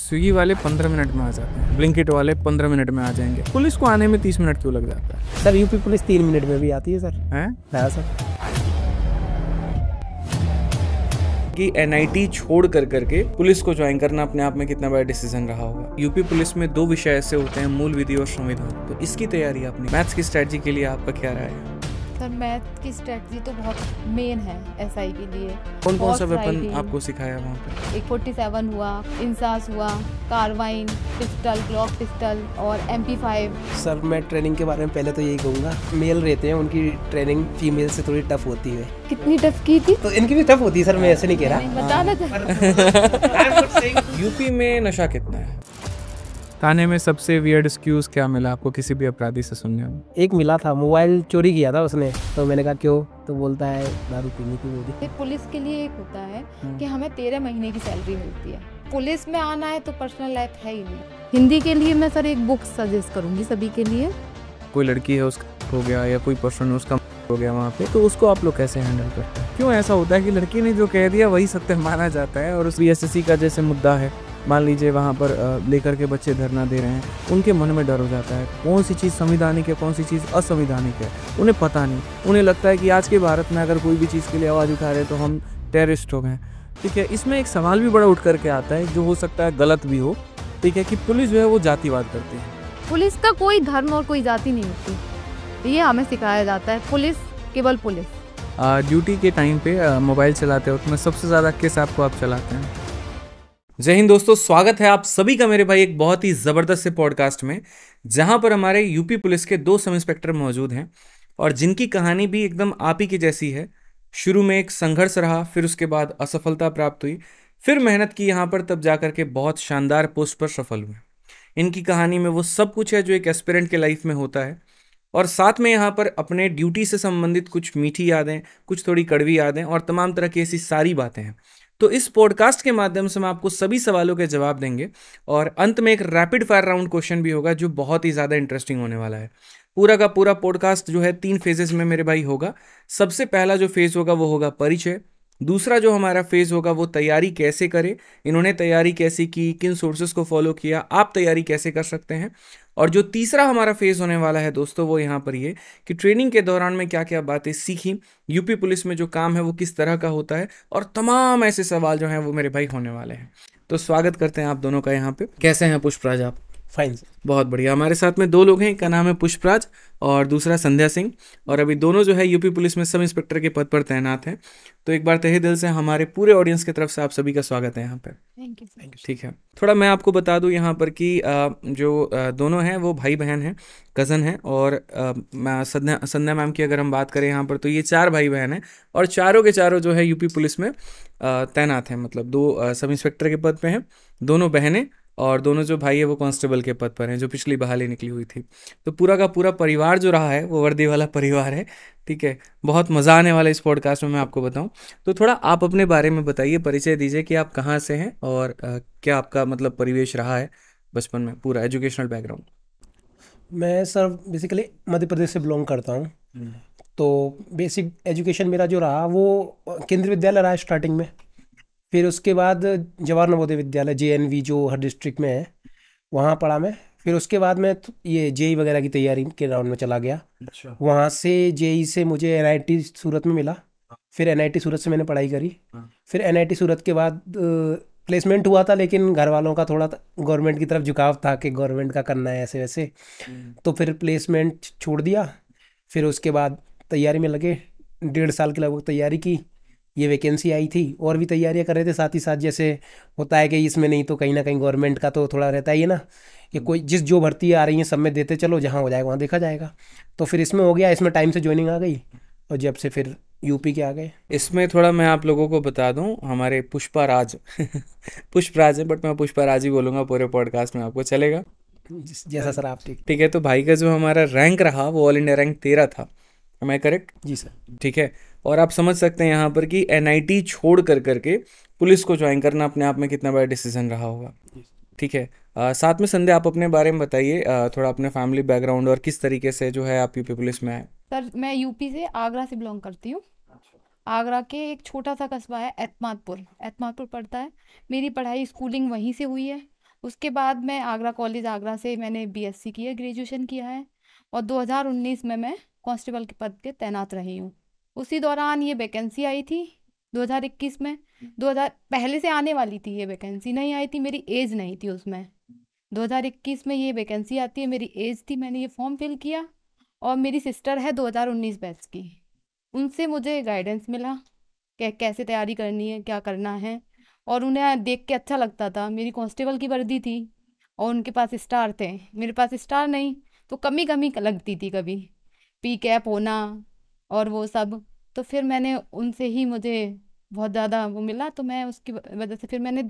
Swiggy वाले 15 minute में आ जाते हैं, ब्लिंकिट वाले 15 मिनट में आ जाएंगे, पुलिस को आने में 30 मिनट क्यों लग जाता है? सर यूपी पुलिस 3 मिनट में भी आती है सर। हैं? हाँ सर। कि एनआईटी छोड़ करके पुलिस को ज्वाइन करना अपने आप में कितना बड़ा डिसीजन रहा होगा। यूपी पुलिस में 2 विषय ऐसे होते हैं, मूल विधि और संविधान। तो इसकी तैयारी आपने, मैथ्स की स्ट्रेटजी के लिए आपका क्या राय है? सर मैथ की स्ट्रेटजी तो बहुत मेन है एसआई के लिए। कौन कौन सा वेपन आपको सिखाया वहाँ पे? एक 47 हुआ, इंसास हुआ, कार्बाइन, पिस्टल, ग्लॉक पिस्टल और MP5। सर मैं ट्रेनिंग के बारे में पहले तो यही कहूँगा, मेल रहते हैं उनकी ट्रेनिंग फीमेल से थोड़ी टफ होती है। कितनी टफ की थी? तो इनकी भी टफ होती है सर, मैं ऐसे नहीं कह रहा। बताना था। यूपी में नशा कितना है? थाने में सबसे वियर्ड एक्सक्यूज क्या मिला आपको किसी भी अपराधी से सुनने में? एक मिला था, मोबाइल चोरी किया था उसने, तो मैंने कहा क्यों, तो बोलता है दारू पीने की बोली। पुलिस के लिए एक होता है कि हमें 13 महीने की सैलरी मिलती है। पुलिस में आना है तो पर्सनल लाइफ है ही नहीं। हिंदी के लिए मैं सर एक बुक सजेस्ट करूंगी सभी के लिए। कोई लड़की है उसका हो गया या कोई पर्सन उसका हो गया वहाँ पे, तो उसको आप लोग कैसे हैंडल करते हैं? क्यों ऐसा होता है कि लड़की ने जो कह दिया वही सत्य माना जाता है? और उस BSSC का जैसे मुद्दा है, मान लीजिए वहाँ पर लेकर के बच्चे धरना दे रहे हैं, उनके मन में डर हो जाता है कौन सी चीज़ संवैधानिक है, कौन सी चीज़ असंवैधानिक है, उन्हें पता नहीं। उन्हें लगता है कि आज के भारत में अगर कोई भी चीज़ के लिए आवाज़ उठा रहे तो हम टेररिस्ट हो गए। ठीक है, इसमें एक सवाल भी बड़ा उठ करके आता है जो हो सकता है गलत भी हो। ठीक है, कि पुलिस जो है वो जातिवाद करती है। पुलिस का कोई धर्म और कोई जाति नहीं होती, ये हमें सिखाया जाता है। पुलिस केवल पुलिस। ड्यूटी के टाइम पे मोबाइल चलाते वक्त में सबसे ज़्यादा किस ऐप को आप चलाते हैं? जय हिंद दोस्तों, स्वागत है आप सभी का मेरे भाई एक बहुत ही ज़बरदस्त से पॉडकास्ट में, जहां पर हमारे यूपी पुलिस के 2 सब इंस्पेक्टर मौजूद हैं और जिनकी कहानी भी एकदम आप ही की जैसी है। शुरू में एक संघर्ष रहा, फिर उसके बाद असफलता प्राप्त हुई, फिर मेहनत की यहाँ पर, तब जाकर के बहुत शानदार पोस्ट पर सफल हुए। इनकी कहानी में वो सब कुछ है जो एक एस्पिरेंट के लाइफ में होता है, और साथ में यहाँ पर अपने ड्यूटी से संबंधित कुछ मीठी यादें, कुछ थोड़ी कड़वी यादें और तमाम तरह की ऐसी सारी बातें हैं। तो इस पॉडकास्ट के माध्यम से हम आपको सभी सवालों के जवाब देंगे और अंत में एक रैपिड फायर राउंड क्वेश्चन भी होगा जो बहुत ही ज़्यादा इंटरेस्टिंग होने वाला है। पूरा का पूरा पॉडकास्ट जो है 3 फेजेस में मेरे भाई होगा। सबसे पहला जो फेज होगा वो होगा परिचय। दूसरा जो हमारा फेज होगा वो तैयारी कैसे करें, इन्होंने तैयारी कैसे की, किन सोर्सेज को फॉलो किया, आप तैयारी कैसे कर सकते हैं। और जो तीसरा हमारा फेज होने वाला है दोस्तों, वो यहाँ पर ये कि ट्रेनिंग के दौरान में क्या क्या बातें सीखी, यूपी पुलिस में जो काम है वो किस तरह का होता है, और तमाम ऐसे सवाल जो हैं वो मेरे भाई होने वाले हैं। तो स्वागत करते हैं आप दोनों का यहाँ पे। कैसे हैं पुष्पराज आप? Fine sir. बहुत बढ़िया। हमारे साथ में 2 लोग हैं, एक का नाम है पुष्पराज और दूसरा संध्या सिंह, और अभी दोनों जो है यूपी पुलिस में सब इंस्पेक्टर के पद पर तैनात हैं। तो एक बार तहे दिल से हमारे पूरे ऑडियंस की तरफ से आप सभी का स्वागत है यहाँ पे। Thank you. ठीक है, थोड़ा मैं आपको बता दूं यहाँ पर कि जो दोनों हैं वो भाई बहन हैं, कज़न हैं। और संध्या मैम की अगर हम बात करें यहाँ पर, तो ये 4 भाई बहन हैं और चारों के चारों जो है यूपी पुलिस में तैनात हैं। मतलब 2 सब इंस्पेक्टर के पद पे हैं, दोनों बहनें, और दोनों जो भाई है वो कांस्टेबल के पद पर हैं, जो पिछली बहाली निकली हुई थी। तो पूरा का पूरा परिवार जो रहा है वो वर्दी वाला परिवार है। ठीक है, बहुत मज़ा आने वाला है इस पॉडकास्ट में, मैं आपको बताऊं। तो थोड़ा आप अपने बारे में बताइए, परिचय दीजिए कि आप कहाँ से हैं और क्या आपका मतलब परिवेश रहा है बचपन में, पूरा एजुकेशनल बैकग्राउंड। मैं सर बेसिकली मध्य प्रदेश से बिलोंग करता हूँ। तो बेसिक एजुकेशन मेरा जो रहा वो केंद्रीय विद्यालय रहा स्टार्टिंग में, फिर उसके बाद जवाहर नवोदय विद्यालय JNV जो हर डिस्ट्रिक्ट में है वहाँ पढ़ा मैं। फिर उसके बाद मैं ये JEE वगैरह की तैयारी के राउंड में चला गया। अच्छा। वहाँ से JEE से मुझे NIT सूरत में मिला, फिर NIT सूरत से मैंने पढ़ाई करी। फिर NIT सूरत के बाद प्लेसमेंट हुआ था, लेकिन घर वालों का थोड़ा गवर्नमेंट की तरफ झुकाव था कि गवर्नमेंट का करना है ऐसे वैसे, तो फिर प्लेसमेंट छोड़ दिया। फिर उसके बाद तैयारी में लगे, 1.5 साल की लगभग तैयारी की। ये वैकेंसी आई थी, और भी तैयारियां कर रहे थे साथ ही साथ। जैसे होता है कि इसमें नहीं तो कहीं ना कहीं गवर्नमेंट का तो थोड़ा रहता ही है ना, कि कोई जो भर्ती आ रही है सब में देते चलो, जहाँ हो जाएगा वहाँ देखा जाएगा। तो फिर इसमें हो गया, इसमें टाइम से ज्वाइनिंग आ गई और जब से फिर यूपी के आ गए। इसमें थोड़ा मैं आप लोगों को बता दूं, हमारे पुष्पराज पुष्पराज है, बट मैं पुष्पराज ही बोलूँगा पूरे पॉडकास्ट में, आपको चलेगा? जैसा सर आप ठीक है। तो भाई का जो हमारा रैंक रहा वो ऑल इंडिया रैंक 13 था, am I करेक्ट? जी सर। ठीक है, और आप समझ सकते हैं यहाँ पर कि NIT छोड़ करके पुलिस को ज्वाइन करना अपने आप में कितना बड़ा डिसीजन रहा होगा। ठीक है, साथ में संध्या आप अपने बारे में बताइए, थोड़ा अपने फैमिली बैकग्राउंड और किस तरीके से जो है आप यूपी पुलिस में आए। सर मैं यूपी से आगरा से बिलोंग करती हूँ। आगरा के एक छोटा सा कस्बा है एतमादपुर पड़ता है। मेरी पढ़ाई स्कूलिंग वहीं से हुई है। उसके बाद मैं आगरा कॉलेज आगरा से मैंने बीएससी की है, ग्रेजुएशन किया है, और 2019 में मैं कांस्टेबल के पद पे तैनात रही हूँ। उसी दौरान ये वैकेंसी आई थी 2021 में। 2000 पहले से आने वाली थी, ये वैकेंसी नहीं आई थी, मेरी एज नहीं थी उसमें। 2021 में ये वैकेंसी आती है, मेरी एज थी, मैंने ये फॉर्म फिल किया। और मेरी सिस्टर है 2019 बैच की, उनसे मुझे गाइडेंस मिला कि कैसे तैयारी करनी है, क्या करना है। और उन्हें देख के अच्छा लगता था, मेरी कांस्टेबल की वर्दी थी और उनके पास स्टार थे, मेरे पास स्टार नहीं, तो कमी कमी लगती थी कभी, पी कैप होना और वो सब। तो फिर मैंने उनसे ही मुझे बहुत ज़्यादा वो मिला, तो मैं उसकी वजह से फिर मैंने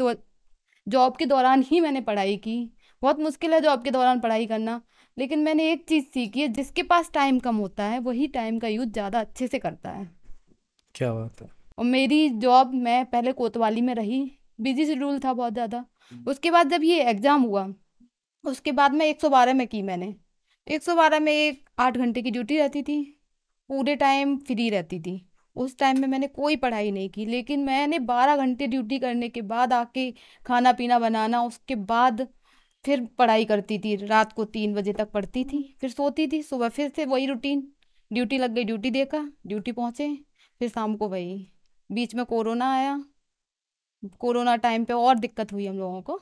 जॉब के दौरान ही मैंने पढ़ाई की। बहुत मुश्किल है जॉब के दौरान पढ़ाई करना, लेकिन मैंने एक चीज़ सीखी है, जिसके पास टाइम कम होता है वही टाइम का यूज़ ज़्यादा अच्छे से करता है। क्या बात है। और मेरी जॉब, मैं पहले कोतवाली में रही, बिजी शेड्यूल था बहुत ज़्यादा। उसके बाद जब ये एग्ज़ाम हुआ, उसके बाद मैं 112 में की मैंने। 112 में एक 8 घंटे की ड्यूटी रहती थी, पूरे टाइम फ्री रहती थी। उस टाइम में मैंने कोई पढ़ाई नहीं की, लेकिन मैंने 12 घंटे ड्यूटी करने के बाद आके खाना पीना बनाना, उसके बाद फिर पढ़ाई करती थी। रात को 3 बजे तक पढ़ती थी, फिर सोती थी, सुबह फिर से वही रूटीन, ड्यूटी लग गई, ड्यूटी देखा, ड्यूटी पहुँचे, फिर शाम को वही। बीच में कोरोना आया, कोरोना टाइम पे और दिक्कत हुई हम लोगों को।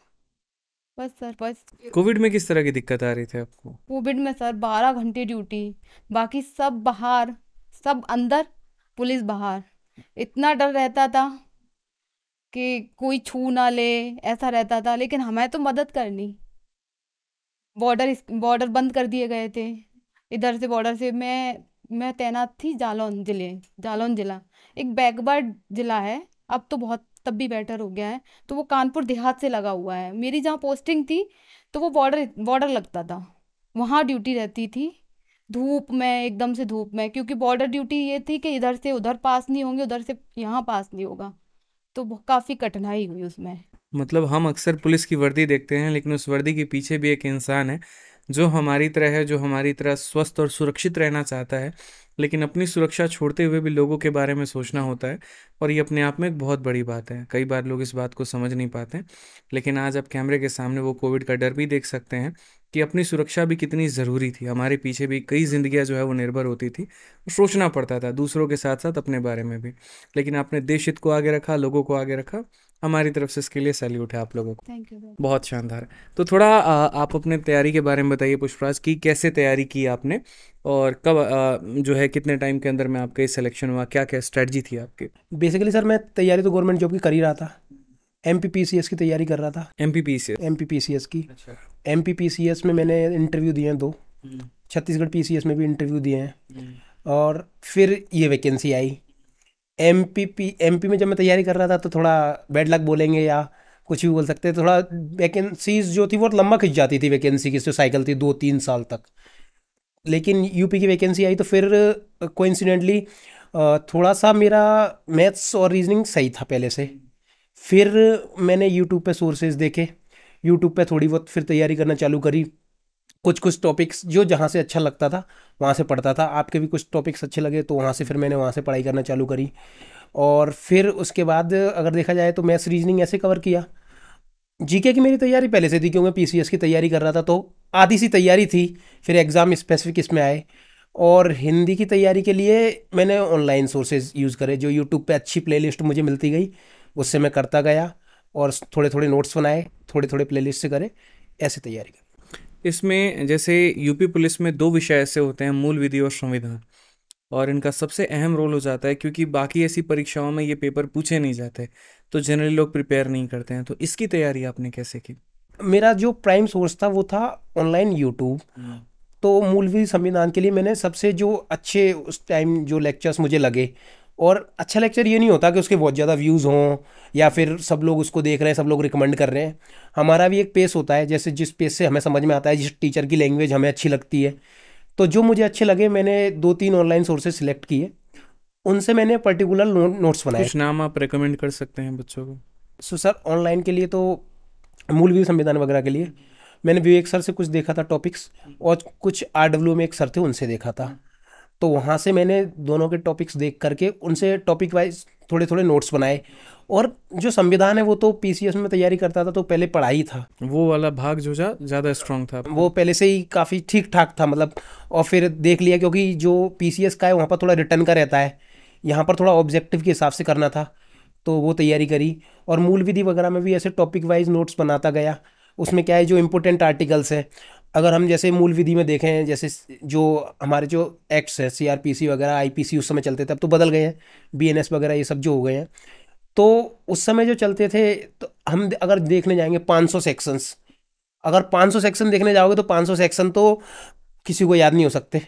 बस सर, बस। कोविड में किस तरह की दिक्कत आ रही थी आपको? कोविड में सर 12 घंटे ड्यूटी, बाकी सब बाहर, सब अंदर, पुलिस बाहर। इतना डर रहता था कि कोई छू ना ले, ऐसा रहता था। लेकिन हमें तो मदद करनी, बॉर्डर बंद कर दिए गए थे। इधर से बॉर्डर से मैं तैनात थी जालौन जिला एक बैकवर्ड जिला है, अब तो बहुत, तब भी बेटर हो गया है। तो वो कानपुर देहात से लगा हुआ है। मेरी जहाँ पोस्टिंग थी तो वो बॉर्डर लगता था, वहाँ ड्यूटी रहती थी, धूप में, एकदम से धूप में, क्योंकि बॉर्डर ड्यूटी ये थी कि इधर से उधर पास नहीं होंगे, उधर से यहाँ पास नहीं होगा। तो काफ़ी कठिनाई हुई उसमें। मतलब हम अक्सर पुलिस की वर्दी देखते हैं, लेकिन उस वर्दी के पीछे भी एक इंसान है जो हमारी तरह है, जो हमारी तरह स्वस्थ और सुरक्षित रहना चाहता है, लेकिन अपनी सुरक्षा छोड़ते हुए भी लोगों के बारे में सोचना होता है। और ये अपने आप में एक बहुत बड़ी बात है। कई बार लोग इस बात को समझ नहीं पाते, लेकिन आज आप कैमरे के सामने वो कोविड का डर भी देख सकते हैं कि अपनी सुरक्षा भी कितनी ज़रूरी थी। हमारे पीछे भी कई जिंदगियां जो है वो निर्भर होती थी, सोचना पड़ता था दूसरों के साथ साथ अपने बारे में भी। लेकिन आपने देश हित को आगे रखा, लोगों को आगे रखा। हमारी तरफ से इसके लिए सैल्यूट है आप लोगों को। Thank you. बहुत शानदार। तो थोड़ा आप अपने तैयारी के बारे में बताइए पुष्पराज, की कैसे तैयारी की आपने, और कब जो है कितने टाइम के अंदर में आपका सिलेक्शन हुआ, क्या क्या स्ट्रेटजी थी आपकी? बेसिकली सर मैं तैयारी तो गवर्नमेंट जॉब की कर ही रहा था, MPPCS की तैयारी कर रहा था। MPPCS की। अच्छा। MPPCS में मैंने इंटरव्यू दिए हैं 2, छत्तीसगढ़ PCS में भी इंटरव्यू दिए हैं, और फिर ये वैकेंसी आई। MP में जब मैं तैयारी कर रहा था तो थोड़ा बैड लक बोलेंगे या कुछ भी बोल सकते हैं, थोड़ा वैकेंसीज जो थी बहुत लंबा खिंच जाती थी, वैकेंसी की जो साइकिल थी 2-3 साल तक। लेकिन यूपी की वैकेंसी आई तो फिर कोइंसिडेंटली थोड़ा सा मेरा मैथ्स और रीजनिंग सही था पहले से। फिर मैंने यूट्यूब पे सोर्सेज देखे, यूट्यूब पे थोड़ी बहुत फिर तैयारी करना चालू करी। कुछ टॉपिक्स जो जहाँ से अच्छा लगता था वहाँ से पढ़ता था। आपके भी कुछ टॉपिक्स अच्छे लगे तो वहाँ से फिर मैंने वहाँ से पढ़ाई करना चालू करी। और फिर उसके बाद अगर देखा जाए तो मैथ्स रीजनिंग ऐसे कवर किया। जीके की मेरी तैयारी पहले से थी क्योंकि मैं PCS की तैयारी कर रहा था, तो आधी सी तैयारी थी। फिर एग्ज़ाम स्पेसिफिक इसमें आए, और हिंदी की तैयारी के लिए मैंने ऑनलाइन सोर्सेज यूज़ करे, जो यूट्यूब पे अच्छी प्लेलिस्ट मुझे मिलती गई, उससे मैं करता गया और थोड़े थोड़े नोट्स बनाए, थोड़े थोड़े प्लेलिस्ट से करे, ऐसे तैयारी कर। इसमें जैसे यूपी पुलिस में 2 विषय ऐसे होते हैं, मूल विधि और संविधान, और इनका सबसे अहम रोल हो जाता है क्योंकि बाकी ऐसी परीक्षाओं में ये पेपर पूछे नहीं जाते, तो जनरली लोग प्रिपेयर नहीं करते हैं। तो इसकी तैयारी आपने कैसे की? मेरा जो प्राइम सोर्स था वो था ऑनलाइन यूट्यूब। तो मूल विधि संविधान के लिए मैंने सबसे जो अच्छे उस टाइम जो लेक्चर्स मुझे लगे, और अच्छा लेक्चर ये नहीं होता कि उसके बहुत ज़्यादा व्यूज़ हों या फिर सब लोग उसको देख रहे हैं, सब लोग रिकमेंड कर रहे हैं। हमारा भी एक पेस होता है, जैसे जिस पेस से हमें समझ में आता है, जिस टीचर की लैंग्वेज हमें अच्छी लगती है। तो जो मुझे अच्छे लगे मैंने 2-3 ऑनलाइन सोर्सेज सिलेक्ट किए, उनसे मैंने पर्टिकुलर नोट्स बनाए। कुछ नाम आप रेकमेंड कर सकते हैं बच्चों को? सो सर ऑनलाइन के लिए तो मूल विधि संविधान वगैरह के लिए मैंने विवेक सर से कुछ देखा था टॉपिक्स, और कुछ RW में एक सर थे उनसे देखा था। तो वहाँ से मैंने दोनों के टॉपिक्स देख करके उनसे टॉपिक वाइज थोड़े थोड़े नोट्स बनाए, और जो संविधान है वो तो पीसीएस में तैयारी करता था तो पहले पढ़ाई था, वो वाला भाग जो ज़्यादा स्ट्रांग था आपका। वो पहले से ही काफ़ी ठीक ठाक था मतलब। और फिर देख लिया क्योंकि जो पीसीएस का है वहाँ पर थोड़ा रिटर्न का रहता है, यहाँ पर थोड़ा ऑब्जेक्टिव के हिसाब से करना था, तो वो तैयारी करी। और मूल विधि वगैरह में भी ऐसे टॉपिक वाइज नोट्स बनाता गया। उसमें क्या है, जो इम्पोर्टेंट आर्टिकल्स है, अगर हम जैसे मूल विधि में देखें, जैसे जो हमारे जो एक्ट्स है सीआरपीसी वगैरह आईपीसी उस समय चलते थे, अब तो बदल गए हैं, बीएनएस वगैरह ये सब जो हो गए हैं, तो उस समय जो चलते थे तो हम अगर देखने जाएंगे 500 सेक्शंस, अगर 500 सेक्शन देखने जाओगे तो 500 सेक्शन तो किसी को याद नहीं हो सकते।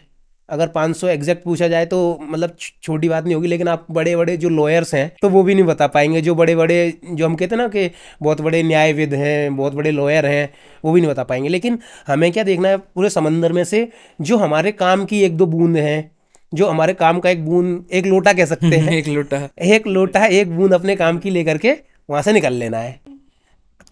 अगर 500 एग्जैक्ट पूछा जाए तो मतलब छोटी बात नहीं होगी, लेकिन आप बड़े बड़े जो लॉयर्स हैं तो वो भी नहीं बता पाएंगे, जो बड़े बड़े जो हम कहते हैं ना कि बहुत बड़े न्यायविद हैं, बहुत बड़े लॉयर हैं, वो भी नहीं बता पाएंगे। लेकिन हमें क्या देखना है, पूरे समंदर में से जो हमारे काम की एक दो बूंद हैं, जो हमारे काम का एक बूंद, एक लोटा कह सकते हैं एक लोटा। एक लोटा, एक बूंद अपने काम की लेकर के वहाँ से निकल लेना है।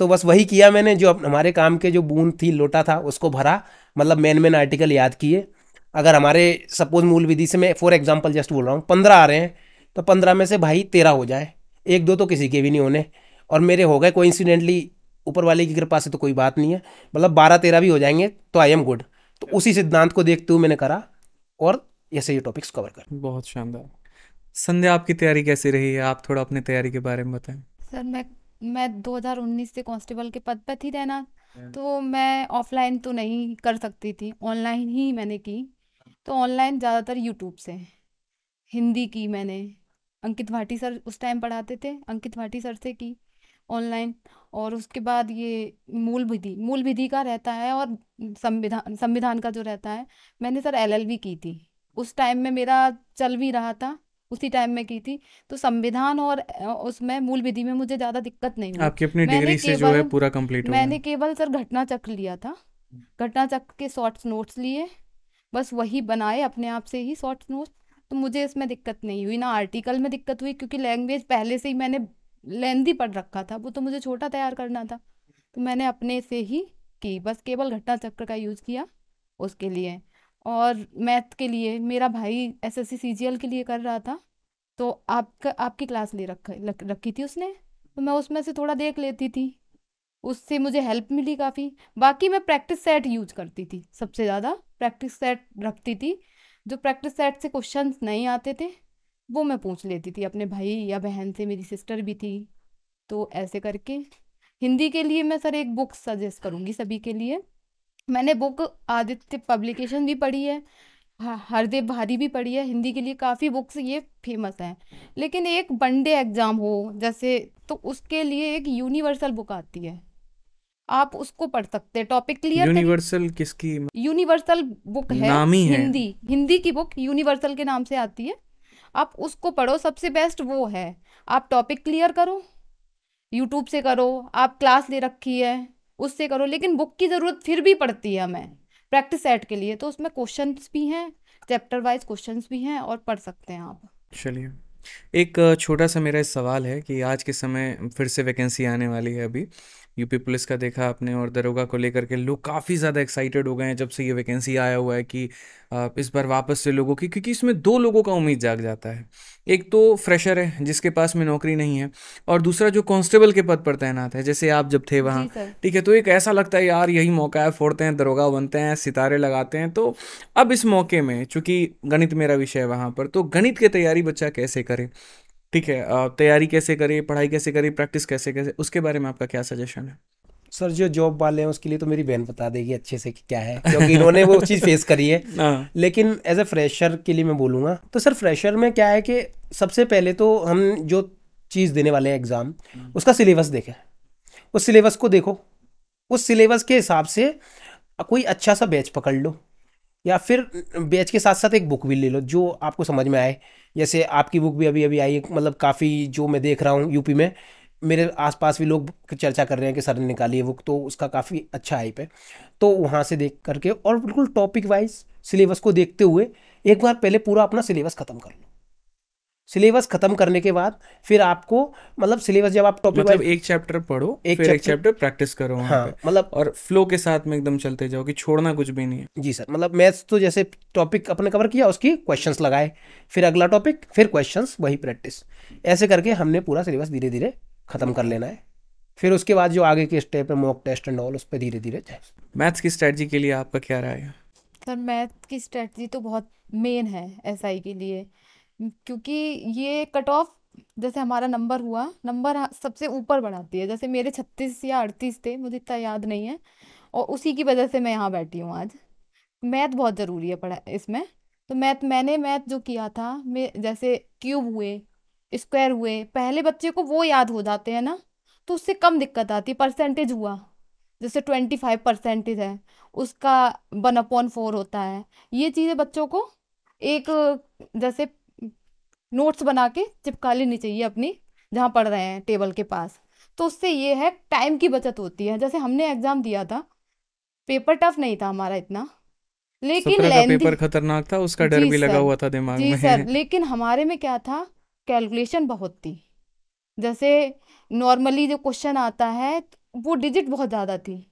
तो बस वही किया मैंने, जो हमारे काम के जो बूंद थी, लोटा था, उसको भरा, मतलब मेन आर्टिकल याद किए। अगर हमारे सपोज मूल विधि से मैं फॉर एग्जांपल जस्ट बोल रहा हूँ 15 आ रहे हैं, तो 15 में से भाई 13 हो जाए, एक दो तो किसी के भी नहीं होने, और मेरे हो गए कोइंसिडेंटली, ऊपर वाले की कृपा से तो कोई बात नहीं है, मतलब 12-13 भी हो जाएंगे तो आई एम गुड। तो उसी सिद्धांत को देखते हुए मैंने करा और ऐसे ये टॉपिक्स कवर कर। बहुत शानदार। संध्या, आपकी तैयारी कैसी रही है? आप थोड़ा अपनी तैयारी के बारे में बताएं। सर मैं 2019 से कांस्टेबल के पद पर थी तैनात, तो मैं ऑफलाइन तो नहीं कर सकती थी, ऑनलाइन ही मैंने की। तो ऑनलाइन ज़्यादातर यूट्यूब से हिंदी की मैंने, अंकित भाटी सर उस टाइम पढ़ाते थे, अंकित भाटी सर से की ऑनलाइन। और उसके बाद ये मूल विधि का रहता है, और संविधान का जो रहता है, मैंने सर एलएलबी की थी, उस टाइम में मेरा चल भी रहा था, उसी टाइम में की थी। तो संविधान और उसमें मूल विधि में मुझे ज़्यादा दिक्कत नहीं हुई। आपकी अपनी मैंने डिग्री से जो है केवल पूरा कंप्लीट हो मैंने गया। केवल सर घटना चक्र लिया था, घटना चक्र के शॉर्ट्स नोट्स लिए, बस वही बनाए अपने आप से ही शॉर्ट्स नोट्स। तो मुझे इसमें दिक्कत नहीं हुई, ना आर्टिकल में दिक्कत हुई, क्योंकि लैंग्वेज पहले से ही मैंने लेंदी पढ़ रखा था, वो तो मुझे छोटा तैयार करना था, तो मैंने अपने से ही की, बस केवल घटना चक्र का यूज़ किया उसके लिए। और मैथ के लिए मेरा भाई एसएससी सीजीएल के लिए कर रहा था, तो आपकी क्लास रखी थी उसने, तो मैं उसमें से थोड़ा देख लेती थी, उससे मुझे हेल्प मिली काफ़ी। बाकी मैं प्रैक्टिस सेट यूज करती थी, सबसे ज़्यादा प्रैक्टिस सेट रखती थी। जो प्रैक्टिस सेट से क्वेश्चंस नहीं आते थे वो मैं पूछ लेती थी अपने भाई या बहन से, मेरी सिस्टर भी थी। तो ऐसे करके हिंदी के लिए मैं सर एक बुक सजेस्ट करूँगी सभी के लिए। मैंने बुक आदित्य पब्लिकेशन भी पढ़ी है, हरदेव भारी भी पढ़ी है, हिंदी के लिए काफ़ी बुक्स ये फेमस हैं। लेकिन एक वनडे एग्ज़ाम हो जैसे, तो उसके लिए एक यूनिवर्सल बुक आती है, आप उसको पढ़ सकते हैं, टॉपिक क्लियर करिए। यूनिवर्सल किसकी? यूनिवर्सल बुक है, नाम ही है। हिंदी की बुक यूनिवर्सल के नाम से आती है, आप उसको पढ़ो, सबसे बेस्ट वो है। आप टॉपिक क्लियर करो, यूट्यूब से करो, आप क्लास ले रखी है उससे करो, लेकिन बुक की ज़रूरत फिर भी पड़ती है हमें प्रैक्टिस सेट के लिए। तो उसमें क्वेश्चंस भी हैं, चैप्टर वाइज क्वेश्चंस भी हैं, और पढ़ सकते हैं आप। चलिए, एक छोटा सा मेरा सवाल है कि आज के समय फिर से वैकेंसी आने वाली है अभी, यूपी पुलिस का देखा आपने, और दरोगा को लेकर के लोग काफ़ी ज़्यादा एक्साइटेड हो गए हैं जब से ये वैकेंसी आया हुआ है कि इस बार वापस से लोगों की, क्योंकि इसमें दो लोगों का उम्मीद जाग जाता है। एक तो फ्रेशर है जिसके पास में नौकरी नहीं है, और दूसरा जो कांस्टेबल के पद पर तैनात है, जैसे आप जब थे वहाँ, जी सर। ठीक है, तो एक ऐसा लगता है यार यही मौका है, फोड़ते हैं, दरोगा बनते हैं, सितारे लगाते हैं। तो अब इस मौके में, चूंकि गणित मेरा विषय है वहाँ पर, तो गणित की तैयारी बच्चा कैसे करे, ठीक है, तैयारी कैसे करे, पढ़ाई कैसे करे, प्रैक्टिस कैसे कैसे, उसके बारे में आपका क्या सजेशन है? सर जो जॉब वाले हैं उसके लिए तो मेरी बहन बता देगी अच्छे से कि क्या है, क्योंकि इन्होंने वो चीज़ फेस करी है। हाँ। लेकिन एज ए फ्रेशर के लिए मैं बोलूँगा, तो सर फ्रेशर में क्या है कि सबसे पहले तो हम जो चीज़ देने वाले हैं एग्ज़ाम, उसका सिलेबस देखें, उस सिलेबस को देखो, उस सिलेबस के हिसाब से कोई अच्छा सा बैच पकड़ लो, या फिर बैच के साथ साथ एक बुक भी ले लो जो आपको समझ में आए। जैसे आपकी बुक भी अभी अभी आई है, मतलब काफ़ी जो मैं देख रहा हूँ यूपी में, मेरे आसपास भी लोग चर्चा कर रहे हैं कि सर ने निकाली है बुक, तो उसका काफ़ी अच्छा हाइप है। तो वहाँ से देख करके और बिल्कुल टॉपिक वाइज सिलेबस को देखते हुए एक बार पहले पूरा अपना सिलेबस ख़त्म कर लो। सिलेबस खत्म करने के बाद फिर आपको मतलब सिलेबस जब आप टॉपिक मतलब एक चैप्टर पढ़ो, फिर एक चैप्टर प्रैक्टिस करो वहाँ हाँ पे, मतलब और फ्लो के साथ में एकदम चलते जाओ कि छोड़ना कुछ भी नहीं है। जी सर, मतलब मैथ्स तो जैसे टॉपिक अपने कवर किया, उसकी क्वेश्चंस लगाए, फिर अगला टॉपिक, फिर क्वेश्चंस, वही प्रैक्टिस, ऐसे करके हमने पूरा सिलेबस धीरे धीरे खत्म कर लेना है। फिर उसके बाद जो आगे के स्टेप है मॉक टेस्ट एंड ऑल, उस पर धीरे धीरे जाए। मैथ्स की स्ट्रेटजी के लिए आपका क्या राय है? सर मैथ की स्ट्रेटजी तो बहुत मेन है एसआई के लिए, क्योंकि ये कट ऑफ जैसे हमारा नंबर हुआ, नंबर सबसे ऊपर बढ़ाती है। जैसे मेरे 36 या 38 थे, मुझे इतना याद नहीं है, और उसी की वजह से मैं यहाँ बैठी हूँ आज। मैथ बहुत ज़रूरी है पढ़ा इसमें। तो मैथ जो किया था, मैं जैसे क्यूब हुए, स्क्वायर हुए, पहले बच्चे को वो याद हो जाते हैं ना, तो उससे कम दिक्कत आती है। परसेंटेज हुआ, जैसे 25% है, उसका 1/4 होता है। ये चीज़ें बच्चों को एक जैसे नोट्स बना के चिपका लेनी चाहिए अपनी, जहाँ पढ़ रहे हैं टेबल के पास। तो उससे ये है टाइम की बचत होती है। जैसे हमने एग्जाम दिया था, पेपर टफ नहीं था हमारा इतना, लेकिन 17 का लेंदी। पेपर खतरनाक था, उसका डर जी भी लगा सर, हुआ था दिमाग जी सर, में। लेकिन हमारे में क्या था, कैलकुलेशन बहुत थी। जैसे नॉर्मली जो क्वेश्चन आता है, वो डिजिट बहुत ज़्यादा थी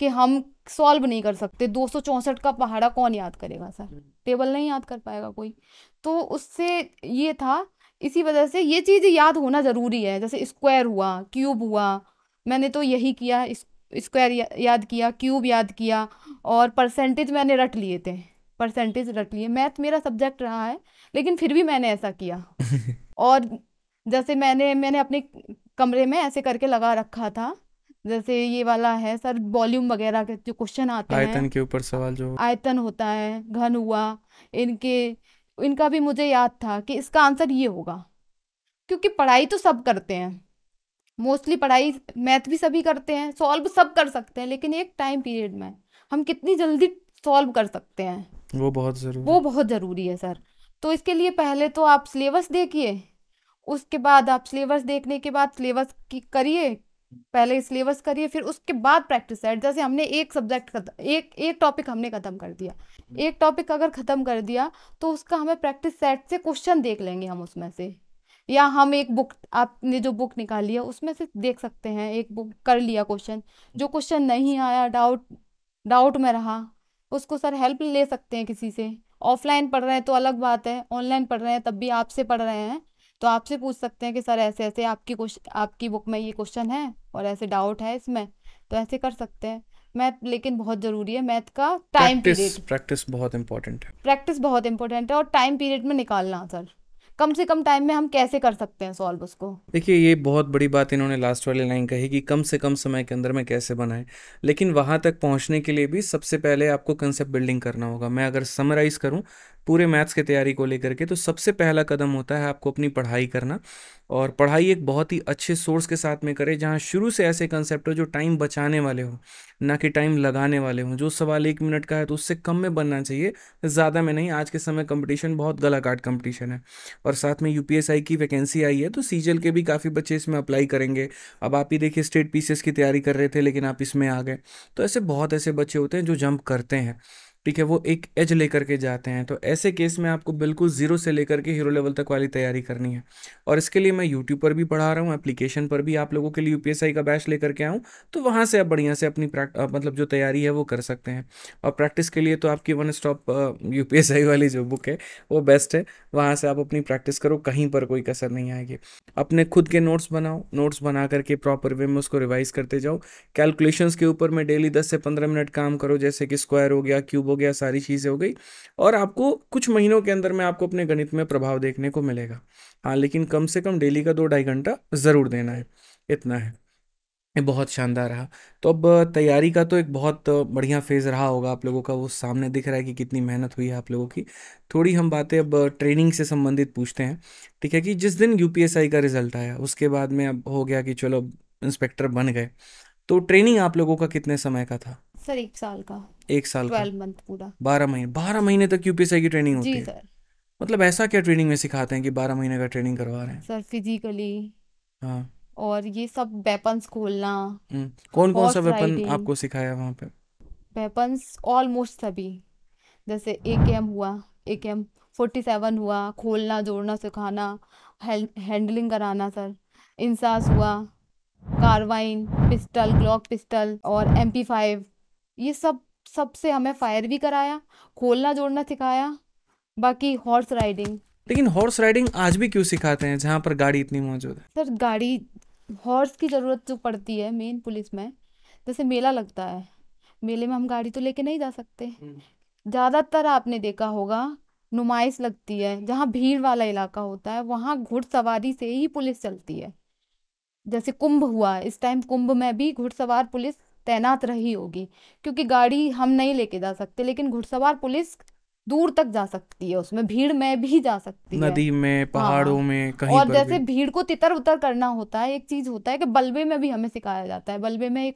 कि हम सॉल्व नहीं कर सकते। 264 का पहाड़ा कौन याद करेगा सर, टेबल नहीं याद कर पाएगा कोई। तो उससे ये था, इसी वजह से ये चीज़ याद होना ज़रूरी है। जैसे स्क्वायर हुआ, क्यूब हुआ, मैंने तो यही किया, स्क्वायर याद किया, क्यूब याद किया, और परसेंटेज मैंने रट लिए थे, परसेंटेज रट लिए। मैथ मेरा सब्जेक्ट रहा है, लेकिन फिर भी मैंने ऐसा किया। और जैसे मैंने अपने कमरे में ऐसे करके लगा रखा था, जैसे ये वाला है सर, वॉल्यूम वगैरह के जो क्वेश्चन आते आयतन हैं, के ऊपर सवाल जो आयतन होता है, घन हुआ, इनके इनका भी मुझे याद था कि इसका आंसर ये होगा। क्योंकि पढ़ाई तो सब करते हैं, मोस्टली पढ़ाई मैथ भी सभी करते हैं, सॉल्व सब कर सकते हैं, लेकिन एक टाइम पीरियड में हम कितनी जल्दी सॉल्व कर सकते हैं, वो बहुत जरूरी वो बहुत ज़रूरी है सर। तो इसके लिए पहले तो आप सिलेबस देखिए, उसके बाद आप सिलेबस देखने के बाद सिलेबस की करिए, पहले सिलेबस करिए, फिर उसके बाद प्रैक्टिस सेट। जैसे हमने एक सब्जेक्ट खत्म, एक टॉपिक हमने ख़त्म कर दिया, एक टॉपिक अगर ख़त्म कर दिया, तो उसका हमें प्रैक्टिस सेट से क्वेश्चन देख लेंगे हम उसमें से, या हम एक बुक, आपने जो बुक निकाली है उसमें से देख सकते हैं, एक बुक कर लिया क्वेश्चन, जो क्वेश्चन नहीं आया, डाउट डाउट में रहा, उसको सर हेल्प ले सकते हैं किसी से। ऑफलाइन पढ़ रहे हैं तो अलग बात है, ऑनलाइन पढ़ रहे हैं तब भी आपसे पढ़ रहे हैं, तो आपसे पूछ सकते हैं कि सर ऐसे ऐसे आपकी बुक में ये क्वेश्चन है और ऐसे डाउट है इसमें, तो ऐसे कर सकते हैं। मैथ लेकिन बहुत ज़रूरी है, मैथ का टाइम पीरियड, प्रैक्टिस बहुत इंपॉर्टेंट है। प्रैक्टिस बहुत इंपॉर्टेंट है, और टाइम पीरियड में निकालना सर, कम से कम टाइम में हम कैसे कर सकते हैं सॉल्व उसको। देखिए, ये बहुत बड़ी बात इन्होंने लास्ट वाली लाइन कही कि कम से कम समय के अंदर में कैसे बनाएं, लेकिन वहाँ तक पहुँचने के लिए भी सबसे पहले आपको कंसेप्ट बिल्डिंग करना होगा। मैं अगर समराइज करूँ पूरे मैथ्स की तैयारी को लेकर के, तो सबसे पहला कदम होता है आपको अपनी पढ़ाई करना, और पढ़ाई एक बहुत ही अच्छे सोर्स के साथ में करें जहाँ शुरू से ऐसे कंसेप्ट हो जो टाइम बचाने वाले हो, ना कि टाइम लगाने वाले हों। जो सवाल 1 मिनट का है तो उससे कम में बनना चाहिए, ज़्यादा में नहीं। आज के समय कंपटीशन बहुत गला काट कंपटीशन है, और साथ में यूपीएसआई की वैकेंसी आई है, तो सीजीएल के भी काफ़ी बच्चे इसमें अप्लाई करेंगे। अब आप ही देखिए, स्टेट पीसीएस की तैयारी कर रहे थे लेकिन आप इसमें आ गए। तो ऐसे बहुत ऐसे बच्चे होते हैं जो जंप करते हैं, ठीक है, वो एक एज लेकर के जाते हैं। तो ऐसे केस में आपको बिल्कुल जीरो से लेकर के हीरो लेवल तक वाली तैयारी करनी है, और इसके लिए मैं यूट्यूब पर भी पढ़ा रहा हूँ, एप्लीकेशन पर भी आप लोगों के लिए यूपीएसआई का बैच लेकर के आऊँ, तो वहाँ से आप बढ़िया से अपनी मतलब जो तैयारी है वो कर सकते हैं। और प्रैक्टिस के लिए तो आपकी वन स्टॉप यूपीएसआई वाली जो बुक है वो बेस्ट है, वहाँ से आप अपनी प्रैक्टिस करो, कहीं पर कोई कसर नहीं आएगी। अपने खुद के नोट्स बनाओ, नोट्स बना करके प्रॉपर वे में उसको रिवाइज करते जाओ। कैलकुलेशंस के ऊपर में डेली 10 से 15 मिनट काम करो, जैसे कि स्क्वायर हो गया, क्यूब हो गया, सारी चीज़ें हो गई, और आपको कुछ महीनों के अंदर में आपको अपने गणित में प्रभाव देखने को मिलेगा। हाँ, लेकिन कम से कम डेली का 2-2.5 घंटा ज़रूर देना है, इतना है। ये बहुत शानदार रहा। तो अब तैयारी का तो एक बहुत बढ़िया फेज़ रहा होगा आप लोगों का, वो सामने दिख रहा है कि कितनी मेहनत हुई है आप लोगों की। थोड़ी हम बातें अब ट्रेनिंग से संबंधित पूछते हैं, ठीक है, कि जिस दिन यूपीएसआई का रिजल्ट आया उसके बाद में अब हो गया कि चलो इंस्पेक्टर बन गए, तो ट्रेनिंग आप लोगों का कितने समय का था? सर 1 साल का, 1 साल का? 12 मंथ पूरा। 12 महीने? 12 महीने तक यूपीएसआई की ट्रेनिंग होती जी है? सर। मतलब ऐसा क्या ट्रेनिंग में सिखाते हैं कि 12 महीने का ट्रेनिंग करवा रहे हैं? सर फिजिकली, हाँ। और ये सब वेपन्स खोलना, कौन कौन सा हॉर्स वेपन राइडिंग, आपको सिखाया वहाँ पे? वेपन्स ऑलमोस्ट सभी, जैसे AKM हुआ, AKM 47 हुआ, खोलना जोड़ना सिखाना, हैंडलिंग कराना सर, इंसास हुआ, कार्बाइन, पिस्टल, ग्लॉक पिस्टल और MP5, ये सब सबसे हमें फायर भी कराया, खोलना जोड़ना सिखाया, बाकी हॉर्स राइडिंग। लेकिन हॉर्स राइडिंग आज भी क्यों सिखाते हैं जहाँ पर गाड़ी इतनी मौजूद है? सर गाड़ी, हॉर्स की ज़रूरत जो पड़ती है मेन पुलिस में, जैसे मेला लगता है, मेले में हम गाड़ी तो लेके नहीं जा सकते। ज़्यादातर आपने देखा होगा नुमाइश लगती है, जहाँ भीड़ वाला इलाका होता है वहाँ घुड़सवारी से ही पुलिस चलती है। जैसे कुंभ हुआ, इस टाइम कुंभ में भी घुड़सवार पुलिस तैनात रही होगी, क्योंकि गाड़ी हम नहीं लेके जा सकते, लेकिन घुड़सवार पुलिस दूर तक जा सकती है, उसमें भीड़ में भी जा सकती है, नदी में, पहाड़ों हाँ। में, कहीं और पर जैसे भी। भीड़ को तितर उतर करना होता है, एक चीज होता है कि बल्बे में भी हमें सिखाया जाता है। बल्बे में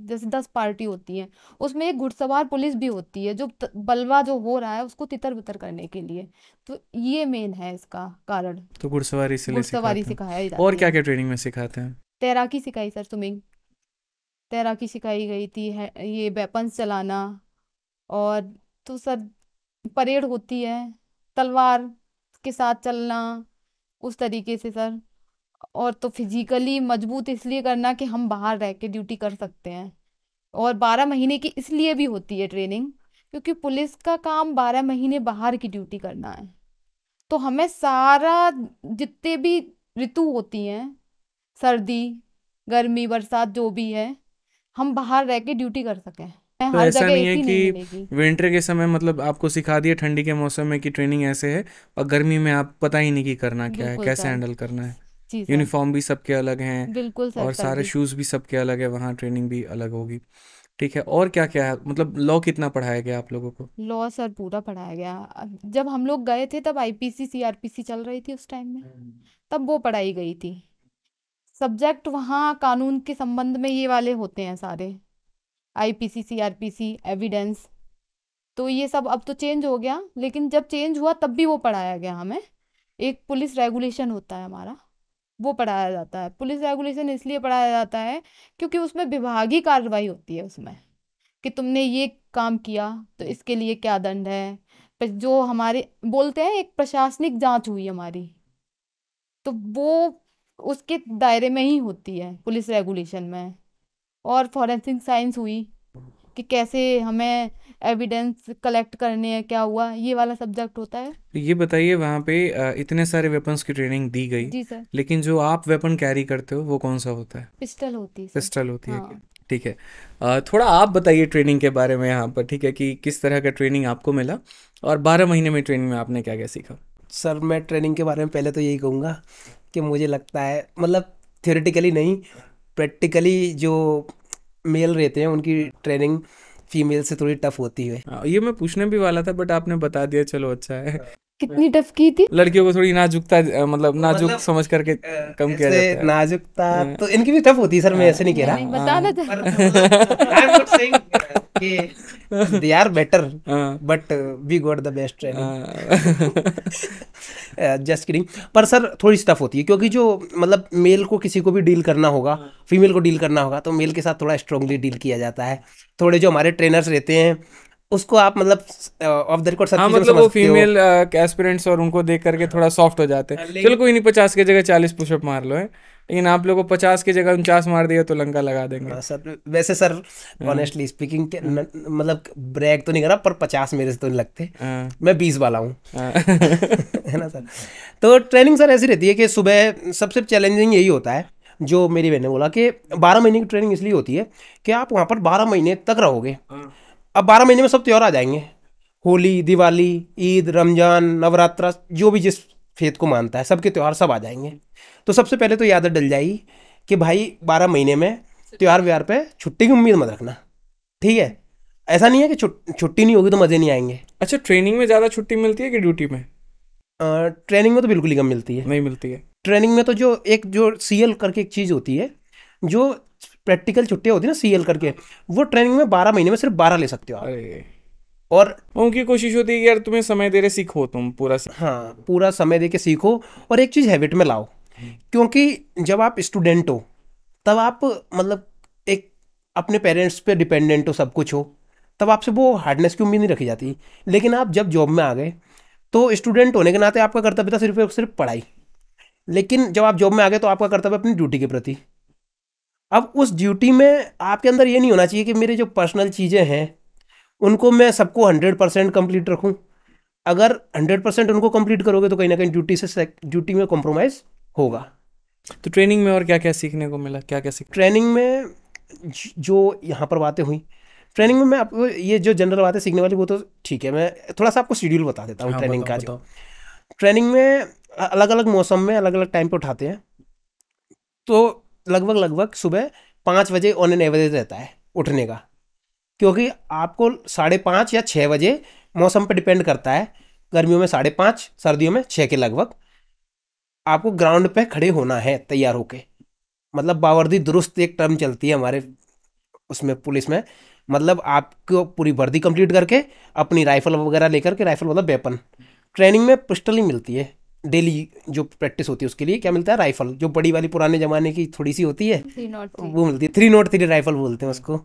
जैसे 10 पार्टी होती है, उसमें एक घुड़सवार पुलिस भी होती है जो बलवा जो हो रहा है उसको तितर बितर करने के लिए। तो ये मेन है इसका कारण, तो घुड़सवारी इसलिए घुड़सवारी सिखाते हैं। सिखाई जाती और है। क्या क्या ट्रेनिंग में सिखाते हैं? तैराकी सिखाई सर, स्विमिंग, तैराकी सिखाई गई थी, है ये वेपन्स चलाना, और तो सर परेड होती है, तलवार के साथ चलना, उस तरीके से सर। और तो फिजिकली मजबूत इसलिए करना कि हम बाहर रह के ड्यूटी कर सकते हैं, और 12 महीने की इसलिए भी होती है ट्रेनिंग क्योंकि पुलिस का काम 12 महीने बाहर की ड्यूटी करना है। तो हमें सारा जितने भी ऋतु होती हैं, सर्दी गर्मी बरसात जो भी है, हम बाहर रह के ड्यूटी कर सकें। तो हर ऐसा जगह नहीं है एसी नहीं कि मिलेगी। विंटर के समय मतलब आपको सिखा दिया ठंडी के मौसम में कि ट्रेनिंग ऐसे है, और गर्मी में आप पता ही नहीं कि करना क्या है, बिल्कुल कैसे सर, हैंडल करना है। जी सर, यूनिफॉर्म भी सबके अलग हैं, बिल्कुल सर, और सर सारे जी। शूज़ भी सबके अलग है, वहाँ ट्रेनिंग भी अलग होगी। ठीक है, और क्या क्या है, मतलब लॉ कितना पढ़ाया गया आप लोगों को? लॉ सर पूरा पढ़ाया गया। जब हम लोग गए थे तब IPC CRPC चल रही थी उस टाइम में, तब वो पढ़ाई गई थी। सब्जेक्ट वहाँ कानून के संबंध में ये वाले होते हैं सारे, IPC CRPC, एविडेंस। तो ये सब अब तो चेंज हो गया, लेकिन जब चेंज हुआ तब भी वो पढ़ाया गया हमें। एक पुलिस रेगुलेशन होता है हमारा, वो पढ़ाया जाता है। पुलिस रेगुलेशन इसलिए पढ़ाया जाता है क्योंकि उसमें विभागीय कार्रवाई होती है उसमें, कि तुमने ये काम किया तो इसके लिए क्या दंड है। पर जो हमारे बोलते हैं एक प्रशासनिक जांच हुई हमारी, तो वो उसके दायरे में ही होती है पुलिस रेगुलेशन में। और फॉरेंसिक साइंस हुई कि कैसे हमें एविडेंस कलेक्ट करने हैं, क्या हुआ, ये वाला सब्जेक्ट होता है। तो ये बताइए, वहाँ पे इतने सारे वेपन्स की ट्रेनिंग दी गई, जी सर, लेकिन जो आप वेपन कैरी करते हो वो कौन सा होता है? पिस्टल होती है सर। पिस्टल होती है क्या? हाँ, ठीक है। थोड़ा आप बताइए ट्रेनिंग के बारे में यहाँ पर, ठीक है, कि किस तरह का ट्रेनिंग आपको मिला, और 12 महीने में ट्रेनिंग में आपने क्या क्या सीखा? सर मैं ट्रेनिंग के बारे में पहले तो यही कहूँगा कि मुझे लगता है मतलब थियोरेटिकली नहीं, प्रैक्टिकली जो मेल रहते हैं उनकी ट्रेनिंग फीमेल से थोड़ी टफ होती है। ये मैं पूछने भी वाला था, बट आपने बता दिया, चलो अच्छा है। कितनी टफ की थी? लड़कियों को थोड़ी नाजुकता, मतलब नाजुक समझ करके कम किया ऐसे जाता है। नाजुकता तो इनकी भी टफ होती है सर, मैं ऐसे नहीं कह नहीं, बताना था। रहा। They are better but we got the best training. Just kidding. पर सर थोड़ी सी टफ होती है क्योंकि जो मतलब मेल को किसी को भी डील करना होगा, फीमेल को डील करना होगा, तो मेल के साथ थोड़ा स्ट्रांगली डील किया जाता है। थोड़े जो हमारे ट्रेनर्स रहते हैं उसको आप मतलब ऑफ द रिकॉर्ड सब हाँ, चीज़ों में मतलब वो समझते हो। फीमेल एस्पिरेंट्स और उनको देख करके थोड़ा सॉफ्ट हो जाते हैं। चलो कोई नहीं, 50 की जगह 40 पुशअप मार लो है, लेकिन आप लोगों को 50 की जगह 49 मार दिया तो लंका लगा देंगे। हाँ सर, वैसे सर ऑनेस्टली स्पीकिंग मतलब ब्रैग तो नहीं करा, पर 50 मेरे से तो नहीं लगते, मैं 20 वाला हूँ। है ना सर। तो ट्रेनिंग सर ऐसी रहती है कि सुबह सबसे चैलेंजिंग यही होता है, जो मेरी बहन ने बोला कि 12 महीने की ट्रेनिंग इसलिए होती है कि आप वहाँ पर 12 महीने तक रहोगे। अब 12 महीने में सब त्योहार आ जाएंगे, होली, दिवाली, ईद, रमजान, नवरात्रा, जो भी जिस फेथ को मानता है सबके त्यौहार सब आ जाएंगे। तो सबसे पहले तो ये आदत डल जाएगी कि भाई 12 महीने में त्यौहार व्यार पे छुट्टी की उम्मीद मत रखना, ठीक है। ऐसा नहीं है कि छुट्टी नहीं होगी तो मज़े नहीं आएंगे। अच्छा, ट्रेनिंग में ज़्यादा छुट्टी मिलती है कि ड्यूटी में? ट्रेनिंग में तो बिल्कुल ही कम मिलती है। नहीं मिलती है। ट्रेनिंग में तो जो CL करके एक चीज़ होती है, जो प्रैक्टिकल छुट्टियाँ होती है ना CL करके, वो ट्रेनिंग में 12 महीने में सिर्फ 12 ले सकते हो आप। अरे, और उनकी कोशिश होती है कि यार तुम्हें समय दे रहे, सीखो तुम पूरा हाँ, पूरा समय दे के सीखो और एक चीज़ हैबिट में लाओ। क्योंकि जब आप स्टूडेंट हो तब आप मतलब एक अपने पेरेंट्स पे डिपेंडेंट हो, सब कुछ हो, तब आपसे वो हार्डनेस की उम्मीद नहीं रखी जाती। लेकिन आप जब जॉब में आ गए तो स्टूडेंट होने के नाते आपका कर्तव्य था सिर्फ और सिर्फ पढ़ाई, लेकिन जब आप जॉब में आ गए तो आपका कर्तव्य अपनी ड्यूटी के प्रति। अब उस ड्यूटी में आपके अंदर ये नहीं होना चाहिए कि मेरे जो पर्सनल चीज़ें हैं उनको मैं सबको 100% कंप्लीट रखूं। अगर 100% उनको कंप्लीट करोगे तो कहीं ना कहीं ड्यूटी में कॉम्प्रोमाइज़ होगा। तो ट्रेनिंग में और क्या क्या सीखने को मिला, क्या क्या सीख? ट्रेनिंग में जो यहाँ पर बातें हुई, ट्रेनिंग में मैं आपको ये जो जनरल बातें सीखने वाली वो तो ठीक है, मैं थोड़ा सा आपको शेड्यूल बता देता हूँ। ट्रेनिंग का जो ट्रेनिंग में अलग अलग मौसम में अलग अलग टाइम पे उठाते हैं, तो लगभग सुबह 5 बजे ऑन एन एवरेज रहता है उठने का, क्योंकि आपको 5:30 या 6 बजे मौसम पर डिपेंड करता है। गर्मियों में 5:30, सर्दियों में 6 के लगभग आपको ग्राउंड पे खड़े होना है तैयार होके। मतलब बावर्दी दुरुस्त एक टर्म चलती है हमारे उसमें पुलिस में, मतलब आपको पूरी वर्दी कंप्लीट करके अपनी राइफल वगैरह लेकर के, राइफल मतलब वेपन, ट्रेनिंग में पिस्टल ही मिलती है डेली जो प्रैक्टिस होती है उसके लिए क्या मिलता है, राइफल, जो बड़ी वाली पुराने ज़माने की थोड़ी सी होती है 303 वो मिलती है, 303 राइफल बोलते हैं उसको।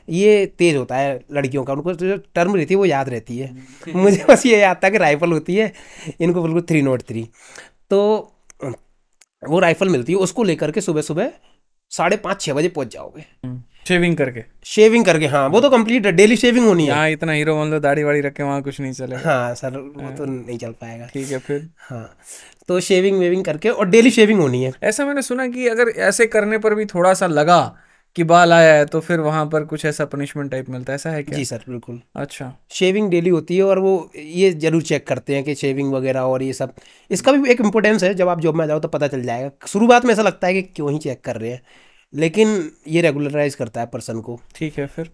ये तेज होता है लड़कियों का, उनको जो टर्म रहती है वो याद रहती है। मुझे बस ये याद था कि राइफल होती है, इनको बिल्कुल 303। तो वो राइफल मिलती है, उसको लेकर के सुबह सुबह 5:30-6 बजे पहुंच जाओगे शेविंग करके। हाँ वो तो कंप्लीट है, डेली शेविंग होनी है। यहाँ इतना हीरो मान लो दाढ़ी वाड़ी रखे, वहाँ कुछ नहीं चलेगा। हाँ सर वो तो नहीं चल पाएगा। ठीक है फिर। हाँ तो शेविंग वेविंग करके और डेली शेविंग होनी है। ऐसा मैंने सुना कि अगर ऐसे करने पर भी थोड़ा सा लगा कि बाल आया है तो फिर वहां पर कुछ ऐसा पनिशमेंट टाइप मिलता है, ऐसा है क्या? जी सर बिल्कुल। अच्छा। शेविंग डेली होती है और वो ये जरूर चेक करते हैं कि शेविंग वगैरह और ये सब, इसका भी एक इम्पोर्टेंस है। जब आप जॉब में आ जाओ तो पता चल जाएगा। शुरुआत में ऐसा लगता है कि क्यों ही चेक कर रहे हैं, लेकिन ये रेगुलराइज करता है पर्सन को। ठीक है फिर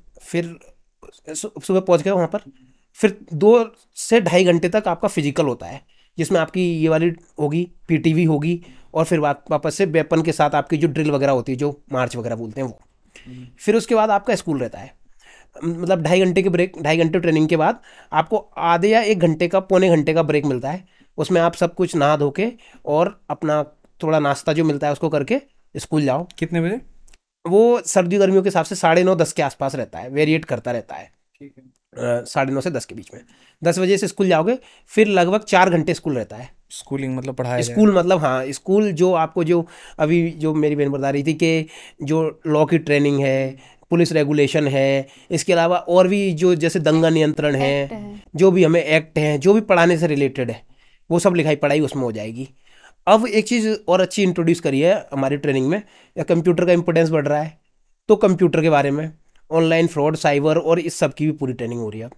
सुबह पहुंच गए वहाँ पर, फिर 2 से 2.5 घंटे तक आपका फिजिकल होता है, जिसमें आपकी ये वाली होगी, पीटीवी होगी, और फिर वापस से वेपन के साथ आपकी जो ड्रिल वगैरह होती है, जो मार्च वगैरह बोलते हैं वो। फिर उसके बाद आपका स्कूल रहता है, मतलब 2.5 घंटे के ब्रेक, 2.5 घंटे ट्रेनिंग के बाद आपको आधे या 1 घंटे का, पौने घंटे का ब्रेक मिलता है। उसमें आप सब कुछ नहा धो के और अपना थोड़ा नाश्ता जो मिलता है उसको करके स्कूल जाओ। कितने बजे? वो सर्दी गर्मियों के हिसाब से 9:30-10 के आसपास रहता है, वेरिएट करता रहता है। ठीक है। 9:30 से 10 के बीच में। 10 बजे से स्कूल जाओगे, फिर लगभग 4 घंटे स्कूल रहता है। स्कूलिंग मतलब पढ़ाया स्कूल मतलब हाँ, स्कूल जो आपको जो अभी जो मेरी बहन बता रही थी कि जो लॉ की ट्रेनिंग है, पुलिस रेगुलेशन है, इसके अलावा और भी जो जैसे दंगा नियंत्रण है, जो भी हमें एक्ट हैं, जो भी पढ़ाने से रिलेटेड है, वो सब लिखाई पढ़ाई उसमें हो जाएगी। अब एक चीज़ और अच्छी इंट्रोड्यूस करी है हमारी ट्रेनिंग में, या कंप्यूटर का इंपोर्टेंस बढ़ रहा है, तो कंप्यूटर के बारे में, ऑनलाइन फ्रॉड, साइबर और इस सब की भी पूरी ट्रेनिंग हो रही है अब।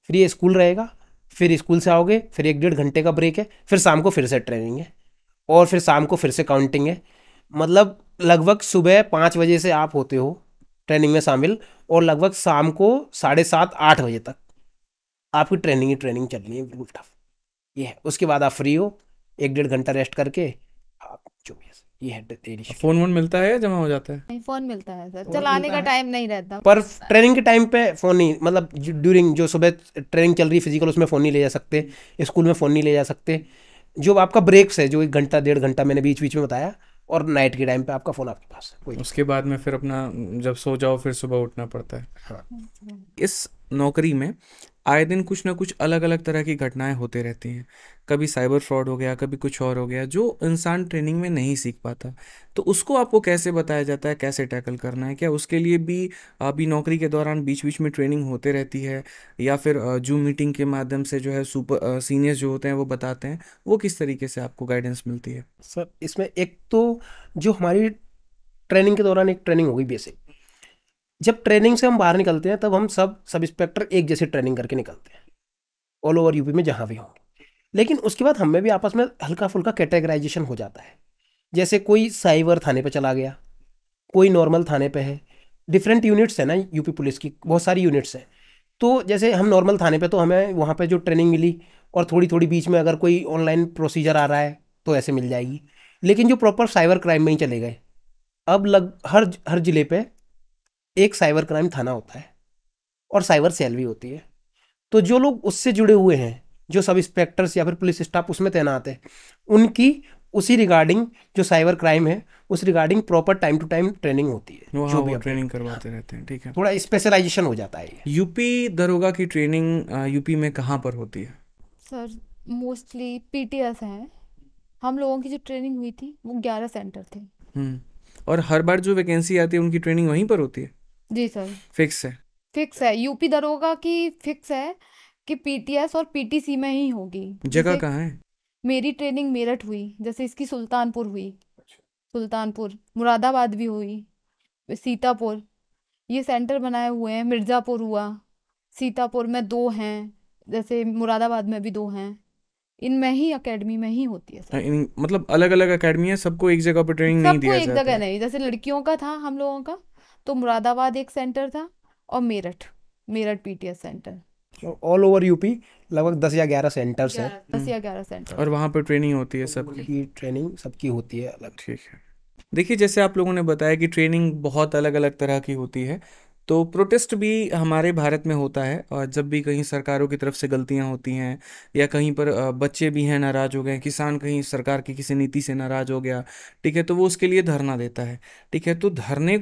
फिर ये स्कूल रहेगा, फिर स्कूल से आओगे, फिर 1-1.5 घंटे का ब्रेक है, फिर शाम को फिर से ट्रेनिंग है, और फिर शाम को फिर से काउंटिंग है। मतलब लगभग सुबह 5 बजे से आप होते हो ट्रेनिंग में शामिल, और लगभग शाम को 7:30-8 बजे तक आपकी ट्रेनिंग चलनी है, बिल्कुल टफ ये है। उसके बाद आप फ्री हो, 1-1.5 घंटा रेस्ट करके आप जो भी है, ये है डेली। फोन वोन मिलता है, जमा हो जाता है? नहीं, फोन मिलता है सर, चलाने का टाइम नहीं रहता। पर ट्रेनिंग के टाइम पे फ़ोन नहीं, मतलब ड्यूरिंग जो सुबह ट्रेनिंग चल रही है फिजिकल, उसमें फ़ोन नहीं ले जा सकते, स्कूल में फ़ोन नहीं ले जा सकते। जो आपका ब्रेक्स है, जो 1 घंटा 1.5 घंटा मैंने बीच बीच में बताया, और नाइट के टाइम पे आपका फ़ोन आपके पास है। उसके बाद में फिर अपना जब सो जाओ फिर सुबह उठना पड़ता है। हाँ। इस नौकरी में आए दिन कुछ ना कुछ अलग अलग तरह की घटनाएं होते रहती हैं। कभी साइबर फ्रॉड हो गया, कभी कुछ और हो गया जो इंसान ट्रेनिंग में नहीं सीख पाता, तो उसको आपको कैसे बताया जाता है, कैसे टैकल करना है? क्या उसके लिए भी अभी नौकरी के दौरान बीच बीच में ट्रेनिंग होते रहती है, या फिर जूम मीटिंग के माध्यम से जो है सुपर सीनियर्स जो होते हैं वो बताते हैं? वो किस तरीके से आपको गाइडेंस मिलती है? सर इसमें एक तो जो हमारी ट्रेनिंग के दौरान एक ट्रेनिंग होगी बेसिक, जब ट्रेनिंग से हम बाहर निकलते हैं तब हम सब इंस्पेक्टर एक जैसी ट्रेनिंग करके निकलते हैं ऑल ओवर यूपी में जहाँ भी होंगे। लेकिन उसके बाद हमें भी आपस में हल्का फुल्का कैटेगराइजेशन हो जाता है। जैसे कोई साइबर थाने पे चला गया, कोई नॉर्मल थाने पे है, डिफरेंट यूनिट्स है ना यूपी पुलिस की, बहुत सारी यूनिट्स हैं। तो जैसे हम नॉर्मल थाने पे, तो हमें वहाँ पे जो ट्रेनिंग मिली, और थोड़ी थोड़ी बीच में अगर कोई ऑनलाइन प्रोसीजर आ रहा है तो ऐसे मिल जाएगी। लेकिन जो प्रॉपर साइबर क्राइम में ही चले गए, अब हर जिले पे एक साइबर क्राइम थाना होता है और साइबर सेल भी होती है। तो जो लोग उससे जुड़े हुए हैं, जो सब इंस्पेक्टर्स या फिर पुलिस स्टाफ उसमें तैनात है, उनकी उसी रिगार्डिंग जो साइबर क्राइम है उस regarding proper time to time training होती है, जो भी ट्रेनिंग करवाते रहते हैं। ठीक है, थोड़ा स्पेशलाइजेशन हो जाता है। यूपी दरोगा की ट्रेनिंग यूपी में कहाँ पर होती है? सर मोस्टली पीटीएस है। हम लोगों की जो ट्रेनिंग हुई थी वो 11 सेंटर थे। और हर बार जो वैकेंसी आती है उनकी ट्रेनिंग वहीं पर होती है? जी सर। फिक्स है? फिक्स है, यूपी दरोगा की फिक्स है कि पीटीएस और पीटीसी में ही होगी। जगह जैसे कहाँ है? मेरी ट्रेनिंग मेरठ हुई, जैसे इसकी सुल्तानपुर हुई, सुल्तानपुर, मुरादाबाद भी हुई, सीतापुर, ये सेंटर बनाए हुए हैं। मिर्ज़ापुर हुआ, सीतापुर में 2 हैं, जैसे मुरादाबाद में भी 2 हैं। इनमें ही अकेडमी में ही होती है सर। मतलब अलग अलग अकेडमी है, सबको एक जगह पर ट्रेनिंग नहीं सबको दिया एक जाता जगह है? नहीं, जैसे लड़कियों का था हम लोगों का तो मुरादाबाद एक सेंटर था और Meerut, Meerut PTS centre. All over UP लगभग 10 या 11 सेंटर्स हैं 10 या 11 सेंटर। और वहाँ पर ट्रेनिंग होती है सबकी? की ट्रेनिंग सबकी होती है अलग। ठीक है। देखिए, जैसे आप लोगों ने बताया कि ट्रेनिंग बहुत अलग अलग तरह की होती है, तो प्रोटेस्ट भी हमारे भारत में होता है। और जब भी कहीं सरकारों की तरफ से गलतियां होती हैं या कहीं पर बच्चे भी हैं नाराज़ हो गए, किसान कहीं सरकार की किसी नीति से नाराज़ हो गया, ठीक है, तो वो उसके लिए धरना देता है। ठीक है, तो धरने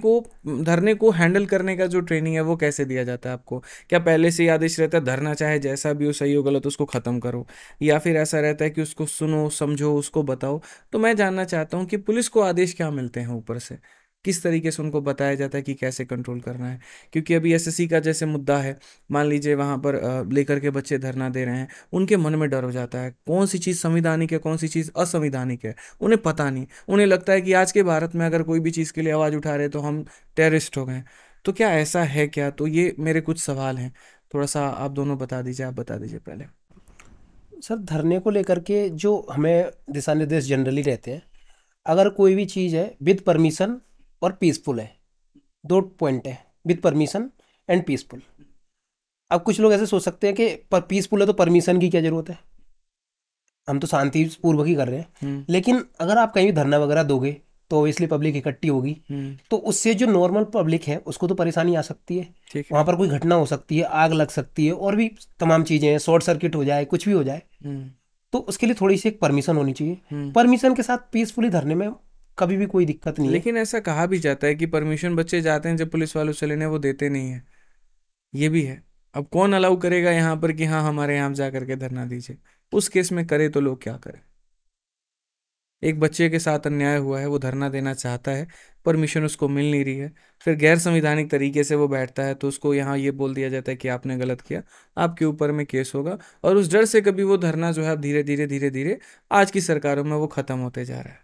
को हैंडल करने का जो ट्रेनिंग है वो कैसे दिया जाता है आपको? क्या पहले से ही आदेश रहता है धरना चाहे जैसा भी हो, सही हो गलत, उसको ख़त्म करो, या फिर ऐसा रहता है कि उसको सुनो समझो उसको बताओ? तो मैं जानना चाहता हूँ कि पुलिस को आदेश क्या मिलते हैं ऊपर से, किस तरीके से उनको बताया जाता है कि कैसे कंट्रोल करना है? क्योंकि अभी एसएससी का जैसे मुद्दा है, मान लीजिए वहाँ पर लेकर के बच्चे धरना दे रहे हैं, उनके मन में डर हो जाता है कौन सी चीज़ संविधानिक है कौन सी चीज़ असंविधानिक है, उन्हें पता नहीं। उन्हें लगता है कि आज के भारत में अगर कोई भी चीज़ के लिए आवाज़ उठा रहे तो हम टेररिस्ट हो गए। तो क्या ऐसा है क्या? तो ये मेरे कुछ सवाल हैं, थोड़ा सा आप दोनों बता दीजिए। आप बता दीजिए पहले। सर धरने को लेकर के जो हमें दिशा निर्देश जनरली रहते हैं, अगर कोई भी चीज़ है विद परमिशन और पीसफुल है, 2 पॉइंट है, विद परमिशन एंड पीसफुल। अब कुछ लोग ऐसे सोच सकते हैं कि पर पीसफुल है तो परमिशन की क्या ज़रूरत है, हम तो शांति पूर्वक ही कर रहे हैं। लेकिन अगर आप कहीं भी धरना वगैरह दोगे तो ऑब्वियसली पब्लिक इकट्ठी होगी, तो उससे जो नॉर्मल पब्लिक है उसको तो परेशानी आ सकती है। ठीक है। वहाँ पर कोई घटना हो सकती है, आग लग सकती है और भी तमाम चीज़ें हैं, शॉर्ट सर्किट हो जाए, कुछ भी हो जाए। तो उसके लिए थोड़ी सी एक परमिशन होनी चाहिए। परमिशन के साथ पीसफुली धरने में कभी भी कोई दिक्कत नहीं है। लेकिन ऐसा कहा भी जाता है कि परमिशन बच्चे जाते हैं जब पुलिस वालों से लेने, वो देते नहीं है, ये भी है। अब कौन अलाउ करेगा यहाँ पर कि हाँ हमारे यहाँ जा करके धरना दीजिए? उस केस में करे तो लोग क्या करें? एक बच्चे के साथ अन्याय हुआ है, वो धरना देना चाहता है, परमिशन उसको मिल नहीं रही है, फिर गैर संवैधानिक तरीके से वो बैठता है, तो उसको यहाँ ये बोल दिया जाता है कि आपने गलत किया, आपके ऊपर में केस होगा। और उस डर से कभी वो धरना जो है अब धीरे धीरे धीरे धीरे आज की सरकारों में वो ख़त्म होते जा रहा है।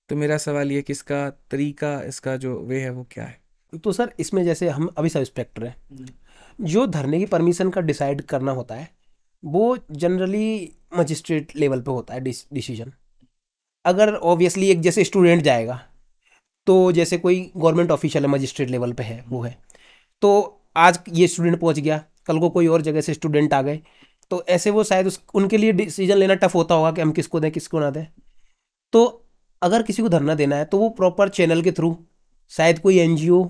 तो मेरा सवाल ये कि इसका तरीका, इसका जो वे है वो क्या है? तो सर इसमें जैसे हम अभी सब इंस्पेक्टर हैं, जो धरने की परमिशन का डिसाइड करना होता है वो जनरली मजिस्ट्रेट लेवल पे होता है डिसीजन। अगर ऑब्वियसली एक जैसे स्टूडेंट जाएगा, तो जैसे कोई गवर्नमेंट ऑफिशियल है मजिस्ट्रेट लेवल पे है वो है, तो आज ये स्टूडेंट पहुंच गया, कल को कोई और जगह से स्टूडेंट आ गए, तो ऐसे वो शायद उनके लिए डिसीजन लेना टफ होता होगा कि हम किसको दें किसको ना दें। तो अगर किसी को धरना देना है तो वो प्रॉपर चैनल के थ्रू, शायद कोई एनजीओ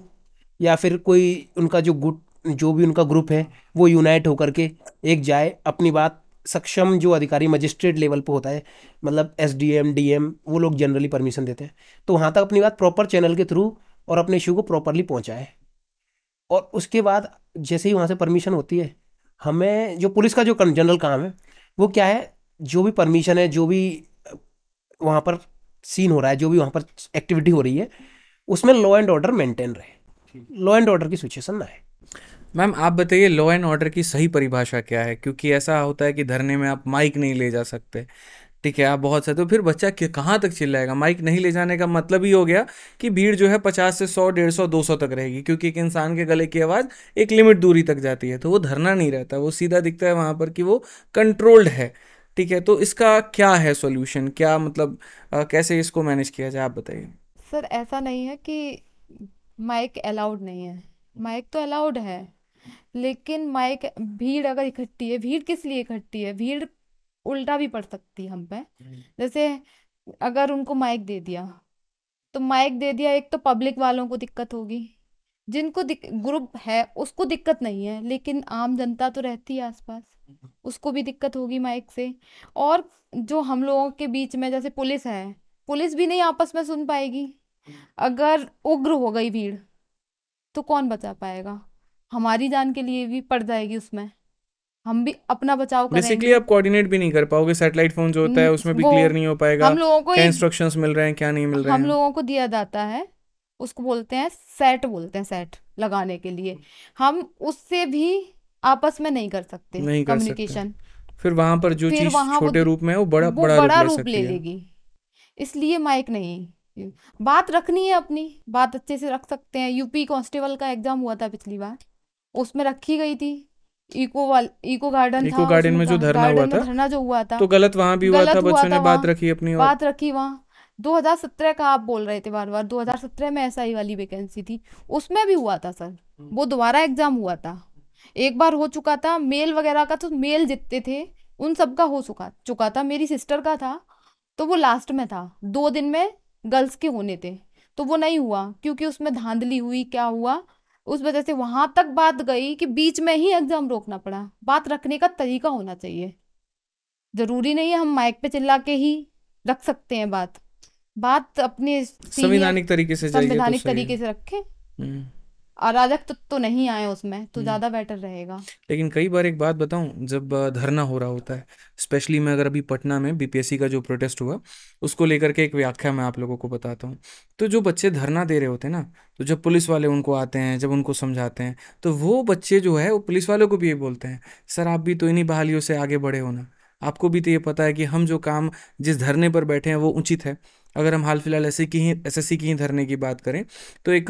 या फिर कोई उनका जो गुट, जो भी उनका ग्रुप है वो यूनाइट होकर के एक जाए, अपनी बात सक्षम जो अधिकारी मजिस्ट्रेट लेवल पे होता है, मतलब एसडीएम डीएम, वो लोग जनरली परमिशन देते हैं, तो वहाँ तक अपनी बात प्रॉपर चैनल के थ्रू और अपने इशू को प्रॉपरली पहुँचाए। और उसके बाद जैसे ही वहाँ से परमिशन होती है, हमें जो पुलिस का जो जनरल काम है वो क्या है, जो भी परमिशन है, जो भी वहाँ पर सीन हो रहा है, जो भी वहाँ पर एक्टिविटी हो रही है, उसमें लॉ एंड ऑर्डर मेंटेन रहे, लॉ एंड ऑर्डर की सिचुएशन ना है। मैम आप बताइए लॉ एंड ऑर्डर की सही परिभाषा क्या है? क्योंकि ऐसा होता है कि धरने में आप माइक नहीं ले जा सकते, ठीक है, आप बहुत से, तो फिर बच्चा कहाँ तक चिल्लाएगा? माइक नहीं ले जाने का मतलब ही हो गया कि भीड़ जो है 50 से 100, 150, 200 तक रहेगी, क्योंकि एक इंसान के गले की आवाज़ एक लिमिट दूरी तक जाती है, तो वो धरना नहीं रहता, वो सीधा दिखता है वहाँ पर कि वो कंट्रोल्ड है। ठीक है, तो इसका क्या है सॉल्यूशन? क्या मतलब कैसे इसको मैनेज किया जाए, आप बताइए। सर ऐसा नहीं है कि माइक अलाउड नहीं है, माइक तो अलाउड है, लेकिन माइक, भीड़ अगर इकट्ठी है, भीड़ किस लिए इकट्ठी है, भीड़ उल्टा भी पड़ सकती है हम पे। जैसे अगर उनको माइक दे दिया तो माइक दे दिया, एक तो पब्लिक वालों को दिक्कत होगी, जिनको ग्रुप है उसको दिक्कत नहीं है, लेकिन आम जनता तो रहती है आसपास, उसको भी दिक्कत होगी माइक से। और जो हम लोगों के बीच में जैसे पुलिस है, पुलिस भी नहीं आपस में सुन पाएगी। अगर उग्र हो गई भीड़ तो कौन बचा पाएगा, हमारी जान के लिए भी पड़ जाएगी उसमें। हम भी अपना बचाव बेसिकली करेंगे। आप कोऑर्डिनेट भी नहीं कर पाओगे, सैटेलाइट फोन जो होता है उसमें भी वो क्लियर नहीं हो पाएगा हम लोगों को क्या एक इंस्ट्रक्शंस मिल रहे हैं क्या नहीं मिल रहे हम हैं। लोगों को दिया जाता है, उसको बोलते हैं सेट, बोलते हैं सेट लगाने के लिए। हम उससे भी आपस में नहीं कर सकते नहीं कर सकते, कम्युनिकेशन। फिर वहां पर जो फिर चीज वहां छोटे रूप में है वो बड़ा वो बड़ा रूप बड़ा ले रूप सकती ले है। लेगी। इसलिए माइक नहीं, बात रखनी है अपनी, बात अच्छे से रख सकते हैं। यूपी कांस्टेबल का एग्जाम हुआ था पिछली बार, उसमें रखी गई थी। इको गार्डन इको था, गार्डन उसमें में जो धरना हुआ गार्डन में था धरना जो हुआ था, तो गलत वहां भी हुआ था, गलत हुआ बच्चों था ने बात वहाँ, रखी अपनी और बात रखी वहाँ। 2017 का आप बोल रहे थे बार बार, 2017 में एसआई वाली वैकेंसी थी, उसमें भी हुआ था सर। वो दोबारा एग्जाम हुआ था, एक बार हो चुका था मेल वगैरह का, तो मेल जितने थे उन सब का हो चुका चुका था। मेरी सिस्टर का था तो वो लास्ट में था, 2 दिन में गर्ल्स के होने थे, तो वो नहीं हुआ क्योंकि उसमें धांधली हुई, क्या हुआ उस वजह से वहां तक बात गई कि बीच में ही एग्जाम रोकना पड़ा। बात रखने का तरीका होना चाहिए, जरूरी नहीं है हम माइक पे चिल्ला के ही रख सकते हैं बात। बात अपने सीनियर संवैधानिक तरीके से जाइए तो संवैधानिक सही है। तरीके से रखें, हम्म। अराजक तो नहीं आए उसमें, तो ज्यादा बेटर रहेगा। लेकिन कई बार एक बात बताऊं, जब धरना हो रहा होता है, स्पेशली मैं अगर अभी पटना में बीपीएससी का जो प्रोटेस्ट हुआ उसको लेकर के एक व्याख्या मैं आप लोगों को बताता हूँ। तो जो बच्चे धरना दे रहे होते हैं ना, तो जब पुलिस वाले उनको आते हैं, जब उनको समझाते हैं, तो वो बच्चे जो है वो पुलिस वालों को भी ये बोलते हैं, सर आप भी तो इन्हीं बहालियों से आगे बढ़े हो ना, आपको भी तो ये पता है कि हम जो काम जिस धरने पर बैठे हैं वो उचित है। अगर हम हाल फिलहाल एसएससी की ही धरने की बात करें, तो एक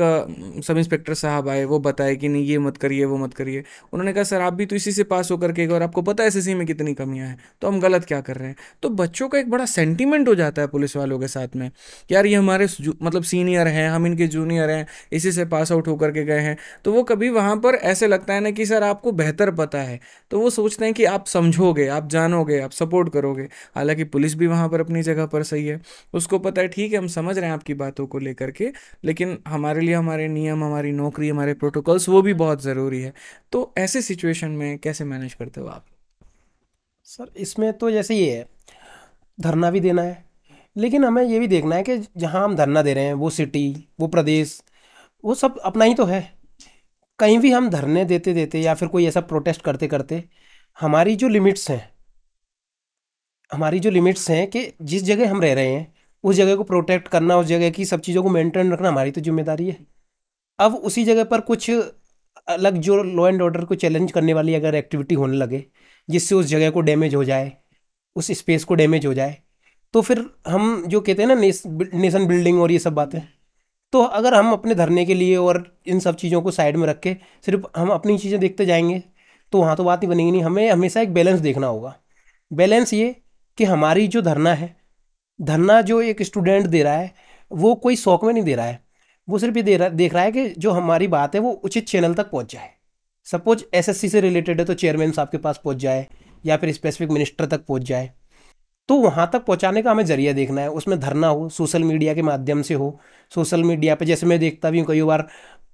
सब इंस्पेक्टर साहब आए, वो बताए कि नहीं ये मत करिए वो मत करिए। उन्होंने कहा सर आप भी तो इसी से पास होकर के गए और आपको पता है एसएससी में कितनी कमियां हैं, तो हम गलत क्या कर रहे हैं। तो बच्चों का एक बड़ा सेंटीमेंट हो जाता है पुलिस वालों के साथ में कि यार ये हमारे मतलब सीनियर हैं, हम इनके जूनियर हैं, इसी से पास आउट होकर के गए हैं। तो वो कभी वहाँ पर ऐसे लगता है ना कि सर आपको बेहतर पता है, तो वो सोचते हैं कि आप समझोगे, आप जानोगे, आप सपोर्ट करोगे। हालांकि पुलिस भी वहाँ पर अपनी जगह पर सही है, उसको पता है ठीक है हम समझ रहे हैं आपकी बातों को लेकर के, लेकिन हमारे लिए हमारे नियम, हमारी नौकरी, हमारे प्रोटोकॉल्स वो भी बहुत ज़रूरी है। तो ऐसे सिचुएशन में कैसे मैनेज करते हो आप? सर इसमें तो जैसे ये है, धरना भी देना है, लेकिन हमें ये भी देखना है कि जहाँ हम धरना दे रहे हैं वो सिटी, वो प्रदेश, वो सब अपना ही तो है। कहीं भी हम धरने देते देते या फिर कोई ऐसा प्रोटेस्ट करते करते हमारी जो लिमिट्स हैं, हमारी जो लिमिट्स हैं कि जिस जगह हम रह रहे हैं उस जगह को प्रोटेक्ट करना, उस जगह की सब चीज़ों को मेंटेन रखना हमारी तो जिम्मेदारी है। अब उसी जगह पर कुछ अलग जो लॉ एंड ऑर्डर को चैलेंज करने वाली अगर एक्टिविटी होने लगे जिससे उस जगह को डैमेज हो जाए, उस स्पेस को डैमेज हो जाए, तो फिर हम जो कहते हैं ना नेशन बिल्डिंग और ये सब बातें, तो अगर हम अपने धरने के लिए और इन सब चीज़ों को साइड में रख के सिर्फ हम अपनी चीज़ें देखते जाएंगे तो वहाँ तो बात ही बनेगी नहीं। हमें हमेशा एक बैलेंस देखना होगा। बैलेंस ये कि हमारी जो धरना है, धरना जो एक स्टूडेंट दे रहा है वो कोई शौक में नहीं दे रहा है, वो सिर्फ ये देख रहा है कि जो हमारी बात है वो उचित चैनल तक पहुंच जाए। सपोज एसएससी से रिलेटेड है तो चेयरमैन साहब के पास पहुंच जाए या फिर स्पेसिफिक मिनिस्टर तक पहुंच जाए, तो वहाँ तक पहुँचाने का हमें जरिया देखना है। उसमें धरना हो, सोशल मीडिया के माध्यम से हो, सोशल मीडिया पे जैसे मैं देखता भी हूँ कई बार,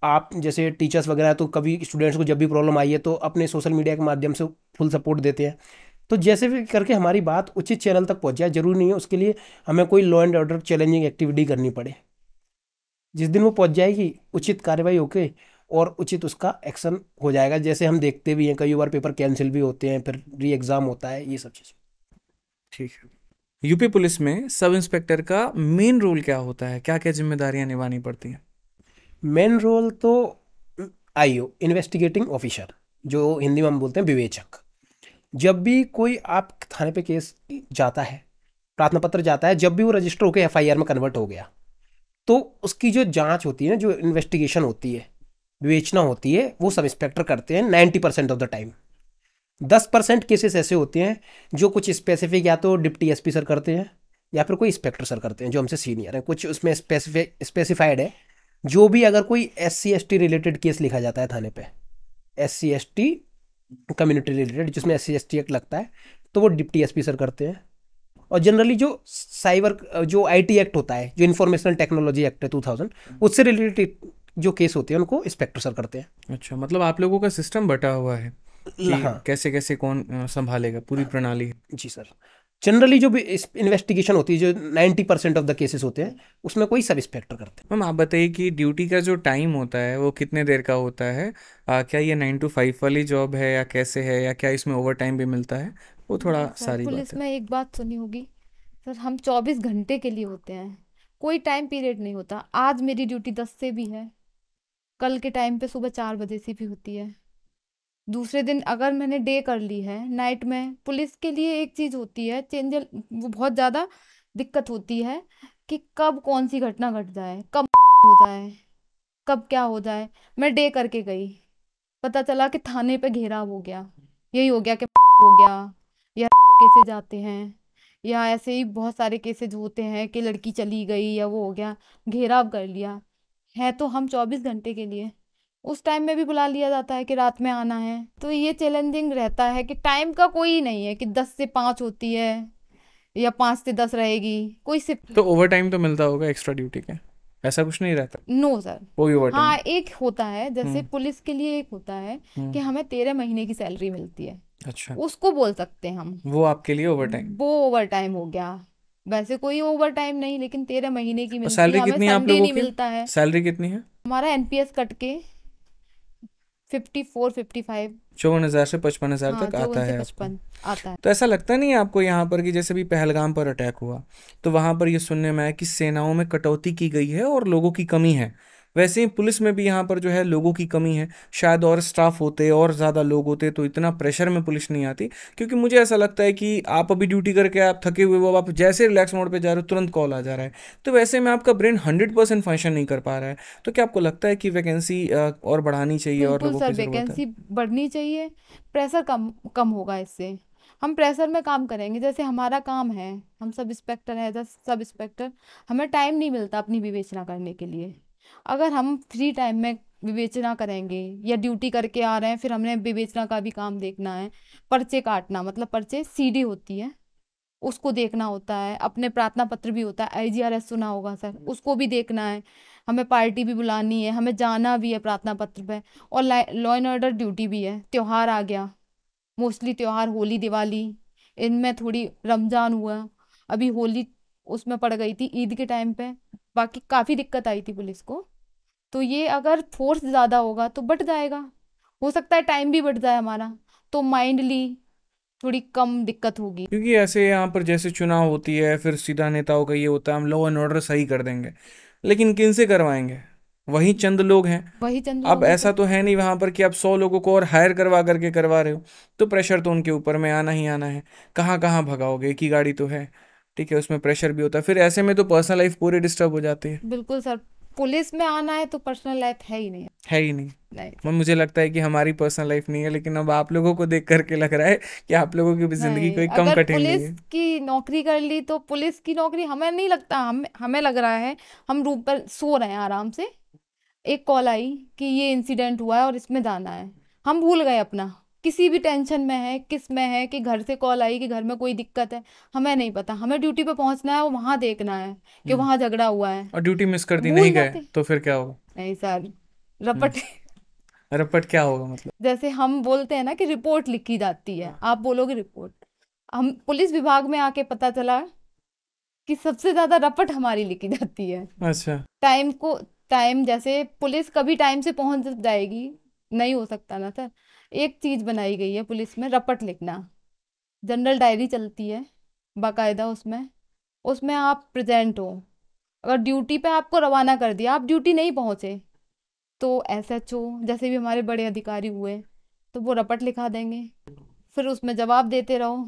आप जैसे टीचर्स वगैरह तो कभी स्टूडेंट्स को जब भी प्रॉब्लम आई है तो अपने सोशल मीडिया के माध्यम से फुल सपोर्ट देते हैं। तो जैसे भी करके हमारी बात उचित चैनल तक पहुँच जाए, जरूरी नहीं है उसके लिए हमें कोई law and order challenging activity करनी पड़े। जिस दिन वो पहुँच जाएगी उचित कार्रवाई होके और उचित उसका एक्शन हो जाएगा। जैसे हम देखते भी हैं कई बार पेपर कैंसिल भी होते हैं, फिर री एग्ज़ाम होता है, ये सब चीज़। ठीक है। यूपी पुलिस में सब इंस्पेक्टर का मेन रोल क्या होता है, क्या क्या जिम्मेदारियां निभानी पड़ती हैं? मेन रोल तो आईओ, इन्वेस्टिगेटिंग ऑफिसर, जो हिंदी में हम बोलते हैं विवेचक। जब भी कोई आप थाने पे केस जाता है, प्रार्थना पत्र जाता है, जब भी वो रजिस्टर होकर एफआईआर में कन्वर्ट हो गया तो उसकी जो जांच होती है ना, जो इन्वेस्टिगेशन होती है, विवेचना होती है, वो सब इंस्पेक्टर करते हैं 90% ऑफ द टाइम। 10% केसेस ऐसे होते हैं जो कुछ स्पेसिफिक या तो डिप्टी एसपी सर करते हैं या फिर कोई इंस्पेक्टर सर करते हैं जो हमसे सीनियर हैं। कुछ उसमें स्पेसिफाइड है, जो भी अगर कोई SC ST रिलेटेड केस लिखा जाता है थाने पे, SC ST कम्युनिटी रिलेटेड जिसमें SC ST एक्ट लगता है, तो वो डिप्टी एसपी सर करते हैं। और जनरली जो साइबर जो IT एक्ट होता है, जो इंफॉर्मेशनल टेक्नोलॉजी एक्ट है 2000, उससे रिलेटेड जो केस होते हैं उनको इंस्पेक्टर सर करते हैं। अच्छा, मतलब आप लोगों का सिस्टम बटा हुआ है कि हाँ कैसे कैसे कौन संभालेगा, पूरी प्रणाली है। जी सर। जनरली जो भी इन्वेस्टिगेशन होती है, जो 90% ऑफ द केसेस होते हैं, उसमें कोई सब इंस्पेक्टर करते हैं। मैम आप बताइए कि ड्यूटी का जो टाइम होता है वो कितने देर का होता है? क्या ये 9 to 5 वाली जॉब है या कैसे है, या क्या इसमें ओवर टाइम भी मिलता है? वो थोड़ा सर सारी पुलिस बात है। में एक बात सुनी होगी सर, हम 24 घंटे के लिए होते हैं, कोई टाइम पीरियड नहीं होता। आज मेरी ड्यूटी 10 से भी है, कल के टाइम पे सुबह 4 बजे से भी होती है। दूसरे दिन अगर मैंने डे कर ली है नाइट में, पुलिस के लिए एक चीज़ होती है चेंज, वो बहुत ज़्यादा दिक्कत होती है कि कब कौन सी घटना घट जाए, कब हो जाए, कब क्या हो जाए। मैं डे करके गई, पता चला कि थाने पे घेराव हो गया, यही हो गया कि हो गया, या केसेस जाते हैं, या ऐसे ही बहुत सारे केसेस होते हैं कि लड़की चली गई या वो हो गया, घेराव कर लिया है, तो हम 24 घंटे के लिए, उस टाइम में भी बुला लिया जाता है कि रात में आना है। तो ये चैलेंजिंग रहता है कि टाइम का कोई नहीं है कि 10 से 5 होती है या 5 से 10 रहेगी, कोई से तो ओवर टाइम तो मिलता होगा एक्स्ट्रा ड्यूटी के, ऐसा कुछ नहीं रहता? No sir. कोई ओवर टाइम? हाँ एक होता है, जैसे हम्म। पुलिस के लिए एक होता है कि हम्म। हमें 13 महीने की सैलरी मिलती है, अच्छा, उसको बोल सकते हैं हम, वो आपके लिए ओवर टाइम? वो ओवर टाइम हो गया। वैसे कोई ओवर टाइम नहीं, लेकिन 13 महीने की और मिलती है, सैलरी हमें कितनी है आप संडे लोगों नहीं की? मिलता है। सैलरी कितनी है? हमारा एनपीएस कट के 54-55, 54,000 से 55,000 हाँ तक आता 54 से है आपको? 55 आता है। तो ऐसा लगता नहीं है आपको यहाँ पर कि जैसे भी पहलगाम पर अटैक हुआ तो वहाँ पर ये सुनने में आया कि सेनाओं में कटौती की गई है और लोगों की कमी है, वैसे ही पुलिस में भी यहाँ पर जो है लोगों की कमी है। शायद और स्टाफ होते और ज़्यादा लोग होते तो इतना प्रेशर में पुलिस नहीं आती, क्योंकि मुझे ऐसा लगता है कि आप अभी ड्यूटी करके आप थके हुए हो, आप जैसे रिलैक्स मोड पे जा रहे हो तुरंत कॉल आ जा रहा है, तो वैसे में आपका ब्रेन 100% फंक्शन नहीं कर पा रहा है। तो क्या आपको लगता है कि वैकेंसी और बढ़ानी चाहिए और बिल्कुल लोगों सर, की ज़रूरत है? वैकेंसी बढ़नी चाहिए, प्रेशर कम कम होगा इससे। हम प्रेशर में काम करेंगे, जैसे हमारा काम है, हम सब इंस्पेक्टर हैं, जैसे सब इंस्पेक्टर, हमें टाइम नहीं मिलता अपनी विवेचना करने के लिए। अगर हम फ्री टाइम में विवेचना करेंगे या ड्यूटी करके आ रहे हैं, फिर हमने विवेचना का भी काम देखना है, पर्चे काटना, मतलब पर्चे सीडी होती है उसको देखना होता है, अपने प्रार्थना पत्र भी होता है, आईजीआरएस सुना होगा सर, उसको भी देखना है, हमें पार्टी भी बुलानी है, हमें जाना भी है प्रार्थना पत्र पे, और लॉ एंड ऑर्डर ड्यूटी भी है। त्योहार आ गया, मोस्टली त्योहार होली दिवाली, इनमें थोड़ी रमजान हुआ, अभी होली उसमें पड़ गई थी ईद के टाइम पे, बाकी काफ़ी दिक्कत आई थी पुलिस को। तो ये अगर फोर्स ज़्यादा होगा तो बढ़ जाएगा, हो सकता है टाइम भी बढ़ जाए हमारा, तो माइंडली थोड़ी कम दिक्कत होगी। क्योंकि ऐसे यहाँ पर जैसे चुनाव होती है फिर सीधा नेताओं का ये होता है हम लॉ एंड ऑर्डर सही कर देंगे, लेकिन किन से करवाएंगे? वही चंद लोग हैं। वही चंद अब लोग हैं ऐसा सर। तो है नहीं वहां पर कि आप 100 लोगों को और हायर करवा करके करवा रहे हो, तो प्रेशर तो उनके ऊपर में आना ही आना है। कहाँ कहाँ भगाओगे, एक ही गाड़ी तो है, ठीक है, उसमें प्रेशर भी होता है, फिर ऐसे में तो पर्सनल लाइफ पूरी डिस्टर्ब हो जाती है। बिल्कुल सर, पुलिस में आना है तो पर्सनल लाइफ है ही नहीं। है ही नहीं। नहीं मुझे लगता है कि हमारी पर्सनल लाइफ नहीं है, लेकिन अब आप लोगों को देख करके लग रहा है कि आप लोगों की भी जिंदगी नहीं, कोई कम अगर कठिन नहीं पुलिस है। की नौकरी कर ली तो पुलिस की नौकरी हमें नहीं लगता, हमें लग रहा है हम रूम पर सो रहे हैं आराम से, एक कॉल आई कि ये इंसिडेंट हुआ है और इसमें जाना है, हम भूल गए अपना, किसी भी टेंशन में है, किस में है, कि घर से कॉल आई कि घर में कोई दिक्कत है, हमें नहीं पता, हमें ड्यूटी पे पहुंचना है और वहां देखना है कि वहां झगड़ा हुआ है, और ड्यूटी मिस कर दी, भूल नहीं गए जाते। तो फिर क्या होगा? नहीं सर, रपट रपट क्या होगा मतलब? जैसे हम बोलते हैं ना कि रिपोर्ट लिखी जाती है, आप बोलोगे रिपोर्ट, हम पुलिस विभाग में आके पता चला कि सबसे ज्यादा रपट हमारी लिखी जाती है। अच्छा। टाइम जैसे पुलिस कभी टाइम से पहुंच जाएगी, नहीं हो सकता ना सर। एक चीज बनाई गई है पुलिस में, रपट लिखना, जनरल डायरी चलती है बाकायदा, उसमें उसमें आप प्रेजेंट हो, अगर ड्यूटी पे आपको रवाना कर दिया, आप ड्यूटी नहीं पहुंचे, तो एसएचओ जैसे भी हमारे बड़े अधिकारी हुए तो वो रपट लिखा देंगे, फिर उसमें जवाब देते रहो।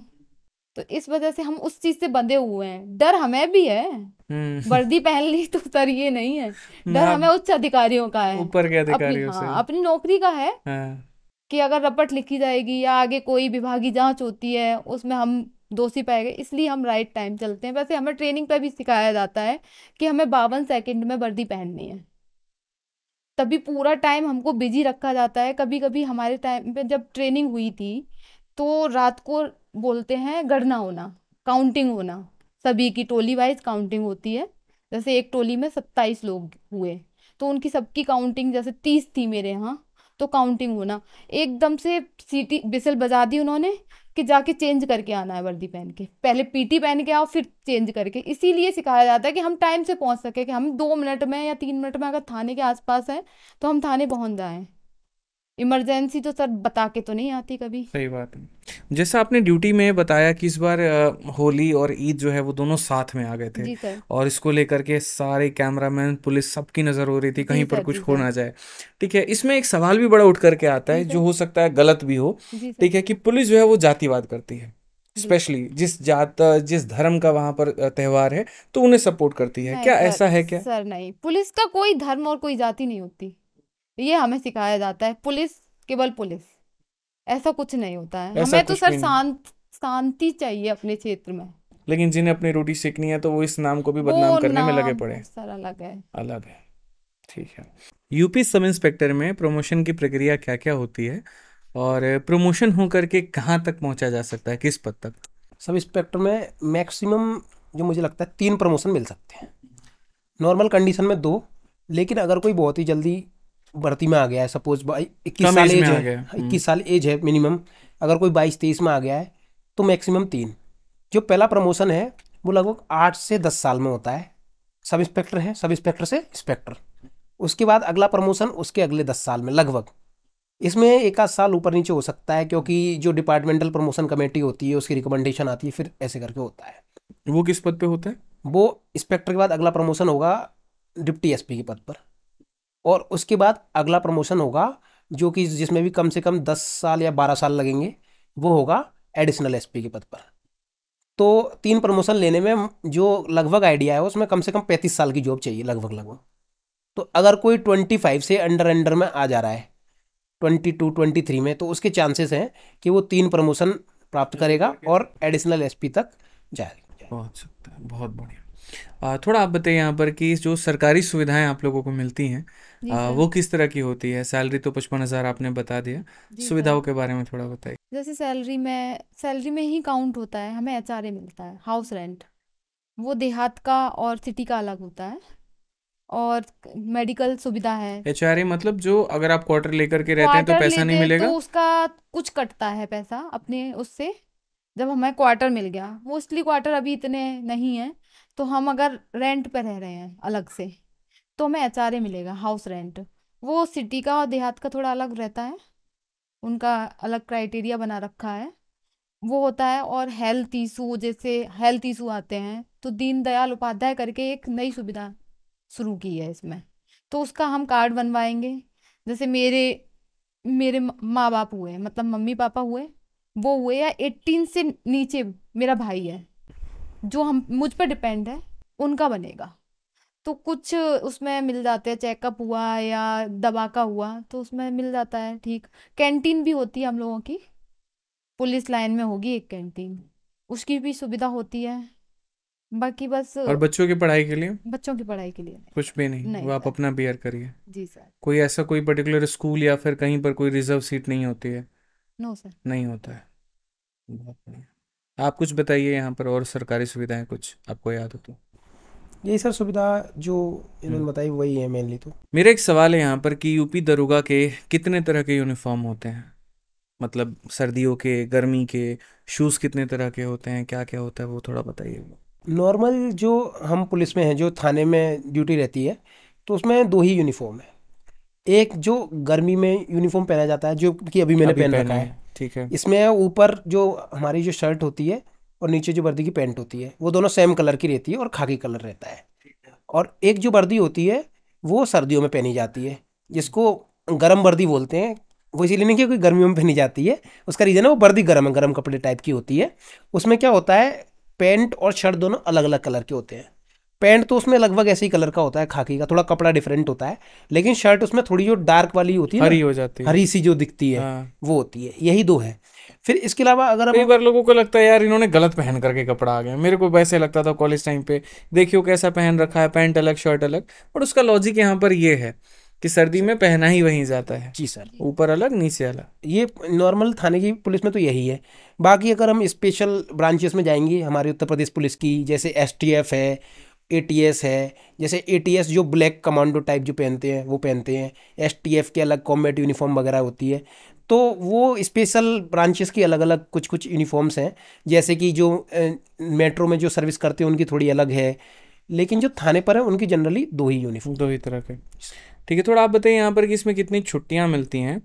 तो इस वजह से हम उस चीज से बंधे हुए हैं, डर हमें भी है, वर्दी पहन ली तो सर ये नहीं है, डर हमें आप उच्च अधिकारियों का है, ऊपर के अपनी, अधिकारियों से। हाँ अपनी नौकरी का है, हाँ। कि अगर रपट लिखी जाएगी या आगे कोई विभागीय जांच होती है उसमें हम दोषी पाए गए, इसलिए हम राइट टाइम चलते हैं। वैसे हमें ट्रेनिंग पे भी सिखाया जाता है कि हमें 52 सेकंड में वर्दी पहननी है, तभी पूरा टाइम हमको बिजी रखा जाता है। कभी कभी हमारे टाइम पे जब ट्रेनिंग हुई थी तो रात को बोलते हैं गणना होना, काउंटिंग होना, सभी की टोली वाइज काउंटिंग होती है, जैसे एक टोली में 27 लोग हुए तो उनकी सबकी काउंटिंग, जैसे 30 थी मेरे यहाँ, तो काउंटिंग होना, एकदम से सीटी बिसल बजा दी उन्होंने कि कि जाके चेंज करके आना है वर्दी पहन के, पहले पीटी पहन के आओ फिर चेंज करके। इसीलिए सिखाया जाता है कि हम टाइम से पहुंच सके, कि हम 2 मिनट में या 3 मिनट में अगर थाने के आसपास है तो हम थाने पहुंच जाएं। इमरजेंसी तो सर बता के तो नहीं आती कभी। सही बात है। जैसा आपने ड्यूटी में बताया कि इस बार होली और ईद जो है वो दोनों साथ में आ गए थे, जी सर। और इसको लेकर के सारे कैमरामैन, पुलिस, सबकी नज़र हो रही थी कहीं पर सर, कुछ जी हो सर। ना जाए। ठीक है, इसमें एक सवाल भी बड़ा उठ करके आता है जी जो सर। हो सकता है गलत भी हो। जी सर। ठीक है, कि पुलिस जो है वो जातिवाद करती है, जी। स्पेशली जिस जात जिस धर्म का वहां पर त्यौहार है तो उन्हें सपोर्ट करती है। नहीं क्या सर, ऐसा है क्या? सर नहीं, पुलिस का कोई धर्म और कोई जाति नहीं होती, ये हमें सिखाया जाता है। पुलिस केवल पुलिस, ऐसा कुछ नहीं होता है। ऐसा हमें तो कुछ सर भी नहीं। शांति चाहिए अपने क्षेत्र में। लेकिन जिन्हें अपनी रोटी सेकनी है तो वो इस नाम को भी वो बदनाम करने में लगे नाम पड़े। सर अलग है। अलग है। ठीक है। यूपी सब इंस्पेक्टर में प्रमोशन की प्रक्रिया क्या क्या होती है, और प्रमोशन होकर के कहाँ तक पहुंचा जा सकता है, किस पद तक? सब इंस्पेक्टर में मैक्सिमम जो मुझे लगता है 3 प्रमोशन मिल सकते हैं, नॉर्मल कंडीशन में 2, लेकिन अगर कोई बहुत ही जल्दी भर्ती में आ गया है, सपोज 21 कम साल एज में एज आ है, गया। 21 साल एज है मिनिमम, अगर कोई 22-23 में आ गया है तो मैक्सिमम 3। जो पहला प्रमोशन है वो लगभग 8 से 10 साल में होता है, सब इंस्पेक्टर है, सब इंस्पेक्टर से इंस्पेक्टर। उसके बाद अगला प्रमोशन उसके अगले 10 साल में लगभग, इसमें एक आध साल ऊपर नीचे हो सकता है, क्योंकि जो डिपार्टमेंटल प्रमोशन कमेटी होती है उसकी रिकमेंडेशन आती है, फिर ऐसे करके होता है। वो किस पद पे होता है? वो इंस्पेक्टर के बाद अगला प्रमोशन होगा डिप्टी एसपी के पद पर, और उसके बाद अगला प्रमोशन होगा जो कि जिसमें भी कम से कम 10 साल या 12 साल लगेंगे, वो होगा एडिशनल एसपी के पद पर। तो 3 प्रमोशन लेने में जो लगभग आइडिया है उसमें कम से कम 35 साल की जॉब चाहिए लगभग। तो अगर कोई 25 से अंडर में आ जा रहा है, 22-23 में, तो उसके चांसेस हैं कि वो 3 प्रमोशन प्राप्त करेगा और एडिशनल एसपी तक जाएगा। पहुंच सकता है। बहुत बढ़िया। थोड़ा आप बताइए यहाँ पर कि जो सरकारी सुविधाएं आप लोगों को मिलती हैं जी सर। वो किस तरह की होती है? सैलरी तो 55,000 आपने बता दिया, जी सुविधाओं सर। के बारे में थोड़ा बताइए। जैसे सैलरी में ही काउंट होता है, हमें एचआरए मिलता है, हाउस रेंट, वो देहात का और सिटी का अलग होता है, और मेडिकल सुविधा है। एचआरए मतलब जो अगर आप क्वार्टर लेकर के रहते हैं तो क्वार्टर पैसा नहीं लेते मिलेगा? तो उसका कुछ कटता है पैसा अपने उससे, जब हमें क्वार्टर मिल गया। मोस्टली क्वार्टर अभी इतने नहीं है, तो हम अगर रेंट पे रह रहे हैं अलग से तो हमें एचआरए मिलेगा, हाउस रेंट। वो सिटी का और देहात का थोड़ा अलग रहता है, उनका अलग क्राइटेरिया बना रखा है, वो होता है। और हेल्थ इशू, जैसे हेल्थ इशू आते हैं तो दीनदयाल उपाध्याय करके एक नई सुविधा शुरू की है इसमें, तो उसका हम कार्ड बनवाएंगे। जैसे मेरे माँ बाप हुए, मतलब मम्मी पापा हुए, वो हुए, या 18 से नीचे मेरा भाई है जो हम मुझ पर डिपेंड है, उनका बनेगा। तो कुछ उसमें मिल जाते हैं, चेकअप हुआ या दवा का हुआ तो उसमें मिल जाता है। ठीक, कैंटीन भी होती है हम लोगों की, पुलिस लाइन में होगी एक कैंटीन, उसकी भी सुविधा होती है। बाकी बस और बच्चों की पढ़ाई के लिए बच्चों की पढ़ाई के लिए कुछ भी नहीं, नहीं वो आप सर। अपना बियर करिए? जी सर। कोई ऐसा कोई पर्टिकुलर स्कूल या फिर कहीं पर कोई रिजर्व सीट नहीं होती है? No sir. नहीं होता है। बहुत बढ़िया। आप कुछ बताइए यहाँ पर और सरकारी सुविधाएं कुछ आपको याद हो तो। यही सर सुविधा जो इन्होंने बताई वही है मेनली। तो मेरा एक सवाल है यहाँ पर कि यूपी दरोगा के कितने तरह के यूनिफॉर्म होते हैं? मतलब सर्दियों के, गर्मी के, शूज़ कितने तरह के होते हैं, क्या क्या होता है, वो थोड़ा बताइए। नॉर्मल जो हम पुलिस में हैं, जो थाने में ड्यूटी रहती है, तो उसमें 2 ही यूनिफॉर्म है। एक जो गर्मी में यूनिफॉर्म पहना जाता है, जो कि अभी मैंने अभी पहन पहने रखा है, हैं, ठीक है। इसमें ऊपर जो हमारी जो शर्ट होती है और नीचे जो वर्दी की पैंट होती है, वो दोनों सेम कलर की रहती है और खाकी कलर रहता है। और एक जो वर्दी होती है वो सर्दियों में पहनी जाती है, जिसको गर्म वर्दी बोलते हैं। वो इसीलिए नहीं कि गर्मियों में पहनी जाती है, उसका रीज़न है वो वर्दी गर्म है, गर्म कपड़े टाइप की होती है। उसमें क्या होता है, पैंट और शर्ट दोनों अलग अलग कलर के होते हैं। पैंट तो उसमें लगभग ऐसे ही कलर का होता है, खाकी का, थोड़ा कपड़ा डिफरेंट होता है, लेकिन शर्ट उसमें थोड़ी जो डार्क वाली होती है हरी ना, हो जाती है, हरी सी जो दिखती है, हाँ। वो होती है। यही 2 है। फिर इसके अलावा अगर कई हम बार लोगों को लगता है यार इन्होंने गलत पहन करके कपड़ा आ गया, मेरे को वैसे लगता था कॉलेज टाइम पे, देखियो कैसा पहन रखा है, पैंट अलग शर्ट अलग। और उसका लॉजिक यहाँ पर ये है कि सर्दी में पहना ही वहीं जाता है, जी सर, ऊपर अलग नीचे अलग। ये नॉर्मल थाने की पुलिस में तो यही है। बाकी अगर हम स्पेशल ब्रांचेस में जाएंगे हमारे उत्तर प्रदेश पुलिस की, जैसे एसटीएफ है, एटीएस है। जैसे एटीएस जो ब्लैक कमांडो टाइप जो पहनते हैं वो पहनते हैं, एसटीएफ के अलग कॉम्बैट यूनिफॉर्म वगैरह होती है। तो वो स्पेशल ब्रांचेस की अलग अलग कुछ कुछ यूनिफॉर्म्स हैं, जैसे कि जो मेट्रो में जो सर्विस करते हैं उनकी थोड़ी अलग है, लेकिन जो थाने पर है उनकी जनरली 2 ही यूनिफॉर्म। 2 ही तरह के। ठीक है, थोड़ा आप बताइए यहाँ पर कि इसमें कितनी छुट्टियाँ मिलती हैं,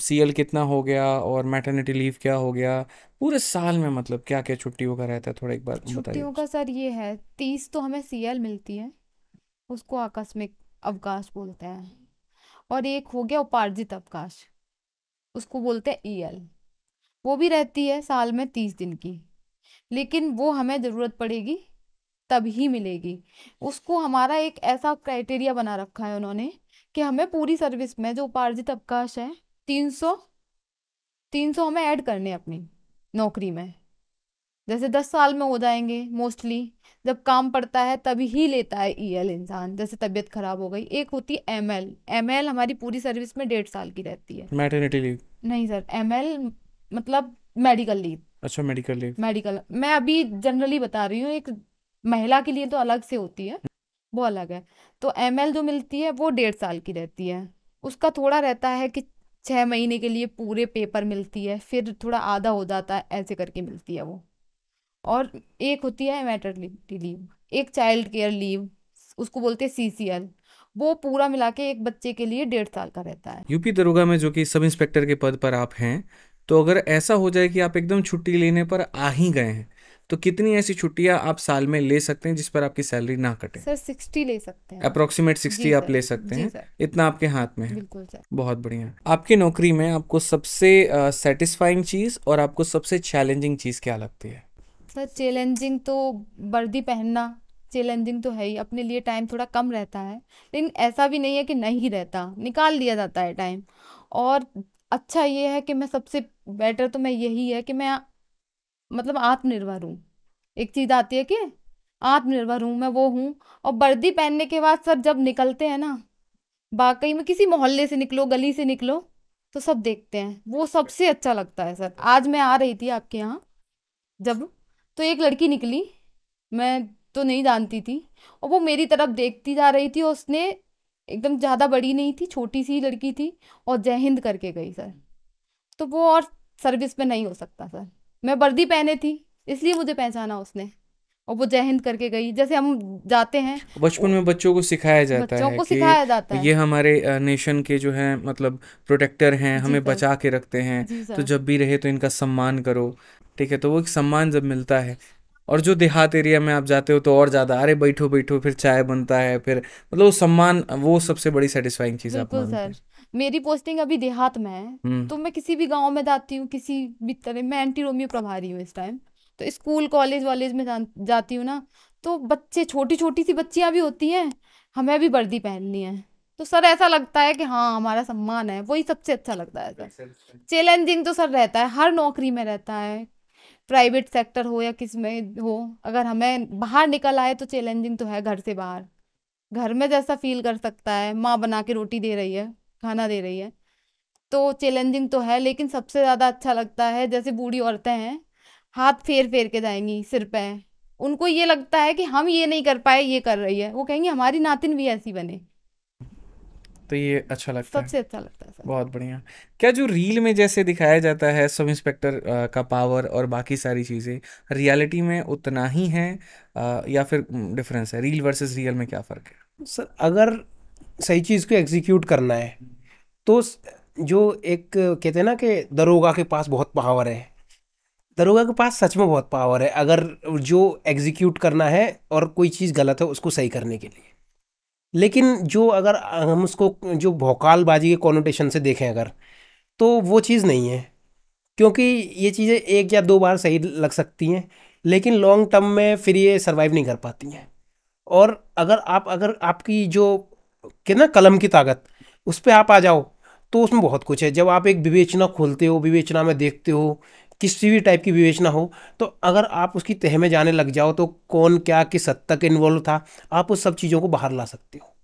CL कितना हो गया और मैटरनिटी लीव क्या हो गया, पूरे साल में मतलब क्या क्या छुट्टियों का रहता है, थोड़ा एक बार बताइए। छुट्टियों का सर ये है, 30 तो हमें CL मिलती है, उसको आकस्मिक अवकाश बोलते हैं, और एक हो गया उपार्जित अवकाश, उसको बोलते हैं EL। वो भी रहती है साल में 30 दिन की, लेकिन वो हमें ज़रूरत पड़ेगी तब ही मिलेगी। उसको हमारा एक ऐसा क्राइटेरिया बना रखा है उन्होंने कि हमें पूरी सर्विस में जो उपार्जित अवकाश है 300 हमें ऐड करने हैं अपनी नौकरी में। जैसे 10 साल में हो जाएंगे मोस्टली, जब काम पड़ता है तभी ही लेता है EL इंसान, जैसे तबीयत खराब हो गई। एक होती है ML हमारी पूरी सर्विस में 1.5 साल की रहती है। मैटरनिटी लीव नहीं सर, ML मतलब मेडिकल लीव। अच्छा, मेडिकल लीव। मेडिकल मैं अभी जनरली बता रही हूँ, एक महिला के लिए तो अलग से होती है, वो अलग है। तो ML जो मिलती है वो 1.5 साल की रहती है। उसका थोड़ा रहता है कि 6 महीने के लिए पूरे पेपर मिलती है, फिर थोड़ा आधा हो जाता है, ऐसे करके मिलती है वो। और एक होती है मैटरनिटी लीव, एक चाइल्ड केयर लीव, उसको बोलते हैं CCL। वो पूरा मिला के एक बच्चे के लिए 1.5 साल का रहता है। यूपी दरोगा में जो कि सब इंस्पेक्टर के पद पर आप हैं, तो अगर ऐसा हो जाए कि आप एकदम छुट्टी लेने पर आ ही गए हैं, तो कितनी ऐसी छुट्टियां आप साल में ले सकते हैं जिस पर आपकी सैलरी ना कटे? सर 60 ले सकते हैं। अप्रोक्सीमेट 60 जी आप सर, ले सकते जी हैं, सर, इतना आपके हाथ में है। बिल्कुल सर। बहुत बढ़िया। आपकी नौकरी में आपको सबसे सेटिस्फाइंग चीज़ और आपको सबसे चैलेंजिंग चीज़ क्या लगती है? सर चैलेंजिंग तो वर्दी पहनना चैलेंजिंग तो है ही, अपने लिए टाइम थोड़ा कम रहता है, लेकिन ऐसा भी नहीं है कि नहीं रहता, निकाल लिया जाता है टाइम। और अच्छा ये है कि मैं सबसे बेटर तो मैं यही है कि मैं मतलब आत्मनिर्भर हूँ। एक चीज़ आती है कि आत्मनिर्भर हूँ, मैं वो हूँ। और वर्दी पहनने के बाद सर जब निकलते हैं ना, वाकई में किसी मोहल्ले से निकलो, गली से निकलो, तो सब देखते हैं, वो सबसे अच्छा लगता है सर। आज मैं आ रही थी आपके यहाँ जब, तो एक लड़की निकली, मैं तो नहीं जानती थी, और वो मेरी तरफ देखती जा रही थी, और उसने एकदम ज़्यादा बड़ी नहीं थी, छोटी सी लड़की थी, और जय हिंद करके गई सर। तो वो और सर्विस में नहीं हो सकता सर, मैं वर्दी पहने थी इसलिए मुझे पहचाना उसने, और वो जय हिंद करके गई। जैसे हम जाते हैं, बचपन में बच्चों को सिखाया जाता बच्चों है को कि सिखाया जाता है। ये हमारे नेशन के जो हैं मतलब प्रोटेक्टर हैं, जी हमें सर, बचा के रखते हैं, जी तो सर, जब भी रहे तो इनका सम्मान करो। ठीक है, तो वो एक सम्मान जब मिलता है, और जो देहात एरिया में आप जाते हो तो और ज़्यादा, अरे बैठो बैठो, फिर चाय बनता है, फिर मतलब वो सम्मान, वो सबसे बड़ी सेटिस्फाइंग चीज़ आप बिल्कुल मानते सर। हैं। मेरी पोस्टिंग अभी देहात में है, तो मैं किसी भी गांव में जाती हूँ, किसी भी तरह, मैं एंटी रोमियो प्रभारी हूँ इस टाइम, तो स्कूल कॉलेज वॉलेज में जाती हूँ ना, तो बच्चे, छोटी छोटी सी बच्चियां भी होती हैं, हमें भी वर्दी पहननी है, तो सर ऐसा लगता है कि हाँ हमारा सम्मान है, वही सबसे अच्छा लगता है सर। चैलेंजिंग तो सर रहता है, हर नौकरी में रहता है, प्राइवेट सेक्टर हो या किस में हो, अगर हमें बाहर निकल आए तो चैलेंजिंग तो है। घर से बाहर, घर में जैसा फील कर सकता है, माँ बना के रोटी दे रही है, खाना दे रही है, तो चैलेंजिंग तो है। लेकिन सबसे ज़्यादा अच्छा लगता है, जैसे बूढ़ी औरतें हैं, हाथ फेर फेर के जाएंगी सिर पे, उनको ये लगता है कि हम ये नहीं कर पाए, ये कर रही है, वो कहेंगी हमारी नातिन भी ऐसी बने, तो ये अच्छा लगता है। सबसे अच्छा लगता है सर। बहुत बढ़िया। क्या जो रील में जैसे दिखाया जाता है सब इंस्पेक्टर का पावर और बाकी सारी चीज़ें, रियलिटी में उतना ही है या फिर डिफरेंस है? रील वर्सेस रियल में क्या फ़र्क है? सर अगर सही चीज़ को एग्जीक्यूट करना है तो जो एक कहते हैं ना कि दरोगा के पास बहुत पावर है, दरोगा के पास सच में बहुत पावर है, अगर जो एग्जीक्यूट करना है और कोई चीज़ गलत है उसको सही करने के लिए। लेकिन जो अगर हम उसको जो भौकालबाजी के कॉनोटेशन से देखें अगर, तो वो चीज़ नहीं है, क्योंकि ये चीज़ें 1 या 2 बार सही लग सकती हैं, लेकिन लॉन्ग टर्म में फिर ये सर्वाइव नहीं कर पाती हैं। और अगर आपकी जो कि ना कलम की ताकत, उस पर आप आ जाओ तो उसमें बहुत कुछ है। जब आप एक विवेचना खोलते हो, विवेचना में देखते हो, किसी भी टाइप की विवेचना हो, तो अगर आप उसकी तह में जाने लग जाओ तो कौन क्या किस हद तक इन्वॉल्व था, आप उस सब चीज़ों को बाहर ला सकते हो।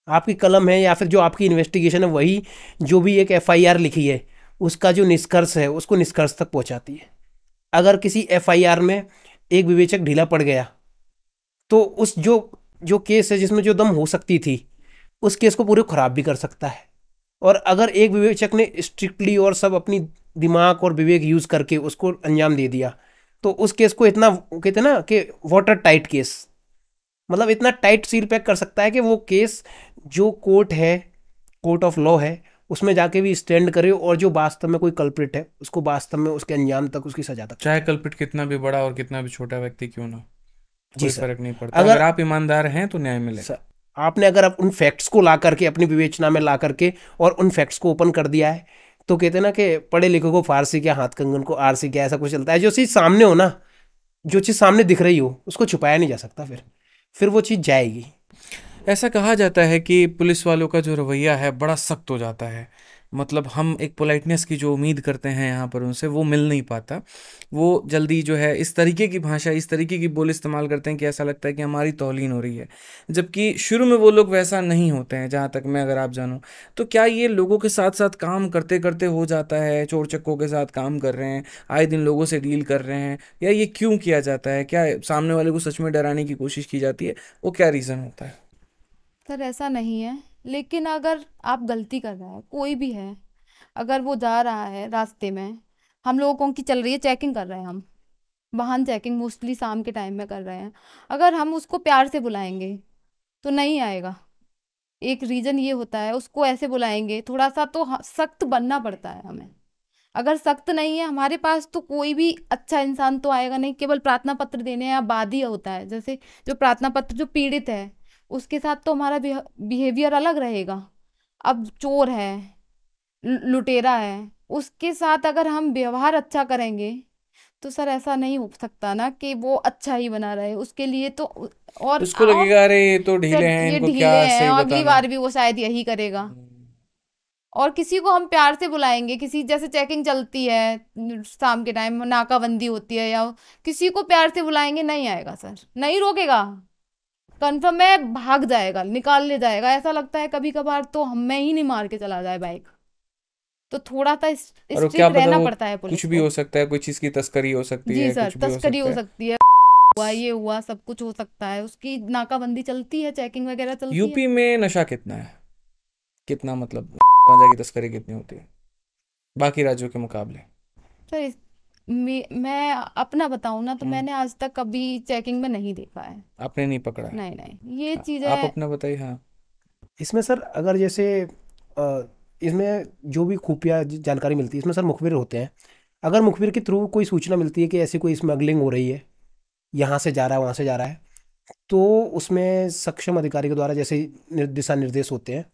आपकी कलम है या फिर जो आपकी इन्वेस्टिगेशन है, वही जो भी एक FIR लिखी है उसका जो निष्कर्ष है उसको निष्कर्ष तक पहुंचाती है। अगर किसी FIR में एक विवेचक ढीला पड़ गया तो उस जो जो केस है जिसमें जो दम हो सकती थी, उस केस को पूरे खराब भी कर सकता है। और अगर एक विवेचक ने स्ट्रिक्टली और सब अपनी दिमाग और विवेक यूज करके उसको अंजाम दे दिया, तो उस केस को इतना कहते हैं ना कि वाटर टाइट केस, मतलब इतना टाइट सील पैक कर सकता है कि वो केस जो कोर्ट है, कोर्ट ऑफ लॉ है, उसमें जाके भी स्टैंड करे, और जो वास्तव में कोई कल्प्रिट है उसको वास्तव में उसके अंजाम तक, उसकी सजा तक। चाहे कल्पित कितना भी बड़ा और कितना भी छोटा व्यक्ति क्यों ना, जी कोई सर। फर्क नहीं पड़ता, अगर अगर आप ईमानदार हैं तो न्याय मिलेगा। सर, आपने अगर उन फैक्ट्स को ला करके अपनी विवेचना में ला करके और उन फैक्ट्स को ओपन कर दिया है, तो कहते हैं ना कि पढ़े लिखे को फारसी क्या, हाथ कंगन को आरसी क्या, ऐसा कुछ चलता है। जो चीज़ सामने हो ना, जो चीज़ सामने दिख रही हो, उसको छुपाया नहीं जा सकता, फिर वो चीज़ जाएगी। ऐसा कहा जाता है कि पुलिस वालों का जो रवैया है बड़ा सख्त हो जाता है, मतलब हम एक पोलाइटनेस की जो उम्मीद करते हैं यहाँ पर उनसे वो मिल नहीं पाता। वो जल्दी जो है इस तरीके की भाषा, इस तरीके की बोल इस्तेमाल करते हैं कि ऐसा लगता है कि हमारी तौलीन हो रही है, जबकि शुरू में वो लोग वैसा नहीं होते हैं, जहाँ तक मैं अगर आप जानूँ। तो क्या ये लोगों के साथ साथ काम करते करते हो जाता है, चोर चक्कों के साथ काम कर रहे हैं, आए दिन लोगों से डील कर रहे हैं, या ये क्यों किया जाता है? क्या सामने वाले को सच में डराने की कोशिश की जाती है? वो क्या रीज़न होता है? सर ऐसा नहीं है, लेकिन अगर आप गलती कर रहा है, कोई भी है, अगर वो जा रहा है रास्ते में, हम लोगों की चल रही है, चेकिंग कर रहे हैं हम, वाहन चेकिंग मोस्टली शाम के टाइम में कर रहे हैं, अगर हम उसको प्यार से बुलाएंगे तो नहीं आएगा। एक रीज़न ये होता है, उसको ऐसे बुलाएंगे, थोड़ा सा तो सख्त बनना पड़ता है हमें। अगर सख्त नहीं है हमारे पास तो कोई भी अच्छा इंसान तो आएगा नहीं। केवल प्रार्थना पत्र देने या बाद ही होता है, जैसे जो प्रार्थना पत्र जो पीड़ित है उसके साथ तो हमारा बिहेवियर अलग रहेगा। अब चोर है, लुटेरा है, उसके साथ अगर हम व्यवहार अच्छा करेंगे तो सर ऐसा नहीं हो सकता ना कि वो अच्छा ही बना रहे उसके लिए तो। और उसको लगेगा अरे ये तो ढीले सर हैं, ये इनको ढीले क्या हैं, सही अगली बताना। बार भी वो शायद यही करेगा। और किसी को हम प्यार से बुलाएंगे, किसी जैसे चेकिंग चलती है शाम के टाइम, नाकाबंदी होती है, या किसी को प्यार से बुलाएंगे, नहीं आएगा सर, नहीं रोकेगा, कंफर्म है भाग जाएगा, निकाल ले जाएगा। ऐसा लगता है कभी कभार तो हमें ही नहीं मार के चला जाए बाइक। तो थोड़ा सा और वो क्या स्ट्रिक्ट पता, रहना वो पड़ता है कुछ पुलिस भी को। हो सकता है, कोई चीज़ की तस्करी हो सकती जी है, सर, कुछ भी हो तस्करी सकता हो है। सकती है, हुआ ये हुआ, सब कुछ हो सकता है, उसकी नाकाबंदी चलती है, चेकिंग वगैरह चलती है। यूपी में नशा कितना है, कितना मतलब गांजा की तस्करी कितनी होती है बाकी राज्यों के मुकाबले? सर मैं अपना बताऊं ना तो मैंने आज तक कभी चेकिंग में नहीं देखा है। आपने नहीं पकड़ा है? नहीं नहीं, ये आप चीज़ें अपना बताइए। हाँ। इसमें सर अगर जैसे इसमें जो भी खुफिया जानकारी मिलती है, इसमें सर मुखबिर होते हैं। अगर मुखबिर के थ्रू कोई सूचना मिलती है कि ऐसी कोई स्मगलिंग हो रही है, यहाँ से जा रहा है वहाँ से जा रहा है, तो उसमें सक्षम अधिकारी के द्वारा जैसे दिशा निर्देश होते हैं,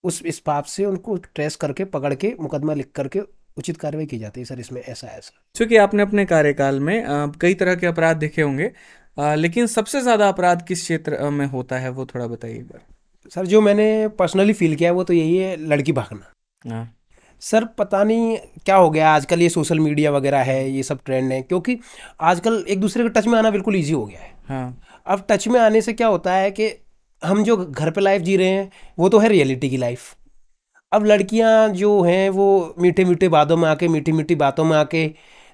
उस इस बात से उनको ट्रेस करके पकड़ के मुकदमा लिख करके उचित कार्रवाई की जाती है सर। इसमें ऐसा ऐसा क्योंकि आपने अपने कार्यकाल में कई तरह के अपराध देखे होंगे, लेकिन सबसे ज़्यादा अपराध किस क्षेत्र में होता है वो थोड़ा बताइए एक बार। सर, जो मैंने पर्सनली फील किया है वो तो यही है, लड़की भागना। हाँ। सर पता नहीं क्या हो गया आजकल, ये सोशल मीडिया वगैरह है, ये सब ट्रेंड है, क्योंकि आजकल एक दूसरे के टच में आना बिल्कुल ईजी हो गया है। हाँ। अब टच में आने से क्या होता है कि हम जो घर पे लाइफ जी रहे हैं वो तो है रियलिटी की लाइफ। अब लड़कियां जो हैं वो मीठे मीठे बातों में आके, मीठी मीठी बातों में आके,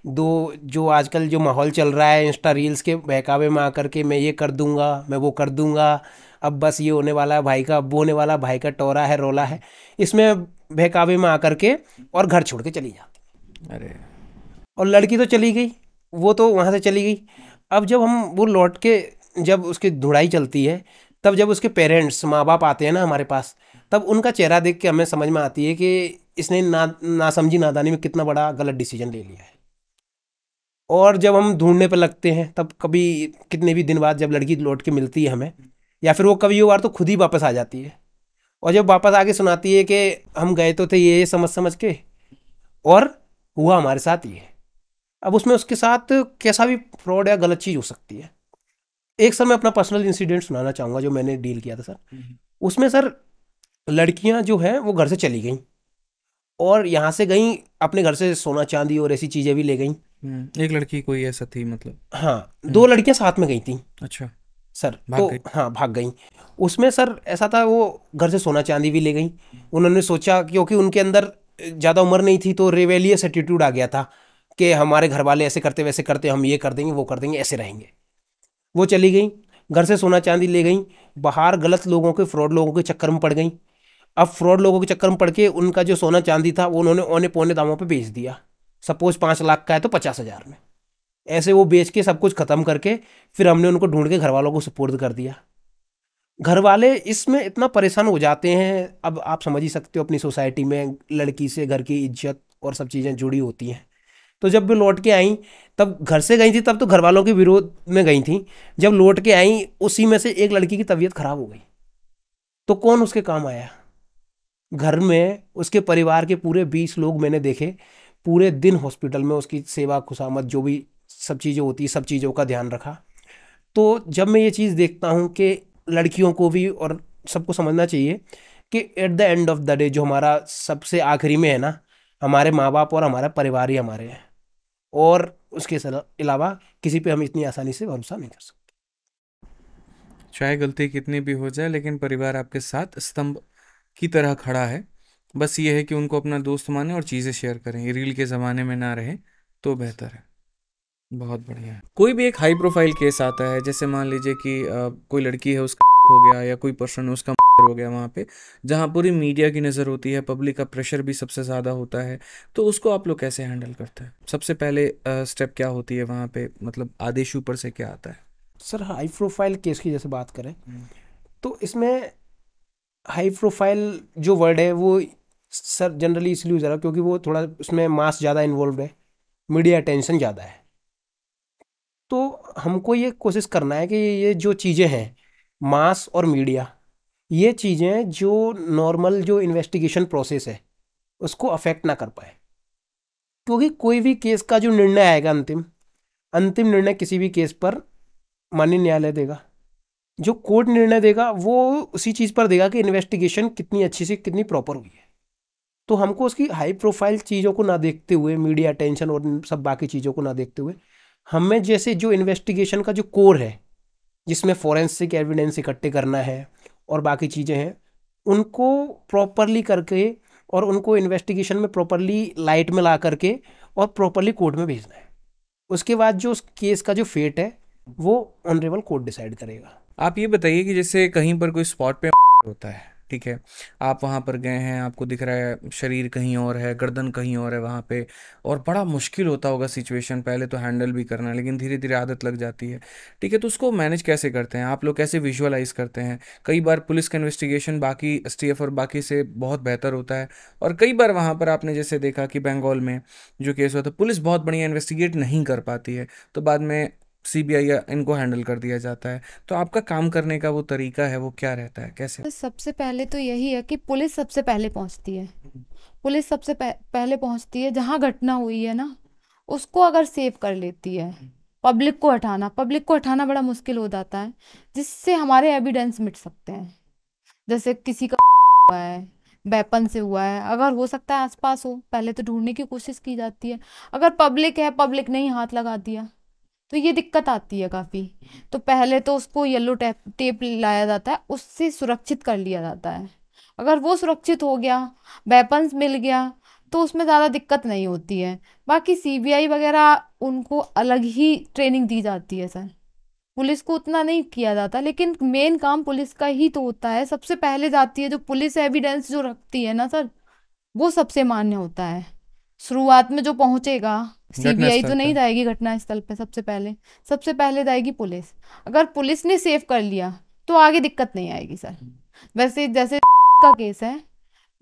दो जो आजकल जो माहौल चल रहा है इंस्टा रील्स के बहकावे में आकर के, मैं ये कर दूंगा, मैं वो कर दूंगा, अब बस ये होने वाला है भाई का, अब वो होने वाला, भाई का टोरा है, रोला है, इसमें बहकावे में आकर के और घर छोड़ के चली जाती। अरे और लड़की तो चली गई, वो तो वहाँ से चली गई। अब जब हम वो लौट के, जब उसकी धुड़ाई चलती है, तब जब उसके पेरेंट्स माँ बाप आते हैं ना हमारे पास, तब उनका चेहरा देख के हमें समझ में आती है कि इसने नासमझी नादानी में कितना बड़ा गलत डिसीजन ले लिया है। और जब हम ढूंढने पर लगते हैं, तब कभी कितने भी दिन बाद जब लड़की लौट के मिलती है हमें, या फिर वो कभी बार तो खुद ही वापस आ जाती है, और जब वापस आके सुनाती है कि हम गए तो थे ये समझ समझ के, और हुआ हमारे साथ ये। अब उसमें उसके साथ कैसा भी फ्रॉड या गलत चीज़ हो सकती है। एक सर मैं अपना पर्सनल इंसिडेंट सुनाना चाहूँगा जो मैंने डील किया था सर। उसमें सर लड़कियां जो हैं वो घर से चली गई, और यहाँ से गई अपने घर से सोना चांदी और ऐसी चीज़ें भी ले गई। एक लड़की कोई ऐसा थी मतलब? हाँ, दो लड़कियां साथ में गई थी अच्छा सर। भाग तो गई? हाँ, भाग गई। उसमें सर ऐसा था, वो घर से सोना चांदी भी ले गई। उन्होंने सोचा, क्योंकि उनके अंदर ज़्यादा उम्र नहीं थी, तो रेवेलियस एटीट्यूड आ गया था कि हमारे घर वाले ऐसे करते वैसे करते, हम ये कर देंगे वो कर देंगे, ऐसे रहेंगे। वो चली गई, घर से सोना चांदी ले गई, बाहर गलत लोगों के, फ्रॉड लोगों के चक्कर में पड़ गई। अब फ्रॉड लोगों के चक्कर में पड़ के उनका जो सोना चांदी था वो उन्होंने औने पौने दामों पे बेच दिया। सपोज 5 लाख का है तो 50,000 में, ऐसे वो बेच के सब कुछ खत्म करके फिर हमने उनको ढूंढ के घर वालों को सुपुर्द कर दिया। घर वाले इसमें इतना परेशान हो जाते हैं। अब आप समझ ही सकते हो, अपनी सोसाइटी में लड़की से घर की इज्जत और सब चीज़ें जुड़ी होती हैं। तो जब भी लौट के आई, तब घर से गई थी तब तो घर वालों के विरोध में गई थी, जब लौट के आई उसी में से एक लड़की की तबीयत खराब हो गई, तो कौन उसके काम आया? घर में उसके परिवार के पूरे 20 लोग मैंने देखे, पूरे दिन हॉस्पिटल में उसकी सेवा खुशामद जो भी सब चीज़ें होती, सब चीज़ों का ध्यान रखा। तो जब मैं ये चीज़ देखता हूँ कि लड़कियों को भी और सबको समझना चाहिए कि at the end of the day जो हमारा सबसे आखिरी में है ना, हमारे माँ बाप और हमारा परिवार ही हमारे हैं, और उसके अलावा किसी पे हम इतनी आसानी से भरोसा नहीं कर सकते। चाहे गलती कितनी भी हो जाए, लेकिन परिवार आपके साथ स्तंभ की तरह खड़ा है। बस ये है कि उनको अपना दोस्त माने और चीज़ें शेयर करें, ये रील के ज़माने में ना रहे तो बेहतर है। बहुत बढ़िया है। कोई भी एक हाई प्रोफाइल केस आता है, जैसे मान लीजिए कि कोई लड़की है उसका हो गया, या कोई पर्सन है उसका हो गया, वहाँ पे जहाँ पूरी मीडिया की नज़र होती है, पब्लिक का प्रेशर भी सबसे ज़्यादा होता है, तो उसको आप लोग कैसे हैंडल करते हैं? सबसे पहले स्टेप क्या होती है वहाँ पे, मतलब आदेश ऊपर से क्या आता है? सर, हाई प्रोफाइल केस की जैसे बात करें तो इसमें हाई प्रोफाइल जो वर्ड है वो सर जनरली इसलिए यूज हो रहा है क्योंकि वो थोड़ा उसमें मास ज़्यादा इन्वॉल्व है, मीडिया अटेंशन ज़्यादा है। तो हमको ये कोशिश करना है कि ये जो चीज़ें हैं, मास और मीडिया, ये चीज़ें जो नॉर्मल जो इन्वेस्टिगेशन प्रोसेस है उसको अफेक्ट ना कर पाए। क्योंकि कोई भी केस का जो निर्णय आएगा, अंतिम निर्णय किसी भी केस पर माननीय न्यायालय देगा। जो कोर्ट निर्णय देगा वो उसी चीज़ पर देगा कि इन्वेस्टिगेशन कितनी अच्छी से कितनी प्रॉपर हुई है। तो हमको उसकी हाई प्रोफाइल चीज़ों को ना देखते हुए, मीडिया अटेंशन और सब बाकी चीज़ों को ना देखते हुए, हमें जैसे जो इन्वेस्टिगेशन का जो कोर है, जिसमें फॉरेंसिक एविडेंस इकट्ठे करना है और बाकी चीज़ें हैं, उनको प्रॉपरली करके और उनको इन्वेस्टिगेशन में प्रॉपरली लाइट में ला करके और प्रॉपरली कोर्ट में भेजना है। उसके बाद जो उस केस का जो फेट है वो ऑनरेबल कोर्ट डिसाइड करेगा। आप ये बताइए कि जैसे कहीं पर कोई स्पॉट पे होता है, ठीक है, आप वहाँ पर गए हैं, आपको दिख रहा है शरीर कहीं और है, गर्दन कहीं और है वहाँ पे, और बड़ा मुश्किल होता होगा सिचुएशन, पहले तो हैंडल भी करना, लेकिन धीरे धीरे आदत लग जाती है, ठीक है, तो उसको मैनेज कैसे करते हैं आप लोग, कैसे विजुअलाइज करते हैं? कई बार पुलिस का इन्वेस्टिगेशन बाकी एसटीएफ और बाकी से बहुत बेहतर होता है, और कई बार वहाँ पर आपने जैसे देखा कि बंगाल में जो केस हुआ था, पुलिस बहुत बढ़िया इन्वेस्टिगेट नहीं कर पाती है, तो बाद में सीबीआई या इनको हैंडल कर दिया जाता है। तो आपका काम करने का वो तरीका है, वो क्या रहता है, कैसे? तो सबसे पहले तो यही है कि पुलिस सबसे पहले पहुंचती है। पुलिस सबसे पहले पहुंचती है, जहां घटना हुई है ना उसको अगर सेव कर लेती है। पब्लिक को हटाना बड़ा मुश्किल हो जाता है, जिससे हमारे एविडेंस मिट सकते हैं। जैसे किसी का हुआ है, वेपन से हुआ है, अगर हो सकता है आसपास हो, पहले तो ढूंढने की कोशिश की जाती है। अगर पब्लिक है, पब्लिक ने ही हाथ लगा दिया तो ये दिक्कत आती है काफ़ी। तो पहले तो उसको येलो टेप लाया जाता है, उससे सुरक्षित कर लिया जाता है। अगर वो सुरक्षित हो गया, वेपन्स मिल गया, तो उसमें ज़्यादा दिक्कत नहीं होती है। बाकी सीबीआई वगैरह उनको अलग ही ट्रेनिंग दी जाती है सर, पुलिस को उतना नहीं किया जाता, लेकिन मेन काम पुलिस का ही तो होता है। सबसे पहले जाती है जो पुलिस, एविडेंस जो रखती है ना सर, वो सबसे मान्य होता है। शुरुआत में जो पहुंचेगा, सीबीआई तो नहीं जाएगी घटना स्थल पे, सबसे पहले जाएगी पुलिस। अगर पुलिस ने सेव कर लिया तो आगे दिक्कत नहीं आएगी सर। वैसे जैसे का केस है,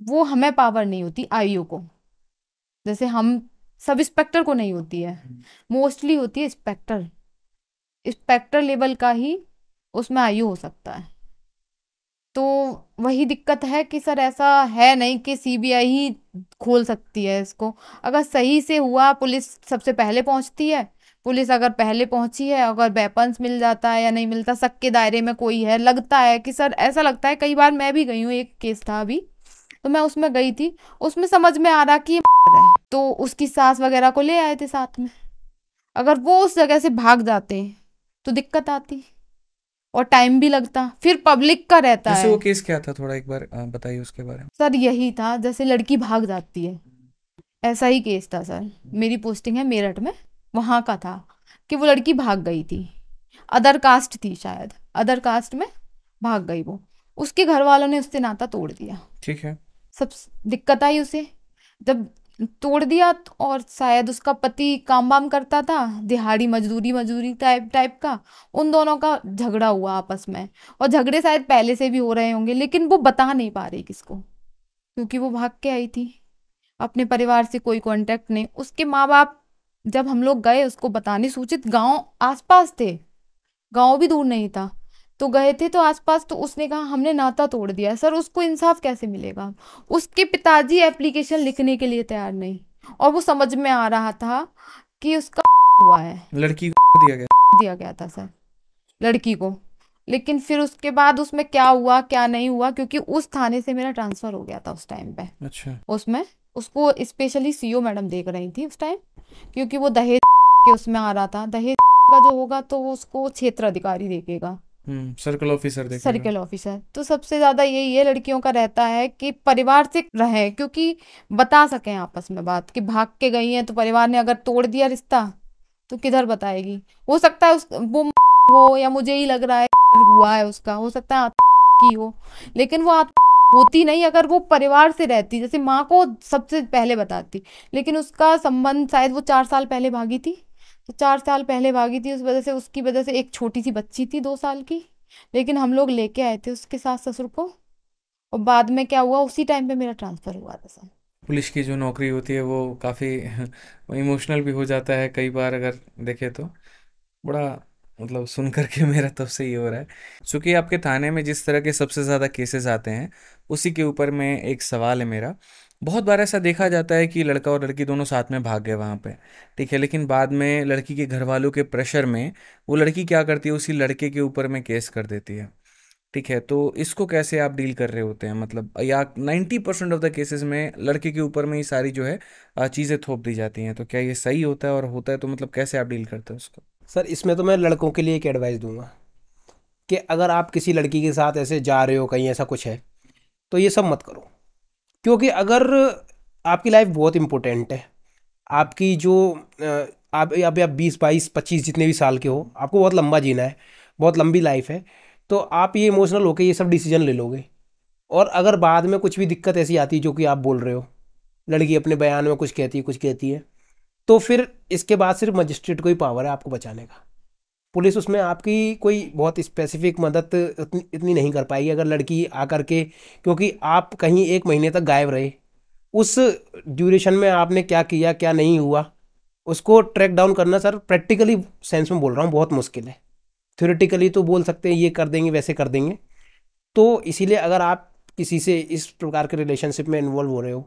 वो हमें पावर नहीं होती आईओ को, जैसे हम सब इंस्पेक्टर को नहीं होती है, मोस्टली होती है इंस्पेक्टर लेवल का ही उसमें आईओ हो सकता है। तो वही दिक्कत है कि सर ऐसा है नहीं कि सीबीआई ही खोल सकती है इसको। अगर सही से हुआ, पुलिस सबसे पहले पहुंचती है, पुलिस अगर पहले पहुंची है, अगर वेपन्स मिल जाता है या नहीं मिलता, शक के दायरे में कोई है, लगता है कि सर, ऐसा लगता है, कई बार मैं भी गई हूँ, एक केस था अभी तो मैं उसमें गई थी, उसमें समझ में आ रहा कि ये है, तो उसकी सास वगैरह को ले आए थे साथ में। अगर वो उस जगह से भाग जाते तो दिक्कत आती और टाइम भी लगता, फिर पब्लिक का रहता जैसे है। वो केस क्या था, थोड़ा एक बार बताइए उसके बारे में। सर यही था, जैसे लड़की भाग जाती है, ऐसा ही केस था सर। मेरी पोस्टिंग है मेरठ में, वहाँ का था कि वो लड़की भाग गई थी, अदर कास्ट थी शायद, अदर कास्ट में भाग गई वो। उसके घर वालों ने उससे नाता तोड़ दिया। ठीक है। सब दिक्कत आई उसे जब तोड़ दिया और शायद उसका पति काम वाम करता था, दिहाड़ी मजदूरी मजदूरी टाइप का। उन दोनों का झगड़ा हुआ आपस में, और झगड़े शायद पहले से भी हो रहे होंगे, लेकिन वो बता नहीं पा रही किसको, क्योंकि वो भाग के आई थी, अपने परिवार से कोई कांटेक्ट नहीं। उसके माँ बाप जब हम लोग गए उसको बताने, सूचित गांव आसपास थे, गांव भी दूर नहीं था, तो गए थे तो आसपास, तो उसने कहा हमने नाता तोड़ दिया। सर उसको इंसाफ कैसे मिलेगा? उसके पिताजी एप्लीकेशन लिखने के लिए तैयार नहीं, और वो समझ में आ रहा था कि उसका हुआ है, लड़की को दिया गया था सर लड़की को। लेकिन फिर उसके बाद उसमें क्या हुआ क्या नहीं हुआ, क्योंकि उस थाने से मेरा ट्रांसफर हो गया था उस टाइम पे। अच्छा। उसमें उसको स्पेशली सीओ मैडम देख रही थी उस टाइम, क्योंकि वो दहेज के उसमें आ रहा था। दहेज का जो होगा तो वो उसको क्षेत्र अधिकारी देखेगा, सर्कल ऑफिसर देखेगा। Circle officer. तो सबसे ज्यादा यही है लड़कियों का रहता है कि परिवार से रहे, क्योंकि बता सकें आपस में बात, कि भाग के गई हैं तो परिवार ने अगर तोड़ दिया रिश्ता तो किधर बताएगी। हो सकता है वो हो, या मुझे ही लग रहा है हुआ है उसका, हो सकता है की हो, लेकिन वो होती नहीं अगर वो परिवार से रहती, जैसे माँ को सबसे पहले बताती। लेकिन उसका संबंध शायद वो 4 साल पहले भागी थी, तो 4 साल पहले भागी थी, उस वजह से उसकी वजह से एक छोटी सी बच्ची थी 2 साल की, लेकिन हम लोग लेके आए थे उसके सास ससुर को। और बाद में क्या हुआ, उसी टाइम पे मेरा ट्रांसफर हुआ था सर। पुलिस की जो नौकरी होती है वो काफ़ी इमोशनल भी हो जाता है कई बार, अगर देखे तो बड़ा मतलब सुन करके मेरा तब से ये हो रहा है। चूँकि आपके थाने में जिस तरह के सबसे ज़्यादा केसेस आते हैं, उसी के ऊपर में एक सवाल है मेरा। बहुत बार ऐसा देखा जाता है कि लड़का और लड़की दोनों साथ में भाग गए वहाँ पे, ठीक है, लेकिन बाद में लड़की के घर वालों के प्रेशर में वो लड़की क्या करती है, उसी लड़के के ऊपर में केस कर देती है, ठीक है। तो इसको कैसे आप डील कर रहे होते हैं, मतलब या 90% ऑफ द केसेस में लड़के के ऊपर में ही सारी जो है चीज़ें थोप दी जाती हैं, तो क्या ये सही होता है, और होता है तो मतलब कैसे आप डील करते हैं उसको? सर इसमें तो मैं लड़कों के लिए एक एडवाइस दूंगा कि अगर आप किसी लड़की के साथ ऐसे जा रहे हो, कहीं ऐसा कुछ है, तो ये सब मत करो। क्योंकि अगर आपकी लाइफ बहुत इम्पोर्टेंट है, आपकी जो आप 20 22 25 जितने भी साल के हो, आपको बहुत लंबा जीना है, बहुत लंबी लाइफ है, तो आप ये इमोशनल होकर ये सब डिसीजन ले लोगे। और अगर बाद में कुछ भी दिक्कत ऐसी आती है जो कि आप बोल रहे हो, लड़की अपने बयान में कुछ कहती है, तो फिर इसके बाद सिर्फ मजिस्ट्रेट को ही पावर है आपको बचाने का। पुलिस उसमें आपकी कोई बहुत स्पेसिफिक मदद इतनी नहीं कर पाएगी। अगर लड़की आकर के, क्योंकि आप कहीं 1 महीने तक गायब रहे, उस ड्यूरेशन में आपने क्या किया क्या नहीं हुआ, उसको ट्रैक डाउन करना सर प्रैक्टिकली सेंस में बोल रहा हूँ बहुत मुश्किल है। थ्योरेटिकली तो बोल सकते हैं ये कर देंगे वैसे कर देंगे। तो इसीलिए अगर आप किसी से इस प्रकार के रिलेशनशिप में इन्वॉल्व हो रहे हो,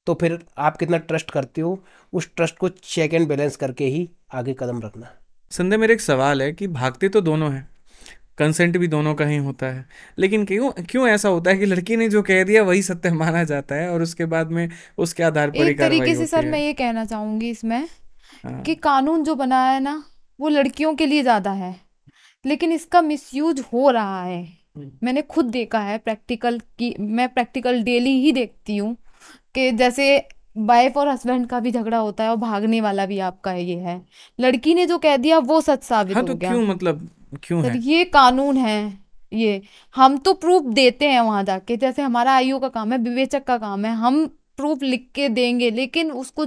तो फिर आप कितना ट्रस्ट करते हो, उस ट्रस्ट को चेक एंड बैलेंस करके ही आगे कदम रखना। संदेह, मेरा एक सवाल है कि भागते तो दोनों हैं, कंसेंट भी दोनों का ही होता है, लेकिन क्यों ऐसा होता है कि लड़की ने जो कह दिया वही सत्य माना जाता है और उसके बाद में उसके आधार पर ही एक कार्रवाई तरीके से होती सर है? मैं ये कहना चाहूंगी इसमें हाँ। कि कानून जो बना है ना वो लड़कियों के लिए ज्यादा है, लेकिन इसका मिसयूज हो रहा है। मैंने खुद देखा है, मैं प्रैक्टिकल डेली ही देखती हूँ कि जैसे वाइफ और हस्बैंड का भी झगड़ा होता है और भागने वाला भी आपका ये है। लड़की ने जो कह दिया वो सच साबित हाँ, हो तो गया। क्यों, मतलब क्यों सर है? ये कानून है, ये हम तो प्रूफ देते हैं वहां जाके, जैसे हमारा आईओ का काम है, विवेचक का काम है, हम प्रूफ लिख के देंगे, लेकिन उसको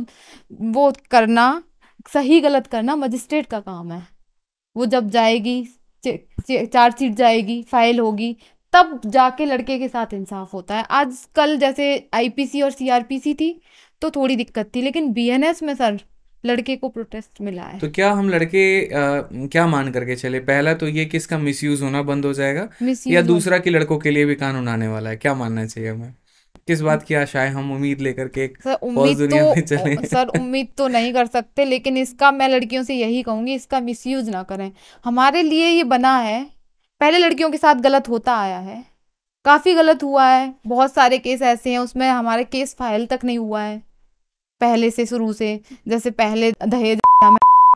वो करना, सही गलत करना मजिस्ट्रेट का काम है। वो जब जाएगी, चार्जशीट जाएगी, फाइल होगी, तब जाके लड़के के साथ इंसाफ होता है। आजकल जैसे आईपीसी और सीआरपीसी थी तो थोड़ी दिक्कत थी, लेकिन बीएनएस में सर लड़के को प्रोटेस्ट मिला है। तो क्या हम लड़के क्या मान करके चले, पहला तो ये कि इसका मिसयूज होना बंद हो जाएगा, या दूसरा कि लड़कों के लिए भी कानून आने वाला है? क्या मानना चाहिए हमें, किस बात की आशाएं, हम उम्मीद लेकर के एक फौज दुनिया में चले? सर उम्मीद तो नहीं कर सकते, लेकिन इसका मैं लड़कियों से यही कहूंगी, इसका मिसयूज ना करें। हमारे लिए ये बना है, पहले लड़कियों के साथ गलत होता आया है, काफी गलत हुआ है, बहुत सारे केस ऐसे हैं उसमें हमारे केस फाइल तक नहीं हुआ है पहले से, शुरू से। जैसे पहले दहेज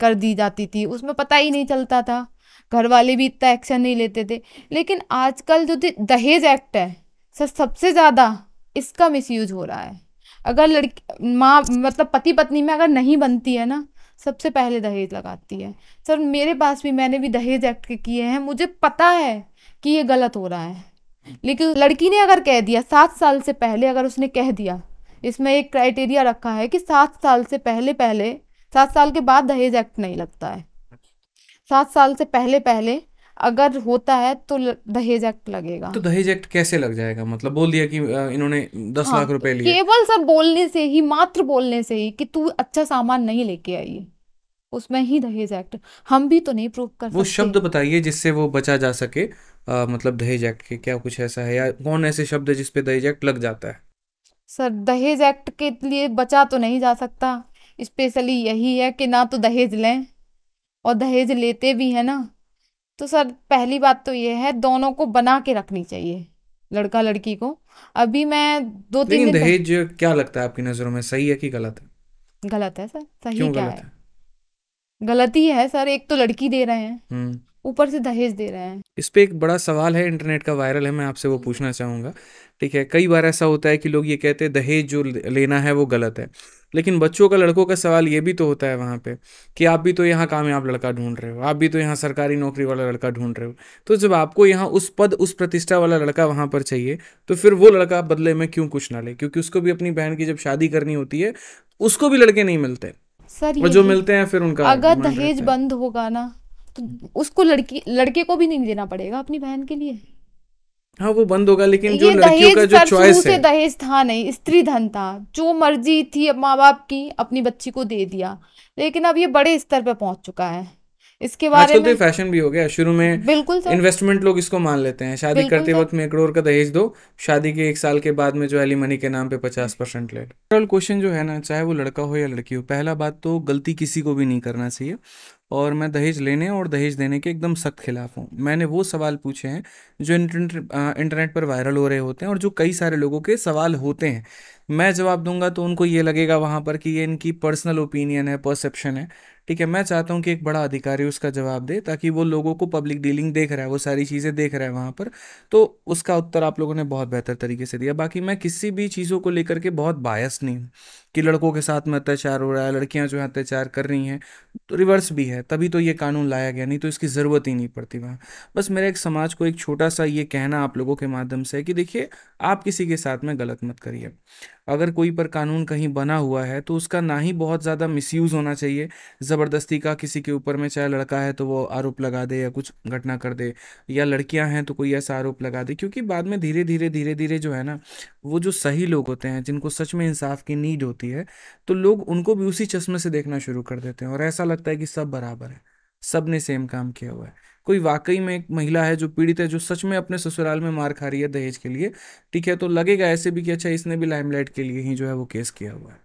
कर दी जाती थी, उसमें पता ही नहीं चलता था, घर वाले भी इतना एक्शन नहीं लेते थे। लेकिन आजकल जो दहेज एक्ट है सर, सबसे ज्यादा इसका मिसयूज हो रहा है। अगर लड़की माँ मतलब पति पत्नी में अगर नहीं बनती है ना, सबसे पहले दहेज लगाती है। सर मेरे पास भी, मैंने भी दहेज एक्ट के किए हैं, मुझे पता है कि ये गलत हो रहा है, लेकिन लड़की ने अगर कह दिया 7 साल से पहले, अगर उसने कह दिया, इसमें एक क्राइटेरिया रखा है कि 7 साल से पहले 7 साल के बाद दहेज एक्ट नहीं लगता है। 7 साल से पहले अगर होता है तो दहेज एक्ट लगेगा। तो दहेज एक्ट कैसे लग जाएगा? मतलब बोल दिया कि इन्होंने 10 लाख रुपए लिए, केवल सर बोलने से ही, मात्र बोलने से ही कि तू अच्छा सामान नहीं लेके आई है, उसमें ही दहेज एक्ट। हम भी तो नहीं प्रूव कर वो सकते। शब्द बताइए जिससे वो बचा जा सके, मतलब दहेज एक्ट के क्या कुछ ऐसा है, या कौन ऐसे शब्द है जिसपे दहेज एक्ट लग जाता है? सर दहेज एक्ट के लिए बचा तो नहीं जा सकता, स्पेशली यही है कि ना तो दहेज लें, और दहेज लेते भी है ना, तो सर पहली बात तो ये है, दोनों को बना के रखनी चाहिए, लड़का लड़की को। अभी मैं 2-3 लेकिन दिन दहेज क्या लगता है आपकी नजरों में, सही है कि गलत है? गलत है सर। सही क्यों क्या गलत है? है? गलत ही है सर। एक तो लड़की दे रहे हैं, हम्म ऊपर से दहेज दे रहे हैं। इस पे एक बड़ा सवाल है, इंटरनेट का वायरल है, मैं आपसे वो पूछना चाहूँगा। ठीक है, कई बार ऐसा होता है कि लोग ये कहते हैं दहेज जो लेना है वो गलत है, लेकिन बच्चों का, लड़कों का सवाल ये भी तो होता है वहाँ पे कि आप भी तो यहाँ कामयाब लड़का ढूंढ रहे हो, आप भी तो यहाँ सरकारी नौकरी वाला लड़का ढूंढ रहे हो, तो जब आपको यहाँ उस पद, उस प्रतिष्ठा वाला लड़का वहाँ पर चाहिए, तो फिर वो लड़का बदले में क्यों कुछ ना ले? क्योंकि उसको भी अपनी बहन की जब शादी करनी होती है, उसको भी लड़के नहीं मिलते, सर और जो यही, मिलते हैं फिर उनका अगर डिमांड दहेज रहता है। बंद होगा ना तो उसको लड़के को भी नहीं देना पड़ेगा अपनी बहन के लिए। हाँ वो बंद होगा, लेकिन जो ये लड़कियों का दहेज जो सर शुरू चॉइस से है, दहेज था नहीं, स्त्री धन था, जो मर्जी थी माँ बाप की अपनी बच्ची को दे दिया। लेकिन अब ये बड़े स्तर पे पहुंच चुका है, इसके बारे आजकल तो ये में फैशन भी हो गया। शुरू में बिल्कुल सर, इन्वेस्टमेंट लोग इसको मान लेते हैं, शादी बिल्कुल करते सर। वक्त में 1 करोड़ का दहेज दो, शादी के 1 साल के बाद में जो एलिमनी के नाम पे 50% ले। ओवरऑल क्वेश्चन जो है ना, चाहे वो लड़का हो या लड़की हो, पहला बात तो गलती किसी को भी नहीं करना चाहिए, और मैं दहेज लेने और दहेज देने के एकदम सख्त खिलाफ हूँ। मैंने वो सवाल पूछे हैं जो इंटरनेट पर वायरल हो रहे होते हैं, और जो कई सारे लोगों के सवाल होते हैं, मैं जवाब दूंगा तो उनको ये लगेगा वहाँ पर कि ये इनकी पर्सनल ओपिनियन है, परसेप्शन है। ठीक है, मैं चाहता हूँ कि एक बड़ा अधिकारी उसका जवाब दे, ताकि वो लोगों को, पब्लिक डीलिंग देख रहा है, वो सारी चीज़ें देख रहा है वहाँ पर, तो उसका उत्तर आप लोगों ने बहुत बेहतर तरीके से दिया। बाकी मैं किसी भी चीज़ों को लेकर के बहुत बायस नहीं हूँ कि लड़कों के साथ में अत्याचार हो रहा है, लड़कियां जो है अत्याचार कर रही हैं, तो रिवर्स भी है, तभी तो ये कानून लाया गया, नहीं तो इसकी ज़रूरत ही नहीं पड़ती वहाँ। बस मेरा एक समाज को एक छोटा सा ये कहना आप लोगों के माध्यम से है कि देखिए, आप किसी के साथ में गलत मत करिए। अगर कोई पर कानून कहीं बना हुआ है तो उसका ना ही बहुत ज़्यादा मिसयूज़ होना चाहिए ज़बरदस्ती का किसी के ऊपर में, चाहे लड़का है तो वो आरोप लगा दे या कुछ घटना कर दे, या लड़कियां हैं तो कोई ऐसा आरोप लगा दे, क्योंकि बाद में धीरे धीरे जो है ना, वो जो सही लोग होते हैं, जिनको सच में इंसाफ की नीड होती है, तो लोग उनको भी उसी चश्मे से देखना शुरू कर देते हैं, और ऐसा लगता है कि सब बराबर है, सब ने सेम काम किया हुआ है। कोई वाकई में एक महिला है जो पीड़ित है, जो सच में अपने ससुराल में मार खा रही है दहेज के लिए, ठीक है, तो लगेगा ऐसे भी कि अच्छा, इसने भी लाइमलाइट के लिए ही जो है वो केस किया हुआ है।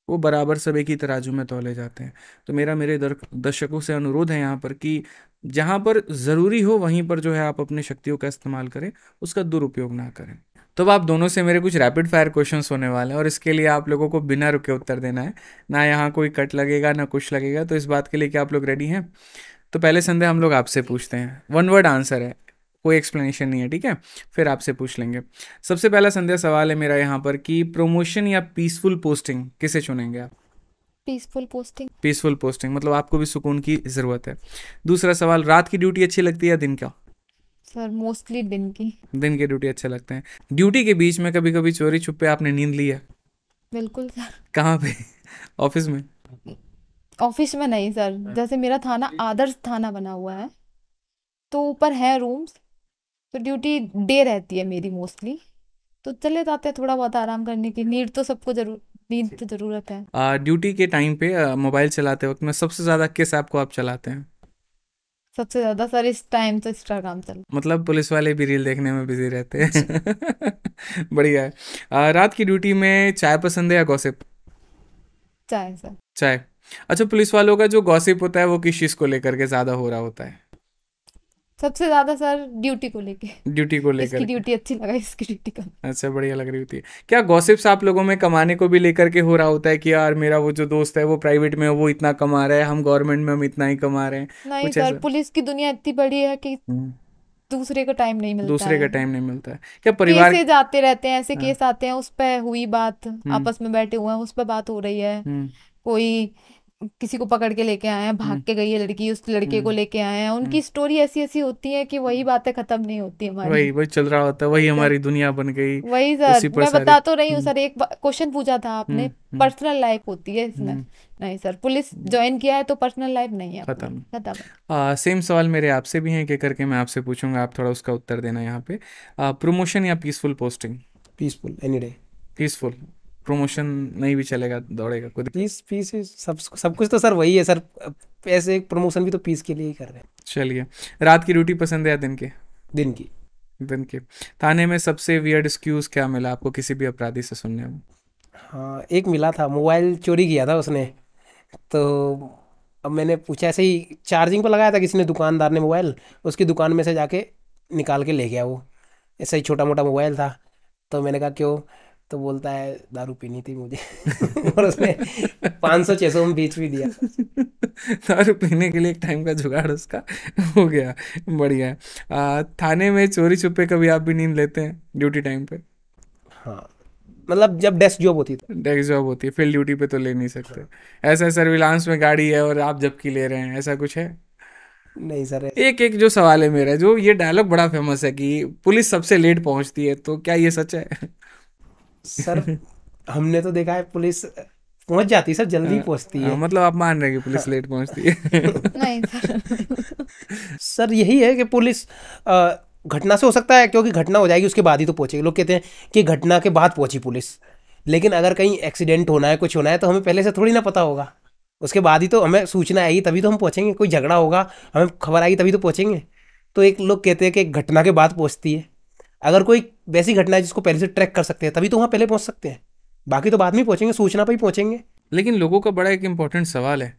वो बराबर सब एक ही तराजू में तौले जाते हैं। तो मेरे दर्शकों से अनुरोध है यहाँ पर कि जहाँ पर ज़रूरी हो वहीं पर जो है आप अपनी शक्तियों का इस्तेमाल करें, उसका दुरुपयोग ना करें। तो अब आप दोनों से मेरे कुछ रैपिड फायर क्वेश्चंस होने वाले हैं, और इसके लिए आप लोगों को बिना रुके उत्तर देना है, ना यहाँ कोई कट लगेगा ना कुछ लगेगा। तो इस बात के लिए क्या आप लोग रेडी हैं? तो पहले संदेह हम लोग आपसे पूछते हैं, 1 वर्ड आंसर है, कोई एक्सप्लेनेशन नहीं है, ठीक है? फिर आपसे पूछ लेंगे। सबसे पहला संदेह सवाल है मेरा यहाँ पर कि प्रमोशन या पीसफुल पोस्टिंग, किसे चुनेंगे आप? Peaceful posting. पीसफुल पोस्टिंग, मतलब आपको भी सुकून की ज़रूरत है। दूसरा सवाल, रात की ड्यूटी अच्छी लगती है या दिन का? सर मोस्टली दिन की। दिन की ड्यूटी अच्छे लगते हैं। ड्यूटी के बीच में कभी कभी चोरी छुपे आपने नींद ली है? बिल्कुल सर। कहाँ पे? ऑफिस में? ऑफिस में नहीं सर, जैसे मेरा थाना आदर्श थाना बना हुआ है, तो ऊपर है रूम्स, तो ड्यूटी डे रहती है मेरी मोस्टली, तो चले जाते हैं थोड़ा बहुत आराम करने की। नींद तो सबको नींद तो ज़रूरत है। ड्यूटी के टाइम पे मोबाइल चलाते वक्त में सबसे ज़्यादा किस ऐप को आप चलाते हैं? सबसे ज़्यादा सर इस टाइम तो इंस्टाग्राम चल। मतलब पुलिस वाले भी रील देखने में बिजी रहते हैं। बढ़िया है। रात की ड्यूटी में चाय पसंद है या गॉसिप? चाय सर। चाय। अच्छा, पुलिस वालों का जो गॉसिप होता है वो किस चीज़ को लेकर के ज़्यादा हो रहा होता है? सबसे ज़्यादा सर ड्यूटी को लेके। ड्यूटी को लेकर इसकी के। ड्यूटी अच्छी लगा, इसकी ड्यूटी कम। अच्छा, बढ़िया लग रही होती है। क्या गॉसिप्स आप लोगों में कमाने को भी लेकर के हो रहा होता है कि यार मेरा वो जो दोस्त है वो प्राइवेट में वो इतना कमा रहा है, हम गवर्नमेंट में हम इतना ही कमा रहे हैं? नहीं कुछ सर, ऐसा? पुलिस की दुनिया इतनी बड़ी है कि दूसरे को टाइम नहीं मिलता दूसरे का है। टाइम नहीं मिलता है। क्या परिवार? केसेज आते रहते हैं, ऐसे हाँ। केस आते हैं, उस पे हुई बात, आपस में बैठे हुए हैं, उस पे बात हो रही है, कोई किसी को पकड़ के लेके आए हैं, भाग के गई है लड़की, उस लड़के को लेके आए हैं। उनकी स्टोरी ऐसी ऐसी होती है कि वही बातें खत्म नहीं होती हमारी। वही चल रहा होता है, वही हमारी दुनिया बन गई। वही उसी सर, पर मैं सारी बता तो रही हूँ सर। एक क्वेश्चन पूछा था आपने, पर्सनल लाइफ होती है इसमें? नहीं सर, पुलिस ज्वाइन किया है तो पर्सनल लाइफ नहीं है, खत्म। खत्म। सेम सवाल मेरे आपसे भी हैं, एक एक करके मैं आपसे पूछूंगा, आप थोड़ा उसका उत्तर देना यहाँ पे। प्रमोशन या peaceful posting? Peaceful, any day. Peaceful. Promotion नहीं भी चलेगा, दौड़ेगा खुद? पीस सब कुछ तो सर वही है सर। ऐसे प्रमोशन भी तो पीस के लिए ही कर रहे हैं। चलिए, रात की ड्यूटी पसंद है या दिन की? दिन की। दिन की। थाने में सबसे वियर्ड एक्सक्यूज क्या मिला आपको किसी भी अपराधी से सुनने में? हाँ, एक मिला था, मोबाइल चोरी किया था उसने। तो अब मैंने पूछा, ऐसे ही चार्जिंग पर लगाया था किसी ने, दुकानदार ने मोबाइल, उसकी दुकान में से जाके निकाल के ले गया वो। ऐसा ही छोटा मोटा मोबाइल था। तो मैंने कहा क्यों? तो बोलता है दारू पीनी थी मुझे। और उसने 500-600 में बेच भी दिया। दारू पीने के लिए एक टाइम का जुगाड़ उसका हो गया। बढ़िया है। थाने में चोरी छुपे कभी आप भी नींद लेते हैं ड्यूटी टाइम पे? हाँ, मतलब जब डेस्क जॉब होती थी। डेस्क जॉब होती है, फील्ड ड्यूटी पे तो ले नहीं सकते। ऐसा सर्विलांस में गाड़ी है और आप जबकि ले रहे हैं, ऐसा कुछ है? नहीं सर। एक एक जो सवाल है मेरा, जो ये डायलॉग बड़ा फेमस है कि पुलिस सबसे लेट पहुंचती है, तो क्या ये सच है? सर हमने तो देखा है पुलिस पहुंच जाती है सर, जल्दी पहुंचती है। मतलब आप मान रहे हैं कि पुलिस लेट पहुंचती है? नहीं सर। सर यही है कि पुलिस घटना से हो सकता है, क्योंकि घटना हो जाएगी उसके बाद ही तो पहुंचेगी। लोग कहते हैं कि घटना के बाद पहुंची पुलिस, लेकिन अगर कहीं एक्सीडेंट होना है, कुछ होना है, तो हमें पहले से थोड़ी ना पता होगा। उसके बाद ही तो हमें सूचना आएगी, तभी तो हम पहुंचेंगे। कोई झगड़ा होगा, हमें खबर आएगी, तभी तो पहुंचेंगे। तो एक लोग कहते हैं कि घटना के बाद पहुंचती है। अगर कोई वैसी घटना है जिसको पहले से ट्रैक कर सकते हैं, तभी तो वहाँ पहले पहुंच सकते हैं। बाकी तो बाद में ही पहुंचेंगे, सूचना पर ही पहुंचेंगे। लेकिन लोगों का बड़ा एक इंपॉर्टेंट सवाल है,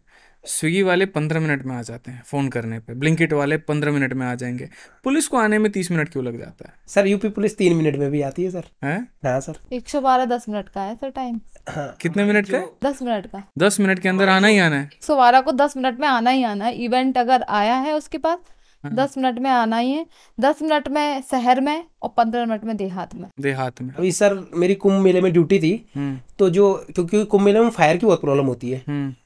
स्विगी वाले 15 मिनट में आ जाते हैं फ़ोन करने पे, ब्लिंकिट वाले 15 मिनट में आ जाएंगे, पुलिस को आने में 30 मिनट क्यों लग जाता है? सर यूपी पुलिस 3 मिनट में भी आती है सर। हैं? हाँ सर। 112 10 मिनट का है सर टाइम। हाँ, कितने मिनट का? 10 मिनट का। 10 मिनट के अंदर आना ही आना है? 112 को 10 मिनट में आना ही आना है। इवेंट अगर आया है उसके पास 10 मिनट में आना ही है। 10 मिनट में शहर में और 15 मिनट में देहात में। देहात में। अभी सर मेरी कुंभ मेले में ड्यूटी थी। तो जो, क्योंकि कुंभ मेले में फायर की बहुत प्रॉब्लम होती है,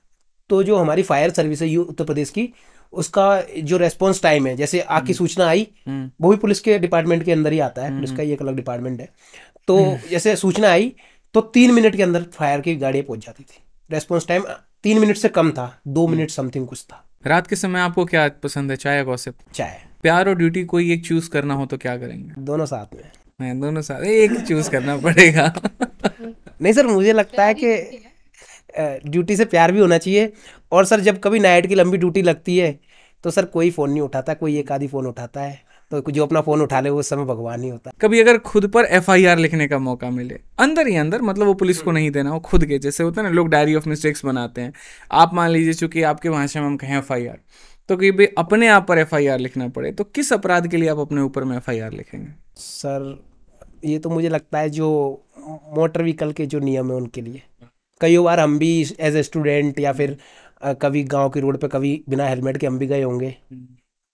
तो जो हमारी फायर सर्विस है उत्तर प्रदेश की, उसका जो रेस्पॉन्स टाइम है, जैसे आग की सूचना आई, वो भी पुलिस के डिपार्टमेंट के अंदर ही आता है। पुलिस का ये एक अलग डिपार्टमेंट है। तो जैसे सूचना आई तो 3 मिनट के अंदर फायर की गाड़ियाँ पहुंच जाती थी। रेस्पॉन्स टाइम 3 मिनट से कम था, 2 मिनट समथिंग कुछ था। रात के समय आपको क्या पसंद है, चाय या गॉसिप? चाय। प्यार और ड्यूटी कोई एक चूज करना हो तो क्या करेंगे? दोनों साथ में। नहीं, दोनों साथ, एक चूज करना पड़ेगा। नहीं सर, मुझे लगता है कि ड्यूटी से प्यार भी होना चाहिए। और सर जब कभी नाइट की लंबी ड्यूटी लगती है तो सर कोई फ़ोन नहीं उठाता, कोई एक आधी फ़ोन उठाता है। तो जो अपना फ़ोन उठा ले वो उस समय भगवान ही होता है। कभी अगर खुद पर FIR लिखने का मौका मिले, अंदर ही अंदर, मतलब वो पुलिस को नहीं देना, वो खुद के, जैसे होता है ना लोग डायरी ऑफ मिस्टेक्स बनाते हैं, आप मान लीजिए चूंकि आपके भाषा में हम कहें FIR, तो कहीं भी अपने आप पर FIR लिखना पड़े, तो किस अपराध के लिए आप अपने ऊपर में FIR लिखेंगे? सर ये तो मुझे लगता है जो मोटर व्हीकल के जो नियम है उनके लिए। कई बार हम भी एज ए स्टूडेंट या फिर कभी गांव की रोड पे कभी बिना हेलमेट के हम भी गए होंगे,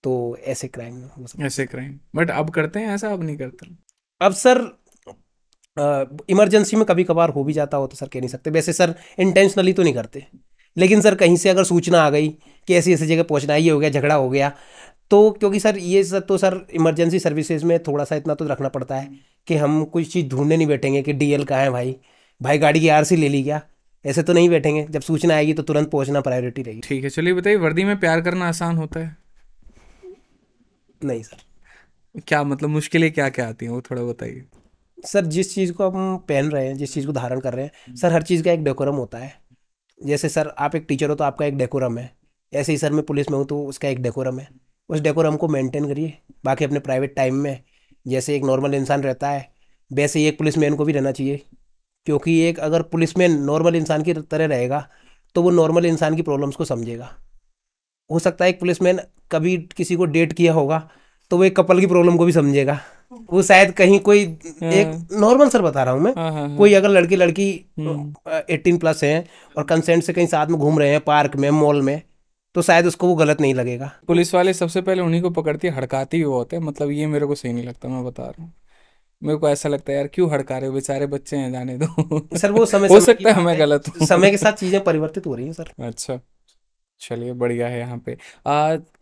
तो ऐसे क्राइम हो सकते। ऐसे क्राइम, बट अब करते हैं ऐसा? अब नहीं करते? अब सर इमरजेंसी में कभी कभार हो भी जाता हो तो सर कह नहीं सकते। वैसे सर इंटेंशनली तो नहीं करते, लेकिन सर कहीं से अगर सूचना आ गई कि ऐसी ऐसी जगह पहुंचना, ये हो गया, झगड़ा हो गया, तो क्योंकि सर ये सब तो सर इमरजेंसी सर्विसेज में थोड़ा सा इतना तो रखना पड़ता है कि हम कुछ चीज़ ढूंढने नहीं बैठेंगे कि DL कहाँ है, भाई गाड़ी की RC ले ली क्या, ऐसे तो नहीं बैठेंगे। जब सूचना आएगी तो तुरंत पहुंचना प्रायोरिटी रहेगी। ठीक है, चलिए बताइए, वर्दी में प्यार करना आसान होता है? नहीं सर। क्या मतलब मुश्किलें क्या क्या आती हैं, वो थोड़ा बताइए। सर जिस चीज़ को हम पहन रहे हैं, जिस चीज़ को धारण कर रहे हैं, सर हर चीज़ का एक डेकोरम होता है। जैसे सर आप एक टीचर हो तो आपका एक डेकोरम है, ऐसे ही सर मैं पुलिस में हूँ तो उसका एक डेकोरम है। उस डेकोरम को मेंटेन करिए। बाकी अपने प्राइवेट टाइम में जैसे एक नॉर्मल इंसान रहता है, वैसे ही एक पुलिसमैन को भी रहना चाहिए। क्योंकि एक अगर पुलिसमैन नॉर्मल इंसान की तरह रहेगा तो वो नॉर्मल इंसान की प्रॉब्लम्स को समझेगा। हो सकता है एक पुलिसमैन कभी किसी को डेट किया होगा तो वो एक कपल की प्रॉब्लम को भी समझेगा। वो शायद कहीं कोई एक नॉर्मल सर बता रहा हूँ मैं, कोई अगर लड़की 18+ हैं और कंसेंट से कहीं साथ में घूम रहे हैं पार्क में, मॉल में, तो शायद उसको वो गलत नहीं लगेगा। पुलिस वाले सबसे पहले उन्हीं को पकड़ती हड़काती हुए होते हैं, मतलब ये मेरे को सही नहीं लगता, मैं बता रहा हूँ। मेरे को ऐसा लगता है यार, क्यों हड़का रहे हो, बेचारे बच्चे हैं, जाने दो। सर वो समय हो समय की सकता है बात मैं है, गलत हूँ। समय के साथ चीजें परिवर्तित हो रही हैं सर। अच्छा, चलिए बढ़िया है। यहाँ पे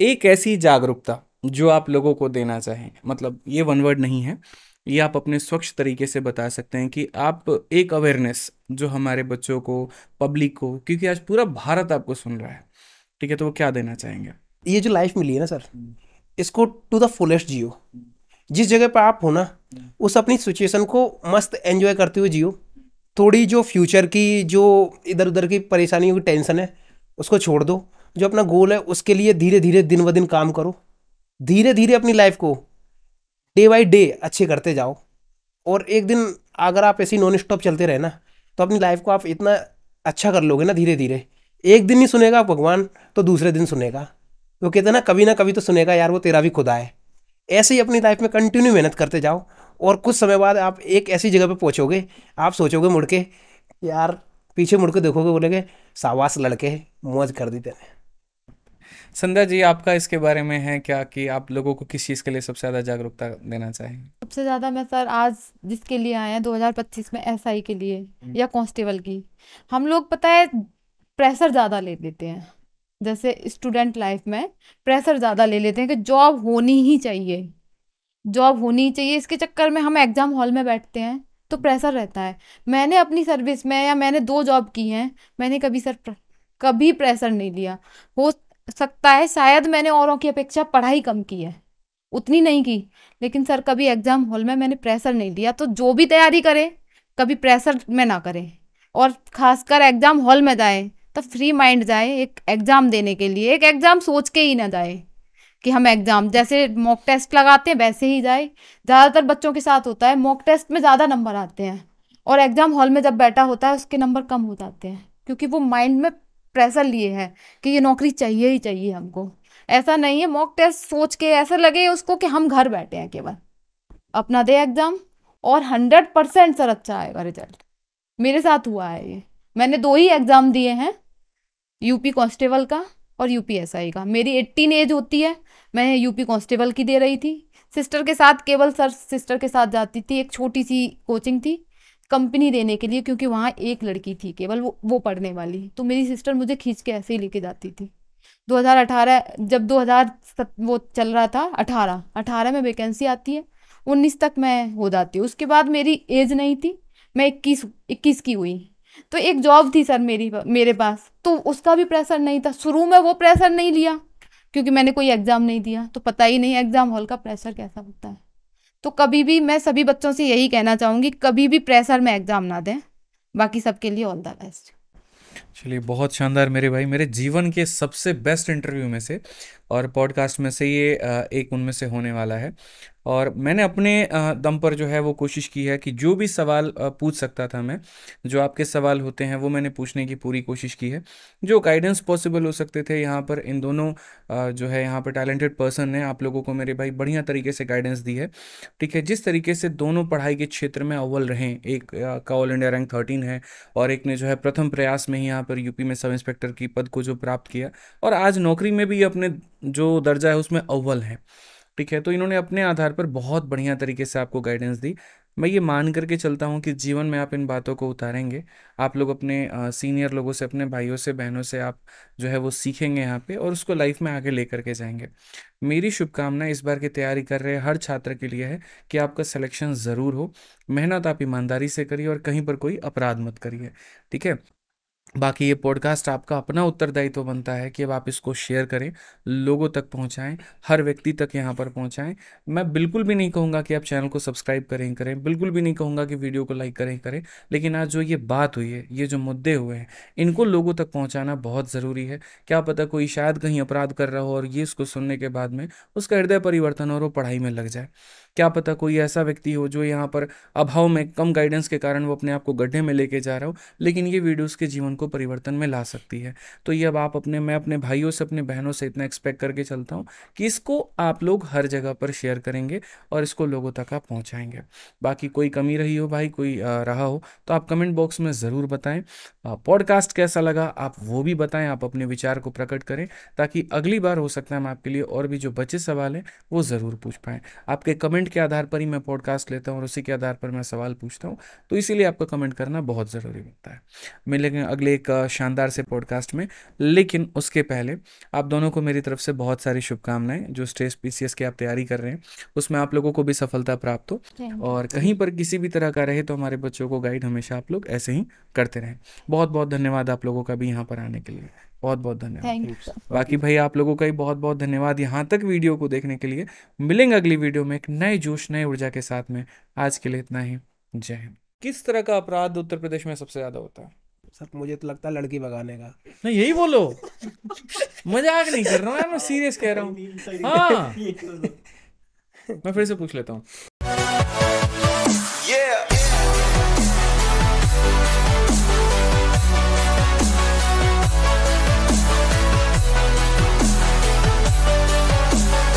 एक ऐसी जागरूकता जो आप लोगों को देना चाहें, मतलब ये वन वर्ड नहीं है, ये आप अपने स्वच्छ तरीके से बता सकते हैं कि आप एक अवेयरनेस जो हमारे बच्चों को, पब्लिक को, क्योंकि आज पूरा भारत आपको सुन रहा है, ठीक है, तो वो क्या देना चाहेंगे? ये जो लाइफ मिली है ना सर, इसको टू द फुलेस्ट जियो। जिस जगह पर आप हो ना, उस अपनी सिचुएशन को मस्त एंजॉय करते हुए जियो। थोड़ी जो फ्यूचर की, जो इधर उधर की परेशानियों की टेंशन है, उसको छोड़ दो। जो अपना गोल है उसके लिए धीरे धीरे दिन ब दिन काम करो। धीरे धीरे अपनी लाइफ को डे बाई डे अच्छे करते जाओ। और एक दिन अगर आप ऐसे नॉन स्टॉप चलते रहे ना, तो अपनी लाइफ को आप इतना अच्छा कर लोगे ना धीरे धीरे। एक दिन नहीं सुनेगा भगवान, तो दूसरे दिन सुनेगा। तो कहते हैं ना कभी तो सुनेगा यार, वो तेरा भी खुदा है। ऐसे ही अपनी लाइफ में कंटिन्यू मेहनत करते जाओ, और कुछ समय बाद आप एक ऐसी जगह पे पहुंचोगे, आप सोचोगे मुड़ के, यार पीछे मुड़ के देखोगे, बोलेगे शाबाश लड़के, मौज कर दी तेने। संध्या जी, आपका इसके बारे में है क्या कि आप लोगों को किस चीज़ के लिए सबसे ज़्यादा जागरूकता देना चाहेंगे? सबसे ज़्यादा मैं सर आज जिसके लिए आए हैं 2025 में, एसआई के लिए या कांस्टेबल की। हम लोग पता है प्रेशर ज़्यादा ले लेते हैं, जैसे स्टूडेंट लाइफ में प्रेशर ज़्यादा ले लेते हैं कि जॉब होनी ही चाहिए, जॉब होनी चाहिए। इसके चक्कर में हम एग्ज़ाम हॉल में बैठते हैं तो प्रेशर रहता है। मैंने अपनी सर्विस में, या मैंने 2 जॉब की हैं, मैंने कभी प्रेशर नहीं लिया। हो सकता है शायद मैंने औरों की अपेक्षा पढ़ाई कम की है, उतनी नहीं की, लेकिन सर कभी एग्ज़ाम हॉल में मैंने प्रेशर नहीं लिया। तो जो भी तैयारी करे कभी प्रेशर में ना करे, और खासकर एग्ज़ाम हॉल में जाए तो फ्री माइंड जाए एक एग्ज़ाम देने के लिए। एक एग्ज़ाम सोच के ही ना जाए कि हम एग्ज़ाम जैसे मॉक टेस्ट लगाते हैं वैसे ही जाए। ज़्यादातर बच्चों के साथ होता है, मॉक टेस्ट में ज़्यादा नंबर आते हैं और एग्ज़ाम हॉल में जब बैठा होता है उसके नंबर कम हो जाते हैं, क्योंकि वो माइंड में प्रेशर लिए है कि ये नौकरी चाहिए ही चाहिए हमको। ऐसा नहीं है, मॉक टेस्ट सोच के ऐसा लगे उसको कि हम घर बैठे हैं, केवल अपना दे एग्ज़ाम और 100% सर अच्छा आएगा रिजल्ट। मेरे साथ हुआ है ये। मैंने 2 ही एग्ज़ाम दिए हैं, यूपी कांस्टेबल का और यूपीएसआई का। मेरी 18 एज होती है, मैं यूपी कांस्टेबल की दे रही थी सिस्टर के साथ, केवल सर सिस्टर के साथ जाती थी। एक छोटी सी कोचिंग थी कंपनी देने के लिए, क्योंकि वहाँ एक लड़की थी केवल वो पढ़ने वाली, तो मेरी सिस्टर मुझे खींच के ऐसे ही लेके जाती थी। 2018 जब 2000 वो चल रहा था, 18 में वैकेंसी आती है, 19 तक मैं हो जाती हूँ। उसके बाद मेरी एज नहीं थी, मैं 21 की हुई। तो एक जॉब थी सर मेरे पास, तो उसका भी प्रेशर नहीं था। शुरू में वो प्रेशर नहीं लिया क्योंकि मैंने कोई एग्ज़ाम नहीं दिया, तो पता ही नहीं एग्ज़ाम हॉल का प्रेशर कैसा होता है। तो कभी भी मैं सभी बच्चों से यही कहना चाहूँगी, कभी भी प्रेशर में एग्ज़ाम ना दें। बाकी सबके लिए ऑल द बेस्ट। चलिए, बहुत शानदार मेरे भाई, मेरे जीवन के सबसे बेस्ट इंटरव्यू में से और पॉडकास्ट में से ये एक उनमें से होने वाला है। और मैंने अपने दम पर जो है वो कोशिश की है कि जो भी सवाल पूछ सकता था मैं, जो आपके सवाल होते हैं वो मैंने पूछने की पूरी कोशिश की है। जो गाइडेंस पॉसिबल हो सकते थे यहाँ पर, इन दोनों जो है यहाँ पर टैलेंटेड पर्सन ने आप लोगों को मेरे भाई बढ़िया तरीके से गाइडेंस दी है, ठीक है। जिस तरीके से दोनों पढ़ाई के क्षेत्र में अव्वल रहे, एक का ऑल इंडिया रैंक 13 है और एक ने जो है प्रथम प्रयास में ही यहाँ पर यूपी में सब इंस्पेक्टर की पद को जो प्राप्त किया, और आज नौकरी में भी अपने जो दर्जा है उसमें अव्वल है, ठीक है। तो इन्होंने अपने आधार पर बहुत बढ़िया तरीके से आपको गाइडेंस दी। मैं ये मान करके चलता हूँ कि जीवन में आप इन बातों को उतारेंगे, आप लोग अपने सीनियर लोगों से, अपने भाइयों से, बहनों से आप जो है वो सीखेंगे यहाँ पे और उसको लाइफ में आगे लेकर के जाएंगे। मेरी शुभकामना इस बार की तैयारी कर रहे हर छात्र के लिए है कि आपका सिलेक्शन ज़रूर हो। मेहनत आप ईमानदारी से करिए और कहीं पर कोई अपराध मत करिए, ठीक है। बाकी ये पॉडकास्ट आपका अपना उत्तरदायित्व बनता है कि अब आप इसको शेयर करें, लोगों तक पहुंचाएं, हर व्यक्ति तक यहाँ पर पहुंचाएं। मैं बिल्कुल भी नहीं कहूँगा कि आप चैनल को सब्सक्राइब करें, बिल्कुल भी नहीं कहूँगा कि वीडियो को लाइक करें, लेकिन आज जो ये बात हुई है, ये जो मुद्दे हुए हैं, इनको लोगों तक पहुँचाना बहुत ज़रूरी है। क्या पता कोई शायद कहीं अपराध कर रहा हो और ये इसको सुनने के बाद में उसका हृदय परिवर्तन और वो पढ़ाई में लग जाए। क्या पता कोई ऐसा व्यक्ति हो जो यहाँ पर अभाव में, कम गाइडेंस के कारण वो अपने आप को गड्ढे में लेके जा रहा हो, लेकिन ये वीडियो उसके जीवन को परिवर्तन में ला सकती है। तो ये अब आप मैं अपने भाइयों से, अपने बहनों से इतना एक्सपेक्ट करके चलता हूँ कि इसको आप लोग हर जगह पर शेयर करेंगे और इसको लोगों तक आप पहुँचाएंगे। बाकी कोई कमी रही हो भाई, कोई रहा हो, तो आप कमेंट बॉक्स में ज़रूर बताएं। पॉडकास्ट कैसा लगा आप वो भी बताएं, आप अपने विचार को प्रकट करें, ताकि अगली बार हो सकता है हम आपके लिए और भी जो बचे सवाल हैं वो ज़रूर पूछ पाएँ। आपके कमेंट कमेंट के आधार पर ही मैं पॉडकास्ट लेता हूँ और उसी के आधार पर मैं सवाल पूछता हूँ, तो इसीलिए आपका कमेंट करना बहुत ज़रूरी होता है। मिलेंगे अगले एक शानदार से पॉडकास्ट में, लेकिन उसके पहले आप दोनों को मेरी तरफ से बहुत सारी शुभकामनाएं। जो स्टेज PCS की आप तैयारी कर रहे हैं उसमें आप लोगों को भी सफलता प्राप्त हो, और कहीं पर किसी भी तरह का रहे तो हमारे बच्चों को गाइड हमेशा आप लोग ऐसे ही करते रहें। बहुत बहुत धन्यवाद आप लोगों का भी यहाँ पर आने के लिए, बहुत बहुत धन्यवाद। Thank you. बाकी भाई आप लोगों का ही बहुत बहुत धन्यवाद यहाँ तक वीडियो को देखने के लिए। मिलेंगे अगली वीडियो में एक नए जोश नए ऊर्जा के साथ में। आज के लिए इतना ही, जय हिंद। किस तरह का अपराध उत्तर प्रदेश में सबसे ज्यादा होता है? सर मुझे तो लगता है लड़की भगाने का। नहीं यही बोलो, मजाक नहीं कर रहा हूँ यार, मैं सीरियस कह रहा हूँ। हाँ मैं फिर से पूछ लेता हूँ।